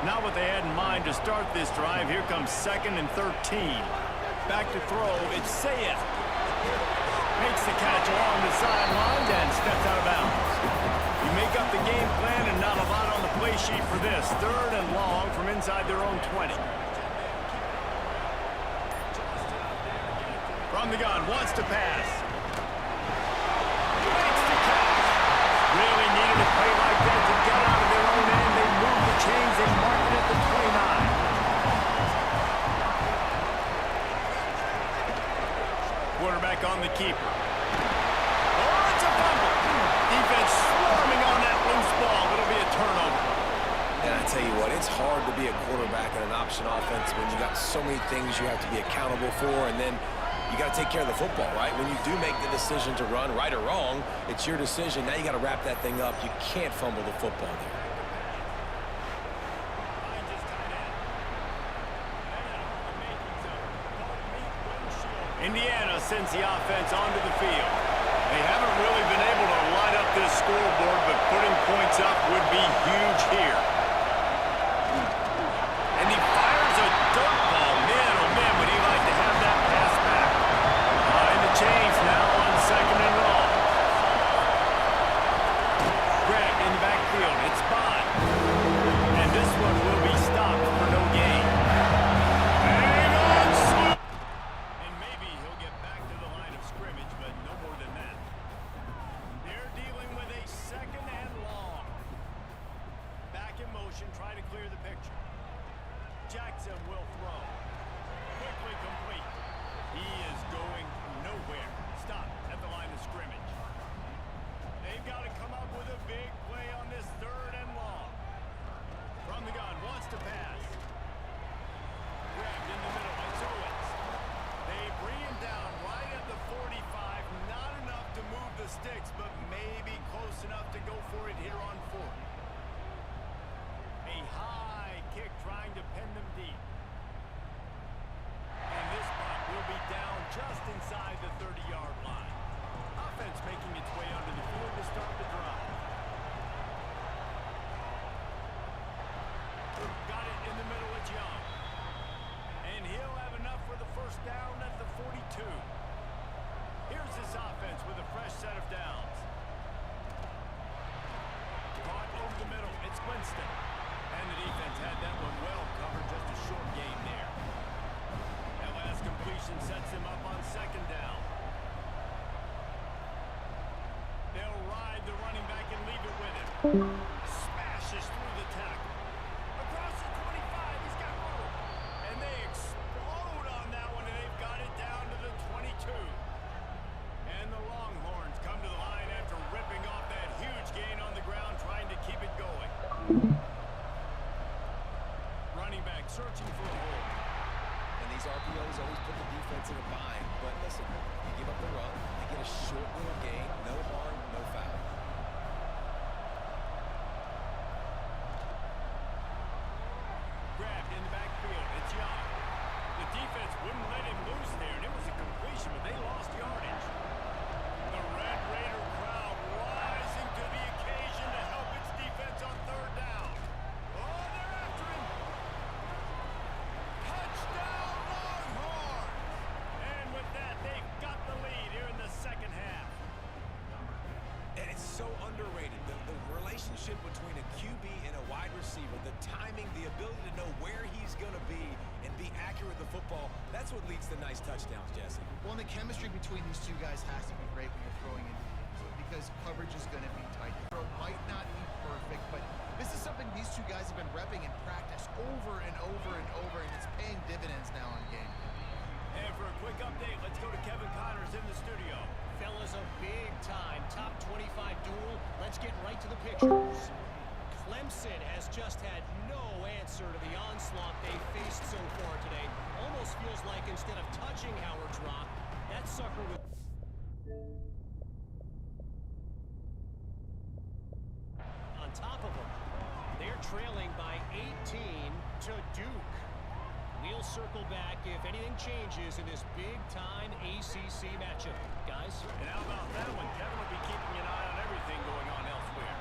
Not what they had in mind to start this drive. Here comes 2nd and 13. Back to throw. It's Sayeth. Makes the catch along the sideline and steps out of bounds. You make up the game plan and not a lot on the play sheet for this. 3rd and long from inside their own 20. From the gun, wants to pass. Makes the catch. Really needed a play like that to get out of their own end. They move the chains. They mark it at the 29. Quarterback on the keeper. Oh, it's a fumble. Defense swarming on that loose ball. It'll be a turnover. And I tell you what, it's hard to be a quarterback in an option offense when you got so many things you have to be accountable for, and then You got to take care of the football, right? When you do make the decision to run, right or wrong, it's your decision. Now you got to wrap that thing up. You can't fumble the football there. Indiana sends the offense onto the field. They haven't really been able to light up this scoreboard, but putting points up would be huge here. And he fires a dirt ball. Man, oh man, would he like to have that pass back. Behind the chains now on 2nd and long. Greg in the backfield. It's Bond. And this one will be stopped for no gain. Hang on, Snoop. And maybe he'll get back to the line of scrimmage, but no more than that. They're dealing with a 2nd and long. Back in motion, try to clear the picture. Jackson will throw. Quickly complete. He is going nowhere. Stop at the line of scrimmage. They've got to come up with a big play on this 3rd and long. From the gun, wants to pass. Grabbed in the middle, it's Owens. They bring him down right at the 45. Not enough to move the sticks, but maybe close enough to go for it here on 4th. A high kick trying to pin them deep. And this punt will be down just inside the 30-yard line. Offense making its way onto the field to start the drive. Got it in the middle of Young. And he'll have enough for the 1st down at the 42. Here's this offense with a fresh set of downs. Caught over the middle. It's Winston. And the defense had that one well covered, just a short gain there. That last completion sets him up on 2nd down. They'll ride the running back and leave it with him. Smashes through the tackle. Across the 25, he's got room. And they explode on that one, and they've got it down to the 22. And the Longhorns come to the line after ripping off that huge gain on the ground, trying to keep it going. Running back searching for a hole. And these RPOs always put the defense in a bind. But listen, you give up the run, you get a short little gain, no harm, no foul. Grabbed in the backfield. It's Young. The defense wouldn't let him loose there, and it was a completion, but they lost yardage. The Red Raider crowd rising to the occasion to help its defense on 3rd down. Oh, they're after him. Touchdown, Longhorns! And with that, they've got the lead here in the 2nd half. And it's so underrated, the relationship between a QB and a wide receiver, the timing, the ability to know where he's going to be and be accurate with the football, that's what leads to nice touchdowns, Jesse. Well, and the chemistry between these two guys has to be great when you're throwing in because coverage is going to be tight. The throw might not be perfect, but this is something these two guys have been repping in practice over and over and over, and it's paying dividends now in game. And for a quick update, let's go to Kevin Connors in the studio. Fellas, a big-time top 25 duel. Let's get right to the pictures. Clemson has just had no answer to the onslaught they've faced so far today. Almost feels like instead of touching Howard's Rock, that sucker was on top of them. They're trailing by 18 to Duke. We'll circle back if anything changes in this big-time ACC matchup. Guys? And how about that one? Kevin will be keeping an eye on everything going on elsewhere.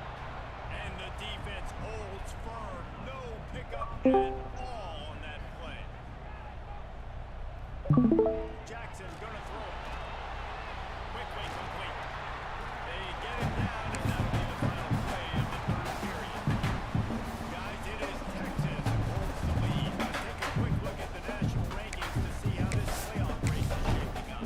And the defense holds firm. No pickup at all on that play. Jackson gonna throw it. Quickly complete. They get it down, and that'll be the final play of the 3rd period. Guys, it is Texas who holds the lead. Now take a quick look at the national rankings to see how this playoff race is shaping up.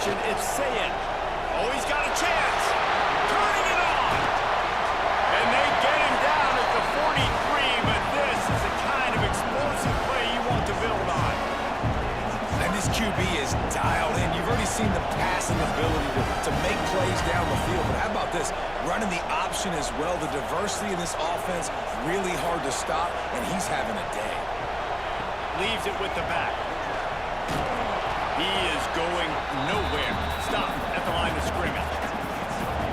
formation. It's Sayin. Oh, he's got a chance. Turning it on. And they get him down at the 43, but this is the kind of explosive play you want to build on. And this QB is dialed in. You've already seen the passing ability to make plays down the field. But how about this? Running the option as well. The diversity in this offense, really hard to stop, and he's having a day. Leaves it with the back. He is going nowhere. Stop at the line of scrimmage.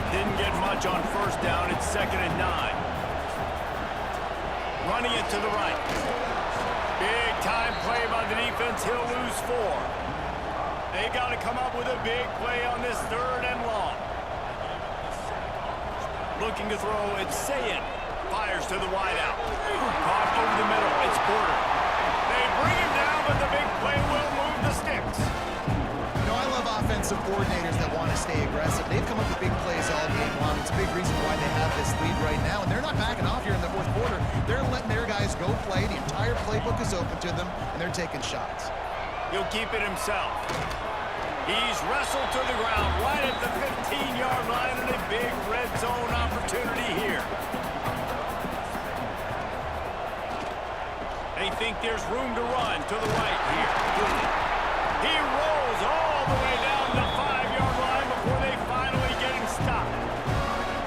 Didn't get much on first down. It's 2nd and 9. Running it to the right. Big time play by the defense. He'll lose 4. They got to come up with a big play on this 3rd and long. Looking to throw. It's Sayin. Fires to the wideout. Caught over the middle. It's Porter. They bring him down, but the big play will move the sticks. You know, I love offensive coordinators that want to stay aggressive. They've come up with big plays all game long. It's a big reason why they have this lead right now, and they're not backing off here in the 4th quarter. They're letting their guys go play. The entire playbook is open to them, and they're taking shots. He'll keep it himself. He's wrestled to the ground right at the 15-yard line, and a big red zone opportunity here. They think there's room to run to the right here. He rolls all the way down the 5-yard line before they finally get him stopped.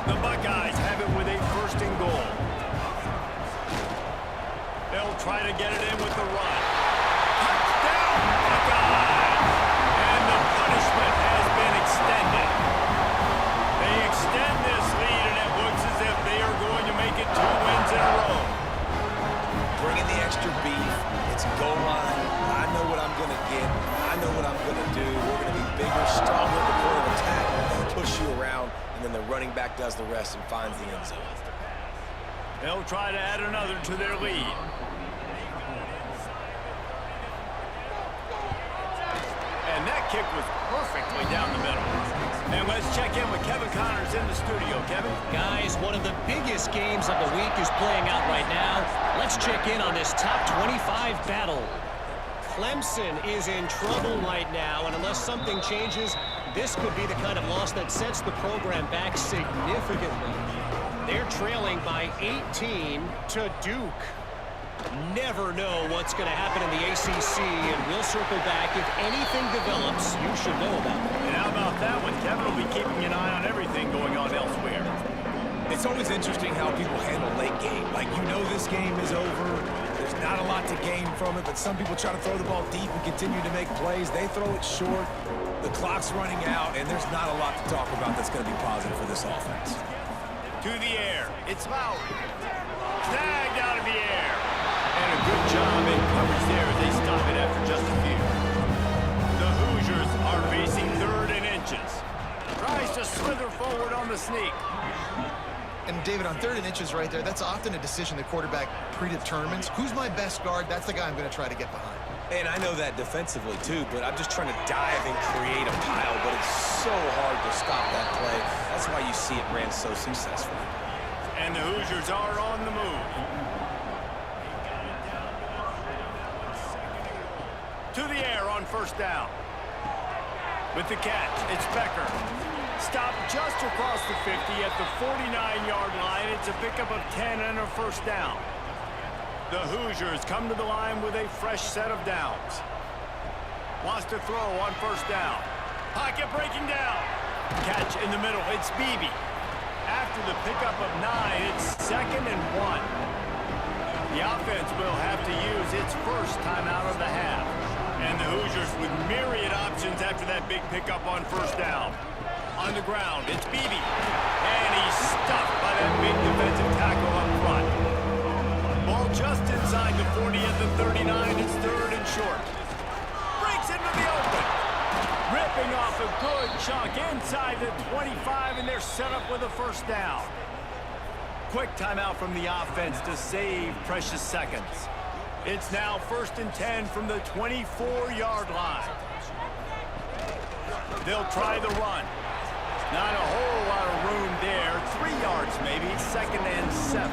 The Buckeyes have it with a 1st and goal. They'll try to get it in with the run. Touchdown, Buckeyes! And the punishment has been extended. They extend this lead, and it looks as if they are going to make it 2 wins in a row. Bringing the extra beef. It's goal line. I know what I'm going to get. I know what I'm going to do. We're going to be bigger, stronger at the point of attack, push you around, and then the running back does the rest and finds the end zone. They'll try to add another to their lead. And that kick was perfectly down the middle. And let's check in with Kevin Connors in the studio. Kevin? Guys, one of the biggest games of the week is playing out right now. Let's check in on this top 25 battle. Clemson is in trouble right now, and unless something changes, this could be the kind of loss that sets the program back significantly. They're trailing by 18 to Duke. Never know what's going to happen in the ACC, and we'll circle back. If anything develops, you should know about it. And how about that one? Kevin will be keeping an eye on everything going on elsewhere. It's always interesting how people handle late game. Like, you know this game is over. There's not a lot to gain from it, but some people try to throw the ball deep and continue to make plays. They throw it short. The clock's running out, and there's not a lot to talk about that's going to be positive for this offense. To the air. It's Lowry. Snagged out of the air. And a good job in coverage there as they stop it after just a few. The Hoosiers are facing 3rd and inches. Tries to slither forward on the sneak. And David, on 3rd and inches right there, that's often a decision the quarterback predetermines. Who's my best guard? That's the guy I'm going to try to get behind. And I know that defensively, too, but I'm just trying to dive and create a pile, but it's so hard to stop that play. That's why you see it ran so successfully. And the Hoosiers are on the move. To the air on 1st down. With the catch, it's Becker. Stopped just across the 50 at the 49-yard line. It's a pickup of 10 and a 1st down. The Hoosiers come to the line with a fresh set of downs. Wants to throw on 1st down. Pocket breaking down. Catch in the middle. It's Beebe. After the pickup of 9, it's 2nd and 1. The offense will have to use its first timeout of the half. And the Hoosiers with myriad options after that big pickup on 1st down. On the ground, it's Beebe. And he's stuffed by that big defensive tackle up front. Ball just inside the 40 at the 39. It's 3rd and short. Breaks into the open. Ripping off a good chunk inside the 25, and they're set up with a 1st down. Quick timeout from the offense to save precious seconds. It's now 1st and 10 from the 24-yard line. They'll try the run. Not a whole lot of room there. 3 yards maybe. 2nd and 7.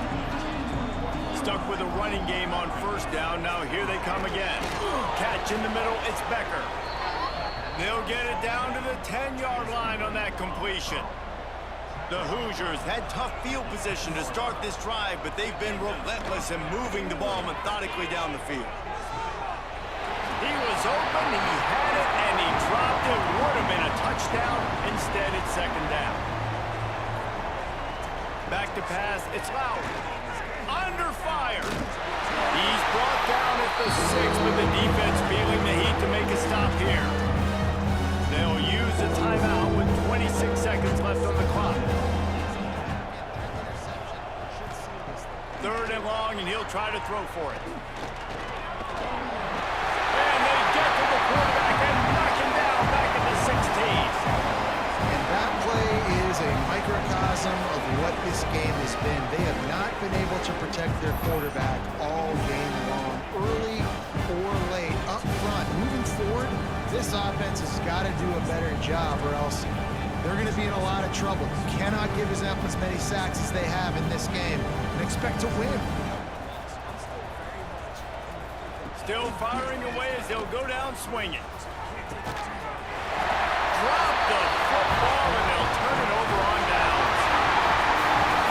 Stuck with a running game on 1st down. Now here they come again. Catch in the middle. It's Becker. They'll get it down to the 10-yard line on that completion. The Hoosiers had tough field position to start this drive, but they've been relentless in moving the ball methodically down the field. He was open, he had it, and he dropped it. Would have been a touchdown. Instead, it's second down. Back to pass, it's Lowry. Under fire. He's brought down at the 6, but the defense feeling the heat to make a stop here. They'll use a timeout with 26 seconds left on the clock. Third and long, and he'll try to throw for it. And they get to the quarterback and knock him down back at the 16. And that play is a microcosm of what this game has been. They have not been able to protect their quarterback all game long, early or late, up front. Moving forward, this offense has got to do a better job or else they're going to be in a lot of trouble. You cannot give them as many sacks as they have in this game and expect to win. Still firing away as they'll go down swinging. Drop the football and they'll turn it over on downs.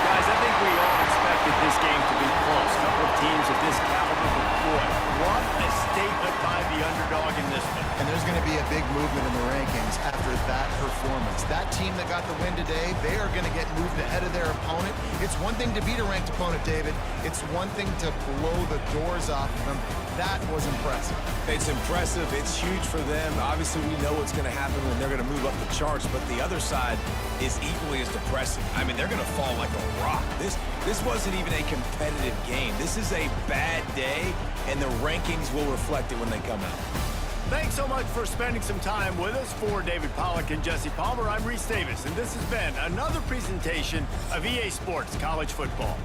Guys, I think we all expected this game to be close. A couple of teams of this caliber, but boy, what a statement by the underdog in this one. And there's going to be a big movement in the rankings after that performance. That team that got the win today, they are going to get moved ahead of their opponent. It's one thing to beat a ranked opponent, David. It's one thing to blow the doors off of them. That was impressive. It's impressive. It's huge for them. Obviously, we know what's going to happen when they're going to move up the charts, but the other side is equally as depressing. I mean, they're going to fall like a rock. This wasn't even a competitive game. This is a bad day, and the rankings will reflect it when they come out. Thanks so much for spending some time with us. For David Pollack and Jesse Palmer, I'm Reese Davis, and this has been another presentation of EA Sports College Football.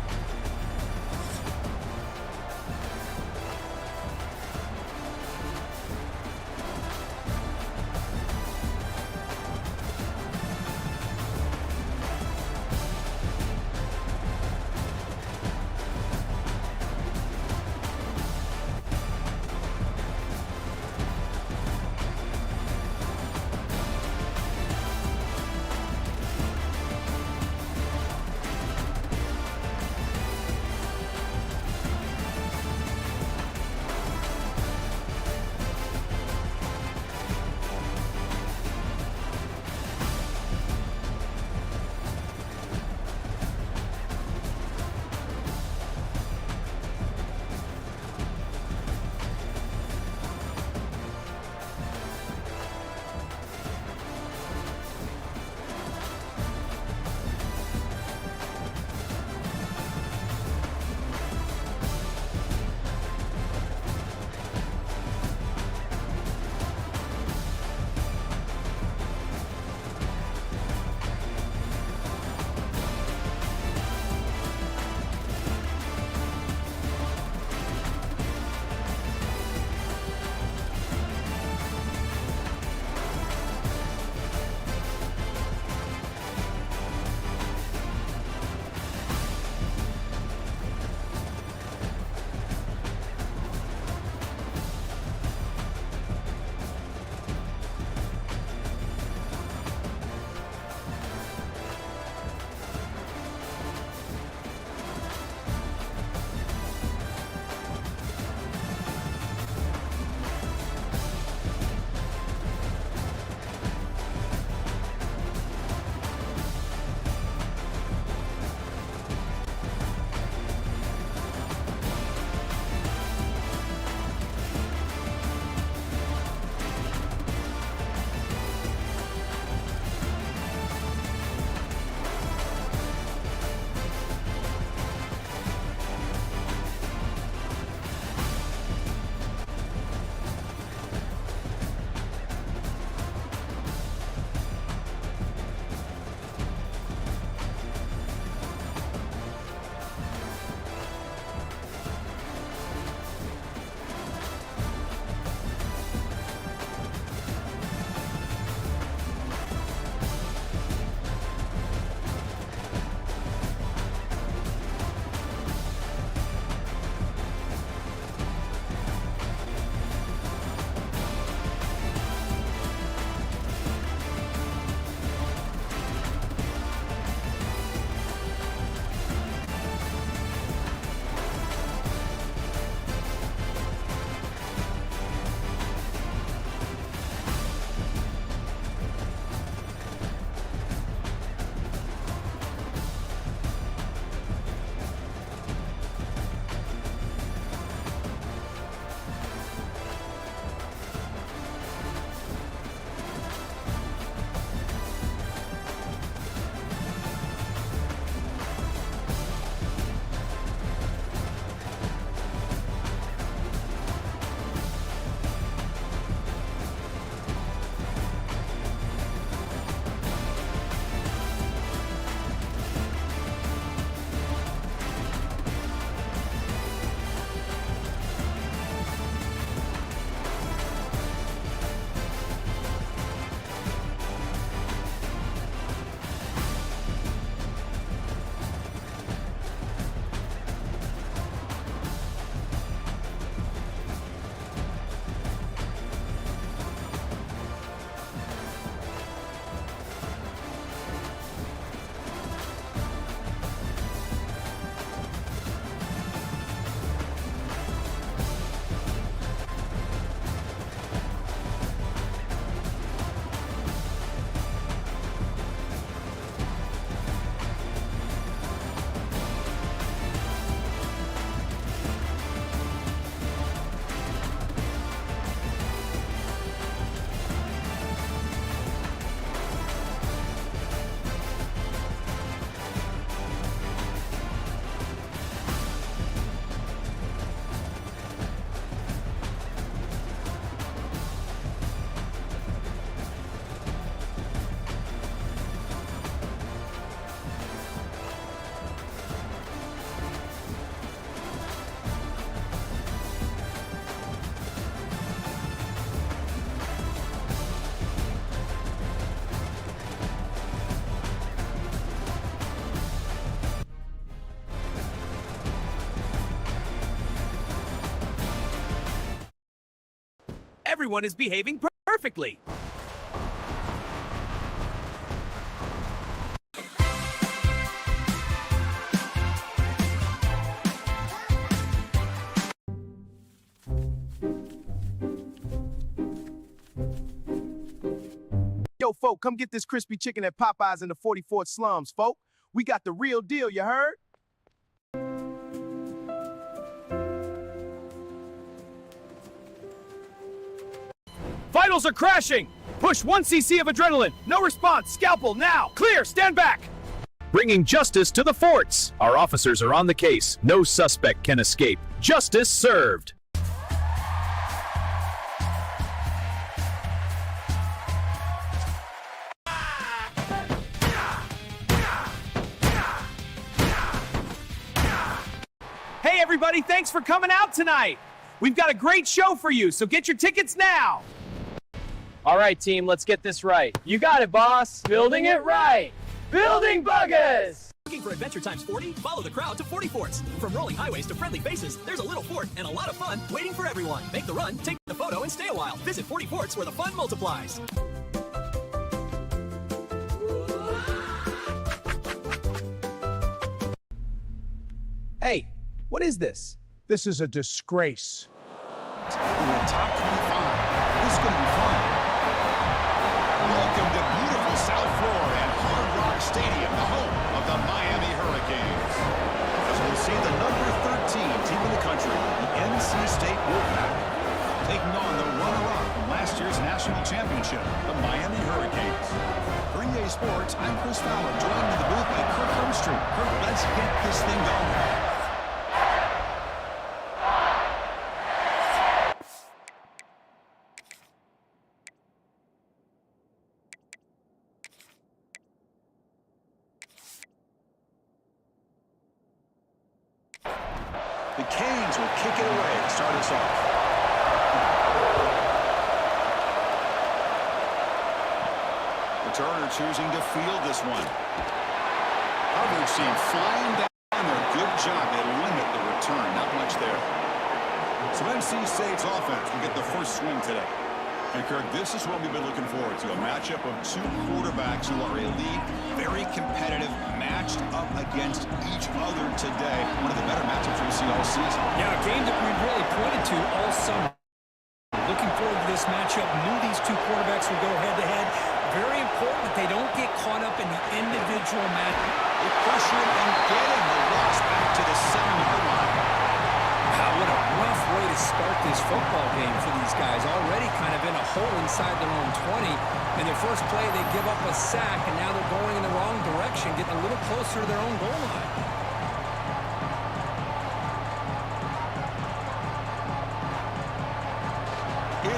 Everyone is behaving perfectly. Yo, folk, come get this crispy chicken at Popeyes in the 44th slums, folk. We got the real deal, you heard? Vitals are crashing! Push 1 cc of adrenaline. No response. Scalpel now. Clear. Stand back. Bringing justice to the forts. Our officers are on the case. No suspect can escape. Justice served. Hey everybody, thanks for coming out tonight. We've got a great show for you, so get your tickets now. All right, team, let's get this right. You got it, boss. Building it right. Building Buggers! Looking for adventure times 40? Follow the crowd to 40 forts. From rolling highways to friendly faces, there's a little fort and a lot of fun waiting for everyone. Make the run, take the photo, and stay a while. Visit 40 forts where the fun multiplies. Hey, what is this? This is a disgrace. In the top 25. This is going to be fun. Welcome to beautiful South Florida and Hard Rock Stadium, the home of the Miami Hurricanes. As we'll see the number 13 team in the country, the NC State Wolfpack, taking on the runner-up from last year's national championship, the Miami Hurricanes. For EA Sports, I'm Chris Fowler, joined in the booth by Kirk Hermstreet. Kirk, let's get this thing going. The Canes will kick it away to start us off. Returner choosing to field this one. Coverage team flying down there. Good job. They limit the return. Not much there. So NC State's offense will get the first swing today. And Kirk, this is what we've been looking forward to. A matchup of two quarterbacks who are elite, very competitive, matched up against each other today. One of the better matchups we see all season. Yeah, a game that we've really pointed to all summer. Looking forward to this matchup. Knew these two quarterbacks would go head-to-head. Very important that they don't get caught up in the individual match. They pressure and getting the loss back to the 7-yard line. Wow, what a rough way to start this football game for these guys. Already kind of in a hole inside their own 20. In their first play, they give up a sack, and now they're going in the wrong direction, getting a little closer to their own goal line.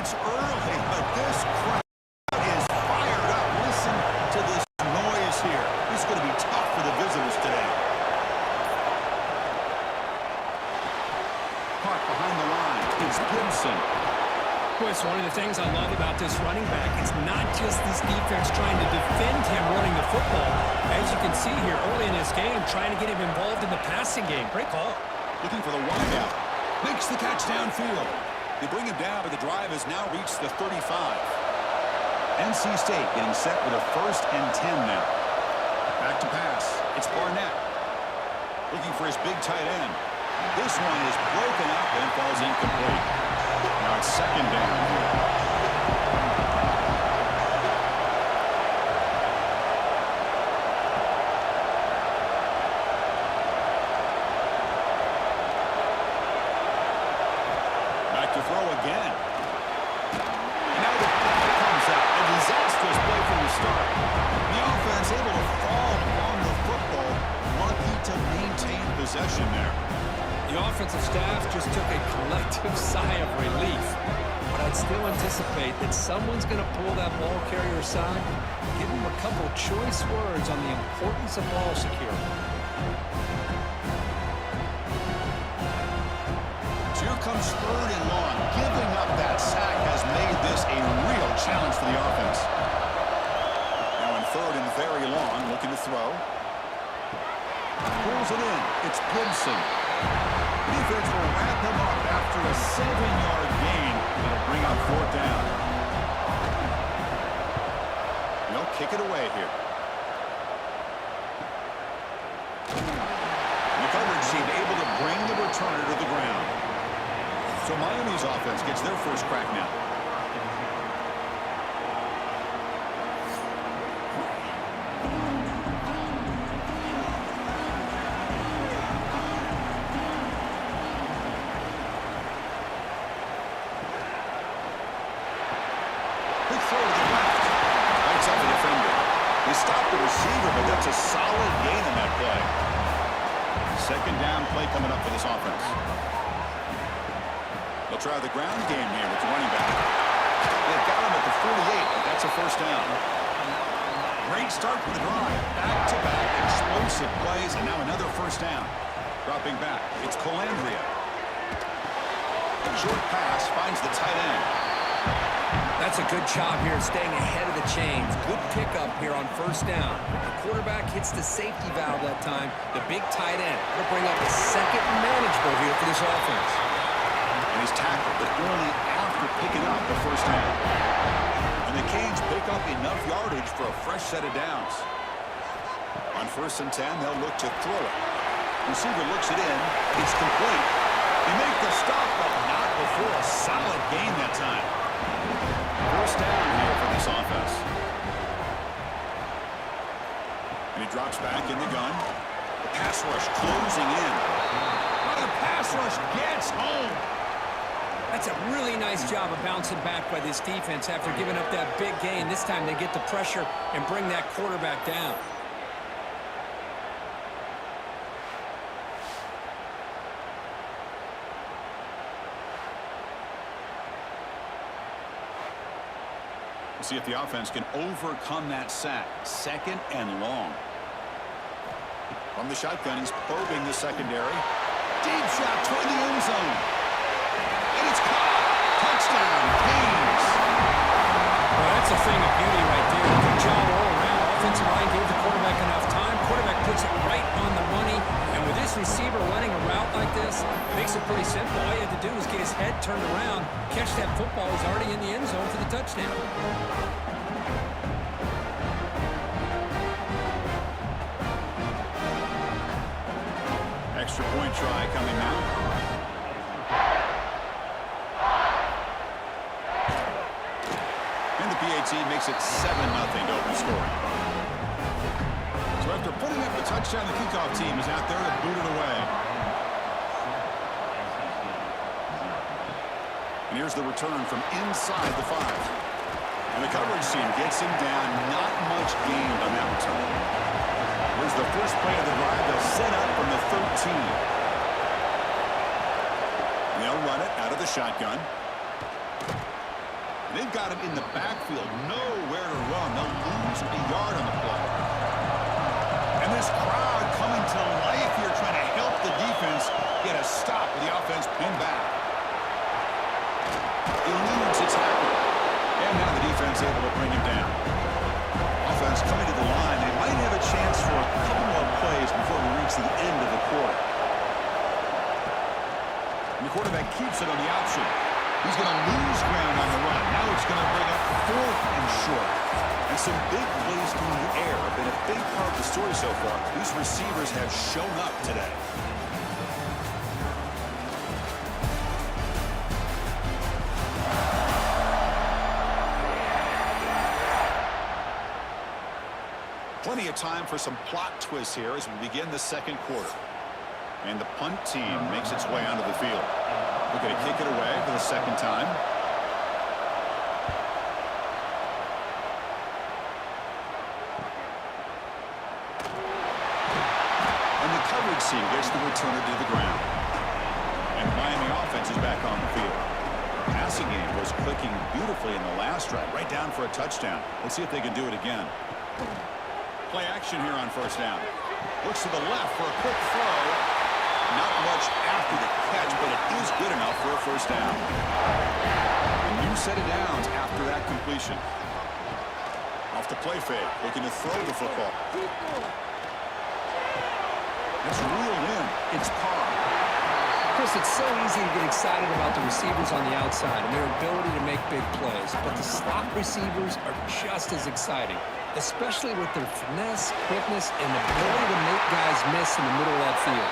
It's early, but this crowd is fired up. Listen to this noise here. It's going to be tough for the visitors today. Caught behind the line. It's Gibson. Boy, it's one of the things I love about this running back. It's not just this defense trying to defend him running the football. As you can see here early in this game, trying to get him involved in the passing game. Great call. Looking for the wideout. Makes the catch downfield. They bring him down, but the drive has now reached the 35. NC State getting set with a 1st and 10 now. Back to pass. It's Barnett. Looking for his big tight end. This one is broken up and falls incomplete. Now it's 2nd down here. To throw again. And now the ball comes out. A disastrous play from the start. The offense able to fall on the football. Lucky to maintain possession there. The offensive staff just took a collective sigh of relief. But I'd still anticipate that someone's going to pull that ball carrier aside, give him a couple choice words on the importance of ball security. Here comes 3rd and long. Giving up that sack has made this a real challenge for the offense. Now in 3rd and very long, looking to throw. Pulls it in. It's Gibson. Defense will wrap him up after a 7-yard gain. It'll bring up 4th down. They'll kick it away here. The coverage team able to bring the returner to the ground. So Miami's offense gets their first crack now. Quick throw to the left. Lights up the defender. They stopped the receiver, but that's a solid gain in that play. Second down play coming up for this offense. They'll try the ground game here with the running back. They've got him at the 48, but that's a first down. Great start for the drive. Back-to-back explosive plays, and now another first down. Dropping back, it's Colandrea. Short pass finds the tight end. That's a good job here staying ahead of the chains. Good pickup here on first down. The quarterback hits the safety valve that time. The big tight end. That'll bring up a second manageable here for this offense. And he's tackled, but only after picking up the first down. And the Canes pick up enough yardage for a fresh set of downs. On 1st and 10, they'll look to throw it. Receiver looks it in. It's complete. They make the stop, but not before a solid gain that time. First down here for this offense. And he drops back in the gun. The pass rush closing in. But the pass rush gets home. That's a really nice job of bouncing back by this defense after giving up that big gain. This time they get the pressure and bring that quarterback down. We'll see if the offense can overcome that sack. 2nd and long. From the shotgun, he's probing the secondary. Deep shot toward the end zone. And it's caught. Touchdown, Canes. Well, that's a thing of beauty right there. Good job all around. Offensive line gave the quarterback enough time. Quarterback puts it right on the money. And with this receiver running a route like this, makes it pretty simple. All you had to do was get his head turned around, catch that football. He's already in the end zone for the touchdown. Extra point try coming now. And the PAT makes it 7-0 to open scoring. So after putting up the touchdown, the kickoff team is out there to boot it away. And here's the return from inside the 5. And the coverage team gets him down. Not much gained on that return. Here's the first play of the drive. They'll set up from the 13. And they'll run it out of the shotgun. They've got him in the backfield. Nowhere to run. They'll lose a yard on the play. And this crowd coming to life here trying to help the defense get a stop with the offense pinned back. Eludes its tackle. And now the defense able to bring him down. Offense coming to the line. They might have a chance for a couple more plays before we reach the end of the quarter. And the quarterback keeps it on the option. He's going to lose ground on the run. Now it's going to bring up 4th and short. And some big plays through the air have been a big part of the story so far. These receivers have shown up today. Plenty of time for some plot twists here as we begin the second quarter. And the punt team makes its way onto the field. We're going to kick it away for the second time. And the coverage team gets the returner to the ground. And the Miami offense is back on the field. The passing game was clicking beautifully in the last drive, right down for a touchdown. Let's see if they can do it again. Play action here on first down. Looks to the left for a quick throw. Not much after the catch, but it is good enough for a first down. A new set of downs after that completion. Off the play fake, looking to throw the football. It's reeled in. It's Carr. Chris, it's so easy to get excited about the receivers on the outside and their ability to make big plays, but the slot receivers are just as exciting, especially with their finesse, quickness, and the ability to make guys miss in the middle of that field.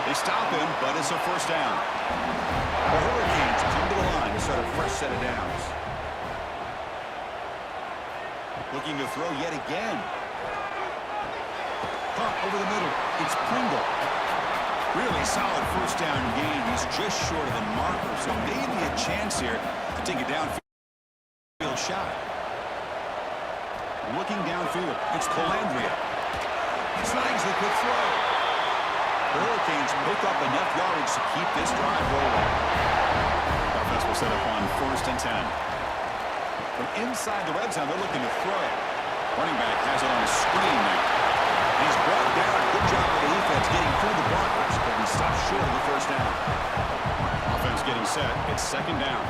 They stop him, but it's a first down. The Hurricanes come to the line to start a fresh set of downs. Looking to throw yet again. Pump over the middle. It's Pringle. Really solid first down gain. He's just short of the marker, so maybe a chance here to take a downfield shot. Looking downfield, it's Calandria. Snags the quick throw. The Hurricanes pick up enough yardage to keep this drive rolling. Offense will set up on 1st and 10. From inside the red zone, they're looking to throw. Running back has it on a screen now. He's brought down. Good job of the defense getting through the blockers, but he stopped short of the first down. Offense getting set. It's 2nd down.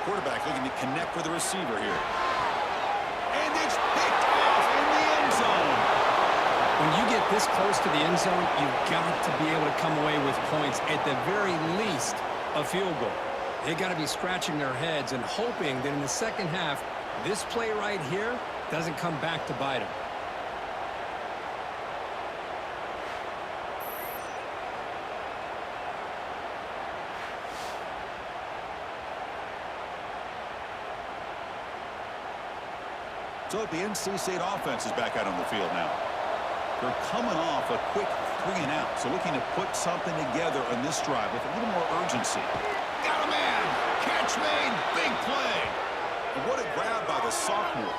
Quarterback looking to connect with the receiver here. And it's picked off in the end zone. When you get this close to the end zone, you've got to be able to come away with points, at the very least, a field goal. They got to be scratching their heads and hoping that in the second half, this play right here doesn't come back to bite them. So the NC State offense is back out on the field now. They're coming off a quick 3-and-out, so looking to put something together on this drive with a little more urgency. Got a man! Catch made! Big play! And what a grab by the sophomore.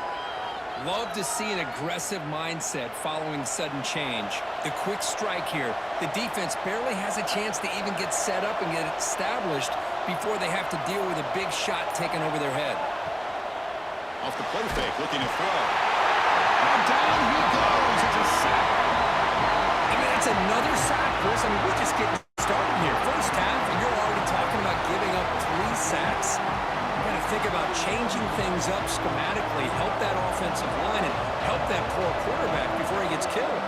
Love to see an aggressive mindset following sudden change. The quick strike here. The defense barely has a chance to even get set up and get established before they have to deal with a big shot taken over their head. Off the play fake, looking to throw. And down he goes. It's a sack. I mean, it's another sack, Chris. I mean, we're just getting started here. First half, and you're already talking about giving up 3 sacks. You got to think about changing things up schematically, help that offensive line, and help that poor quarterback before he gets killed.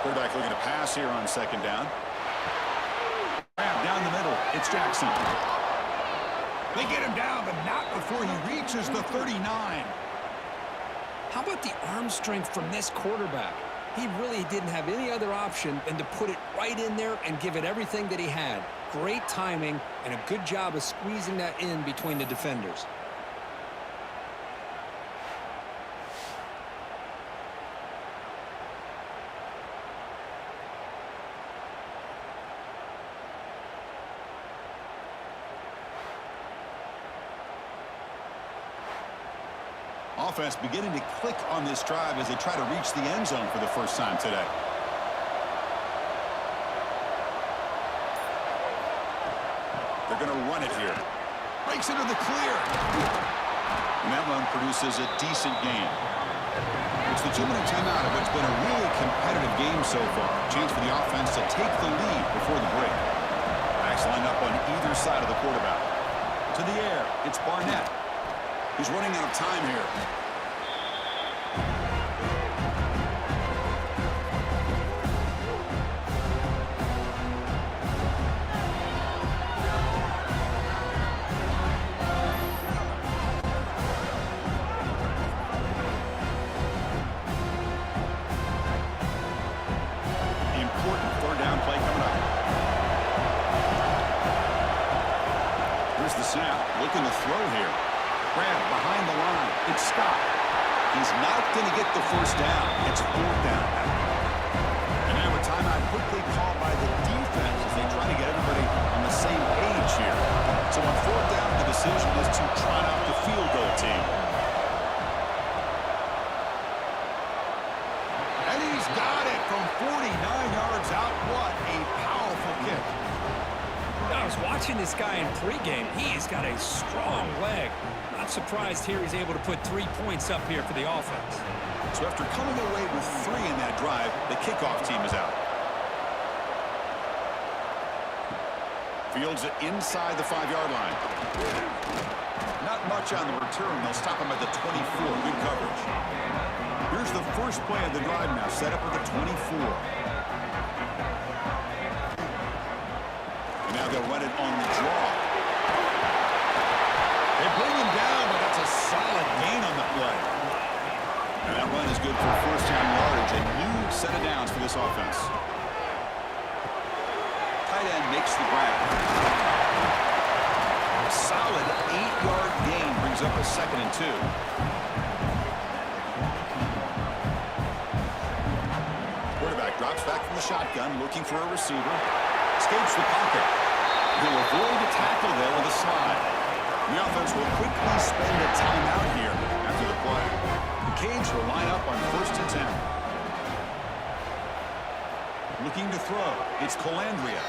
Quarterback looking to pass here on 2nd down. Grab down the middle. It's Jackson. They get him down, but not before he reaches the 39. How about the arm strength from this quarterback? He really didn't have any other option than to put it right in there and give it everything that he had. Great timing and a good job of squeezing that in between the defenders. Offense beginning to click on this drive as they try to reach the end zone for the first time today. They're going to run it here. Breaks into the clear. And that run produces a decent gain. It's the 2-minute timeout of what's been a really competitive game so far. Chance for the offense to take the lead before the break. Backs lined up on either side of the quarterback. To the air, it's Barnett. He's running out of time here. Important 3rd down play coming up. Here's the snap. Looking to throw here. Grab behind the line. It's Scott. He's not going to get the first down. It's 4th down. And now a timeout quickly called by the defense as they try to get everybody on the same page here. So on 4th down, the decision is to try out the field goal team. And he's got it from 49 yards out. What a powerful kick. I was watching this guy in pregame. He's got a strong leg. Not surprised here he's able to put 3 points up here for the offense. So after coming away with 3 in that drive, the kickoff team is out. Fields it inside the 5-yard line. Not much touch on the return. They'll stop him at the 24. Good coverage. Here's the first play of the drive now, set up at the 24. And now they'll run it on the draw. They bring him down, but that's a solid gain on the play. And that run is good for first down yardage. A new set of downs for this offense. Tight end makes the grab. Solid 8-yard gain brings up a 2nd and 2. Quarterback drops back from the shotgun, looking for a receiver. Escapes the pocket. He'll avoid the tackle there with a slide. The offense will quickly spend a timeout here after the play. The Canes will line up on 1st and 10. Looking to throw. It's Colandrea.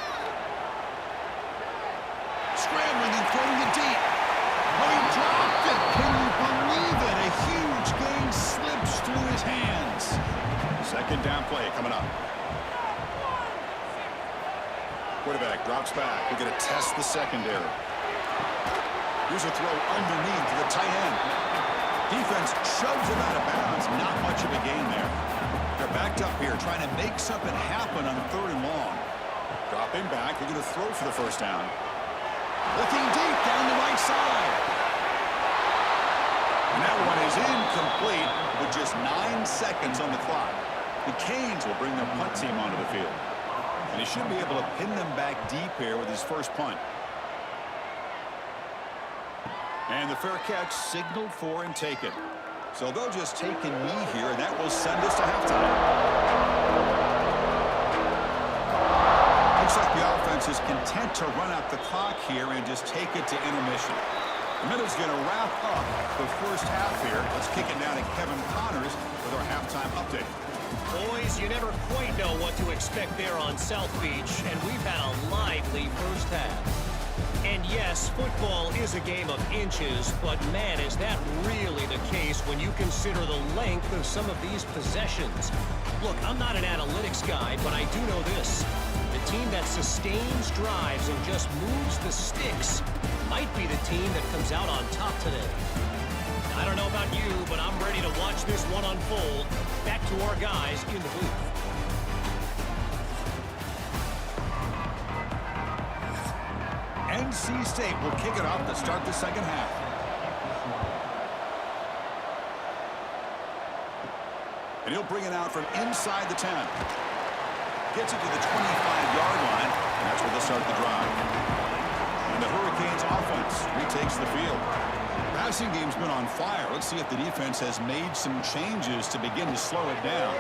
Scrambling and throwing it deep. Oh, he dropped it. Can you believe it? A huge gain slips through his hands. 2nd down play coming up. Quarterback drops back. We're going to test the secondary. Here's a throw underneath to the tight end. Defense shoves him out of bounds. Not much of a gain there. They're backed up here trying to make something happen on 3rd and long. Dropping back. They're going to throw for the first down. Looking deep down the right side. And that one is incomplete with just 9 seconds on the clock. The Canes will bring their punt team onto the field. And he should be able to pin them back deep here with his first punt. And the fair catch signaled for and taken. So they'll just take a knee here, and that will send us to halftime. Looks like the offense is content to run out the clock here and just take it to intermission. The minute's going to wrap up the first half here. Let's kick it down to Kevin Connors with our halftime update. Boys, you never quite know what to expect there on South Beach, and we've had a lively first half. And yes, football is a game of inches, but man, is that really the case when you consider the length of some of these possessions. Look, I'm not an analytics guy, but I do know this. The team that sustains drives and just moves the sticks might be the team that comes out on top today. I don't know about you, but I'm ready to watch this one unfold. Back to our guys in the booth. NC State will kick it off to start the second half. And he'll bring it out from inside the 10. Gets it to the 25-yard line, and that's where they'll start the drive. And the Hurricanes offense retakes the field. Passing game's been on fire. Let's see if the defense has made some changes to begin to slow it down.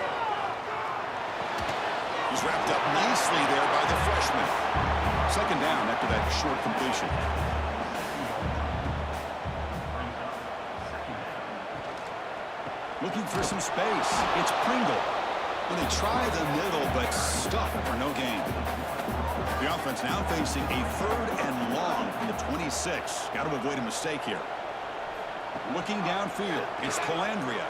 He's wrapped up nicely there by the freshman. Second down after that short completion. Looking for some space. It's Pringle. Well, they try the middle, but stuck for no gain. The offense now facing a 3rd and long from the 26. Got to avoid a mistake here. Looking downfield, it's Colandrea.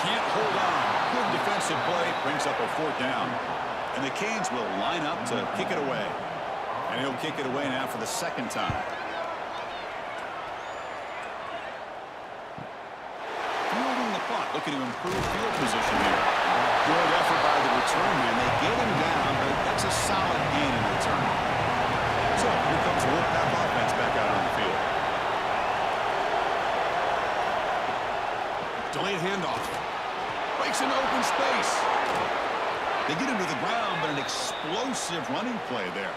Can't hold on. Good defensive play, brings up a 4th down. And the Canes will line up to kick it away. And he'll kick it away now for the 2nd time. Fielding the punt, looking to improve field position here. Good effort by the return man. They get him down, but that's a solid gain in return. So here comes the Wolfpack offense back out on the field. Delayed handoff. Breaks into open space. They get him to the ground, but an explosive running play there.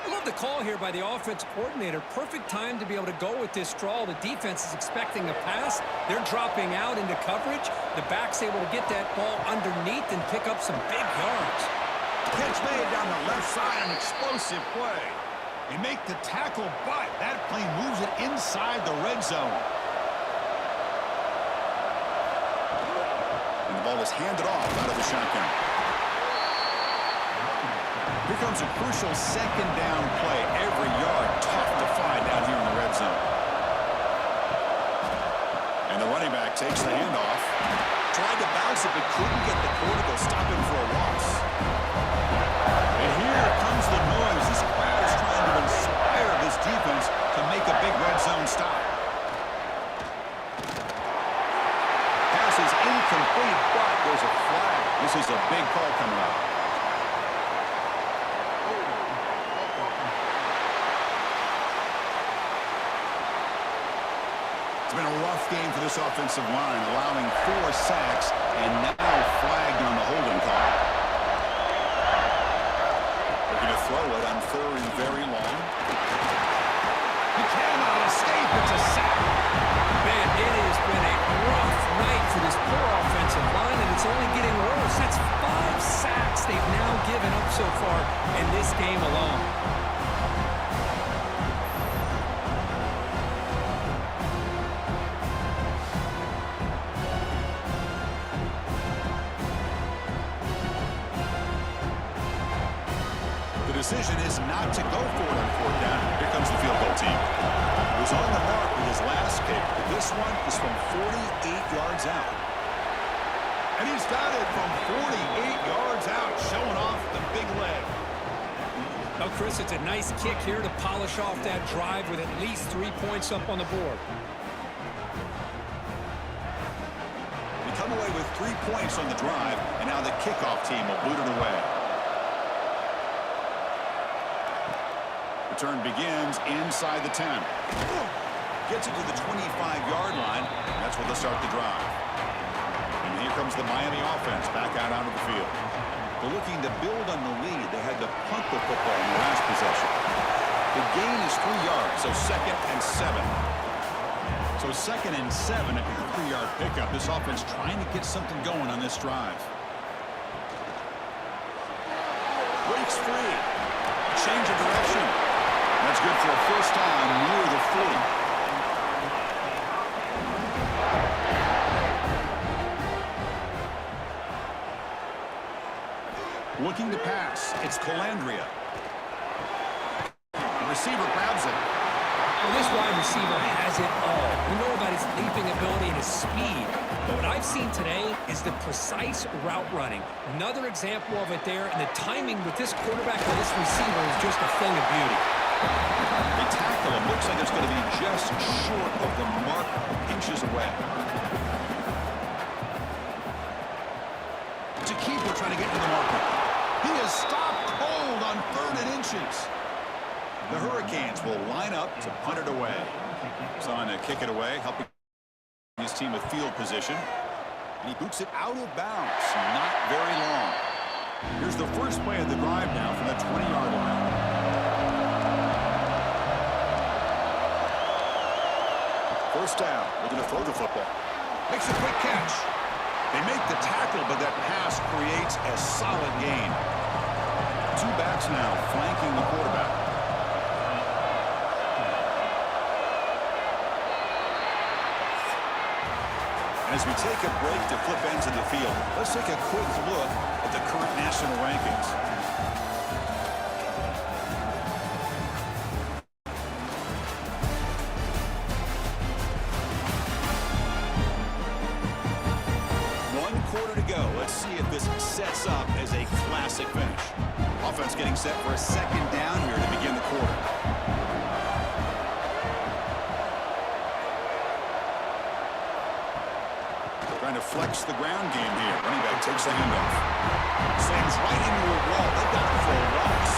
I love the call here by the offense coordinator. Perfect time to be able to go with this draw. The defense is expecting a pass. They're dropping out into coverage. The back's able to get that ball underneath and pick up some big yards. Catch made down the left side, an explosive play. They make the tackle, but that play moves it inside the red zone. And the ball is handed off out of the shotgun. Here comes a crucial 2nd down play. Every yard tough to find down here in the red zone. And the running back takes the handoff. Tried to bounce it, but couldn't get the cord to go stop him for a loss. And here comes the noise. This crowd is trying to inspire this defense to make a big red zone stop. Pass is incomplete, but there's a flag. This is a big call coming up. It's been a rough game for this offensive line, allowing 4 sacks and now flagged on the holding call. Looking to throw it on 3rd and very long. He cannot escape. It's a sack. Man, it has been a rough night for this poor offensive line, and it's only getting worse. That's 5 sacks they've now given up so far in this game alone. The decision is not to go for it on 4th down. Here comes the field goal team. He was on the mark with his last kick, but this one is from 48 yards out. And he's got it from 48 yards out, showing off the big leg. Well, Chris, it's a nice kick here to polish off that drive with at least 3 points up on the board. We come away with 3 points on the drive, and now the kickoff team will boot it away. Return begins inside the 10. Gets it to the 25-yard line. That's where they'll start the drive. And here comes the Miami offense back out onto the field. They're looking to build on the lead. They had to punt the football in the last possession. The gain is 3 yards, so 2nd and 7. So 2nd and 7 at the 3-yard pickup. This offense trying to get something going on this drive. Breaks free. Change of direction. That's good for a first down near the 40. Looking to pass. It's Calandria. The receiver grabs it. Well, this wide receiver has it all. We know about his leaping ability and his speed. But what I've seen today is the precise route running. Another example of it there, and the timing with this quarterback and this receiver is just a thing of beauty. They tackle him. Looks like it's going to be just short of the mark, inches away. It's a keeper trying to get to the marker. He is stopped cold on 3rd and inches. The Hurricanes will line up to punt it away. He's on to kick it away, helping his team with field position. And he boots it out of bounds. Not very long. Here's the first play of the drive now from the 20-yard line. First down, looking to throw the football. Makes a quick catch. They make the tackle, but that pass creates a solid gain. 2 backs now flanking the quarterback. As we take a break to flip ends of the field, let's take a quick look at the current national rankings. Let's see if this sets up as a classic finish. Offense getting set for a 2nd down here to begin the quarter. Trying to flex the ground game here. Running back takes the handoff. Slams right into a wall. They got it for a loss.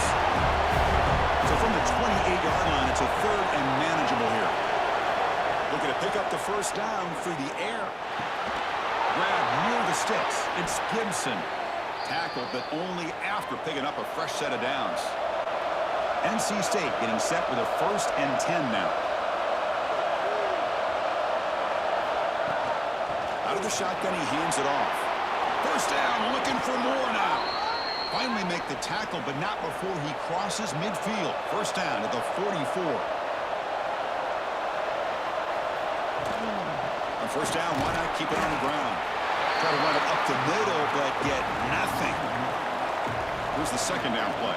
So from the 28-yard line, it's a 3rd and manageable here. Looking to pick up the first down through the air. Grab near the sticks. It's Gibson. Tackled, but only after picking up a fresh set of downs. NC State getting set with a 1st and 10 now. Out of the shotgun, he hands it off. First down, looking for more now. Finally make the tackle, but not before he crosses midfield. First down at the 44. On first down, why not keep it on the ground? Try to run it up the middle, but get nothing. Here's the 2nd down play.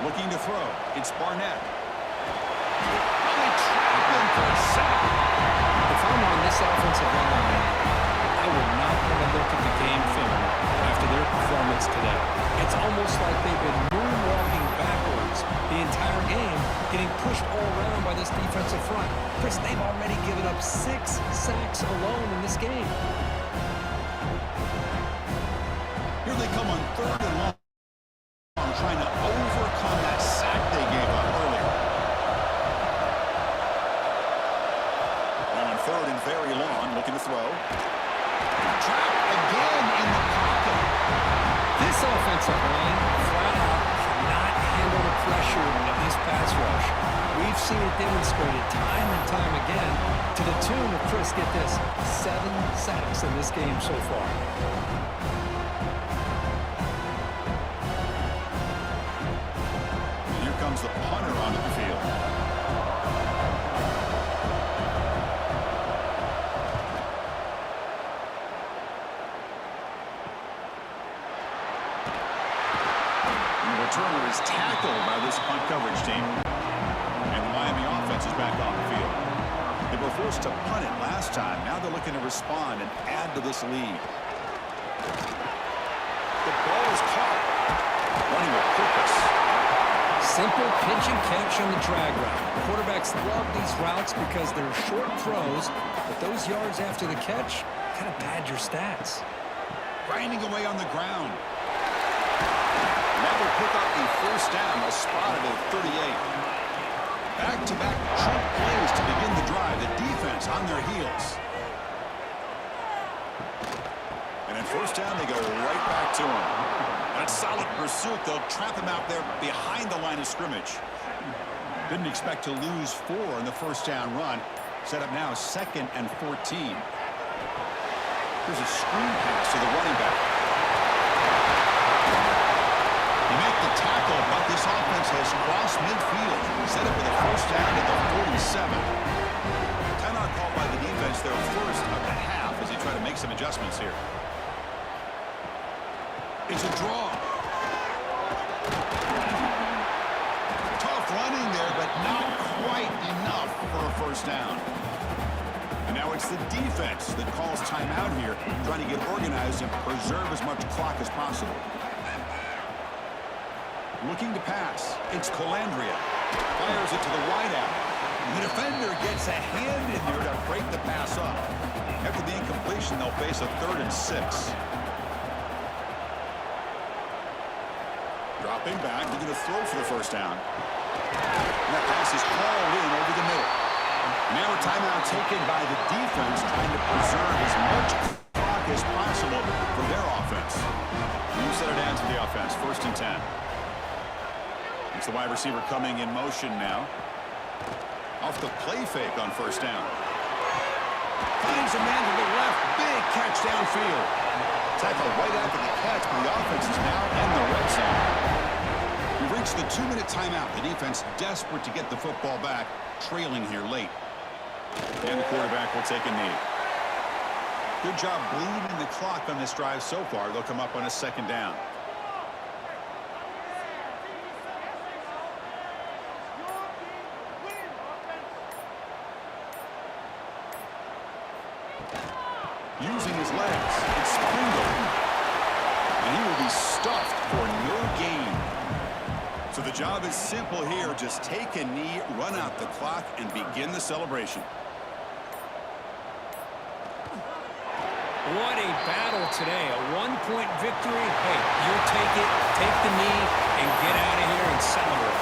Looking to throw. It's Barnett. They trap him for a sack. If I'm on this offensive line, I would not want to look at the game film after their performance today. It's almost like they've been moonwalking backwards the entire game, getting pushed all around by this defensive front. Chris, they've already given up 6 sacks alone in this game. Here they come on 3rd and long, trying to overcome that sack they gave up earlier. Now on 3rd and very long, looking to throw. Trapped again in the pocket. This offensive line, flat out, cannot handle the pressure of this pass rush. We've seen it demonstrated time and time again to the tune of, Chris, get this, 7 sacks in this game so far. Here comes the punter onto the field. And the returner is tackled by this punt coverage team. And the Miami offense is back on the field. They were forced to punt it last time. Now they're looking to respond and add to this lead. The ball is caught. Running with purpose. Simple pitch and catch on the drag route. Quarterbacks love these routes because they're short throws, but those yards after the catch kind of pad your stats. Grinding away on the ground. Now they'll pick up the first down, a spot at 38. Back-to-back trunk plays to begin the drive. The defense on their heels. And at first down, they go right back to him. That solid pursuit, they'll trap him out there behind the line of scrimmage. Didn't expect to lose 4 in the first down run. Set up now 2nd and 14. Here's a screen pass to the running back. They make the tackle, but this offense has crossed midfield. Set up with a first down at the 47. Timeout called by the defense, their first of the half, as they try to make some adjustments here. It's a draw. Tough running there, but not quite enough for a first down. And now it's the defense that calls timeout here, trying to get organized and preserve as much clock as possible. Looking to pass. It's Colandrea. Fires it to the wideout. The defender gets a hand in there to break the pass up. After the incompletion, they'll face a 3rd and 6. Dropping back, looking to throw for the first down. And that pass is called in over the middle. Now a timeout taken by the defense, trying to preserve as much clock as possible for their offense. You set it down to the offense, 1st and 10. It's the wide receiver coming in motion now. Off the play fake on first down. Finds a man to the left. Big catch downfield. Tackle right after the catch, but the offense is now in the red zone. We've reached the 2-minute timeout. The defense desperate to get the football back, trailing here late. And the quarterback will take a knee. Good job bleeding the clock on this drive so far. They'll come up on a 2nd down. Using his legs, it's Springle. And he will be stuffed for no gain. So the job is simple here. Just take a knee, run out the clock, and begin the celebration. What a battle today. A 1-point victory. Hey, you'll take it, take the knee, and get out of here and celebrate.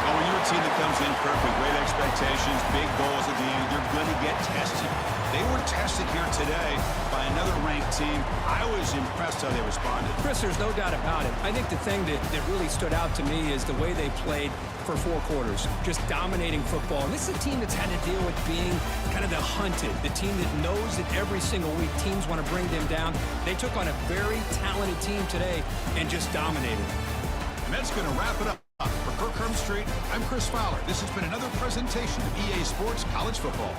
Well, when you're a team that comes in Kirk with great expectations, big goals at the end, you're going to get tested. They were tested here today by another ranked team. I was impressed how they responded. Chris, there's no doubt about it. I think the thing that really stood out to me is the way they played for 4 quarters, just dominating football. And this is a team that's had to deal with being kind of the hunted, the team that knows that every single week teams want to bring them down. They took on a very talented team today and just dominated. And that's going to wrap it up. For Kirk Street, I'm Chris Fowler. This has been another presentation of EA Sports College Football.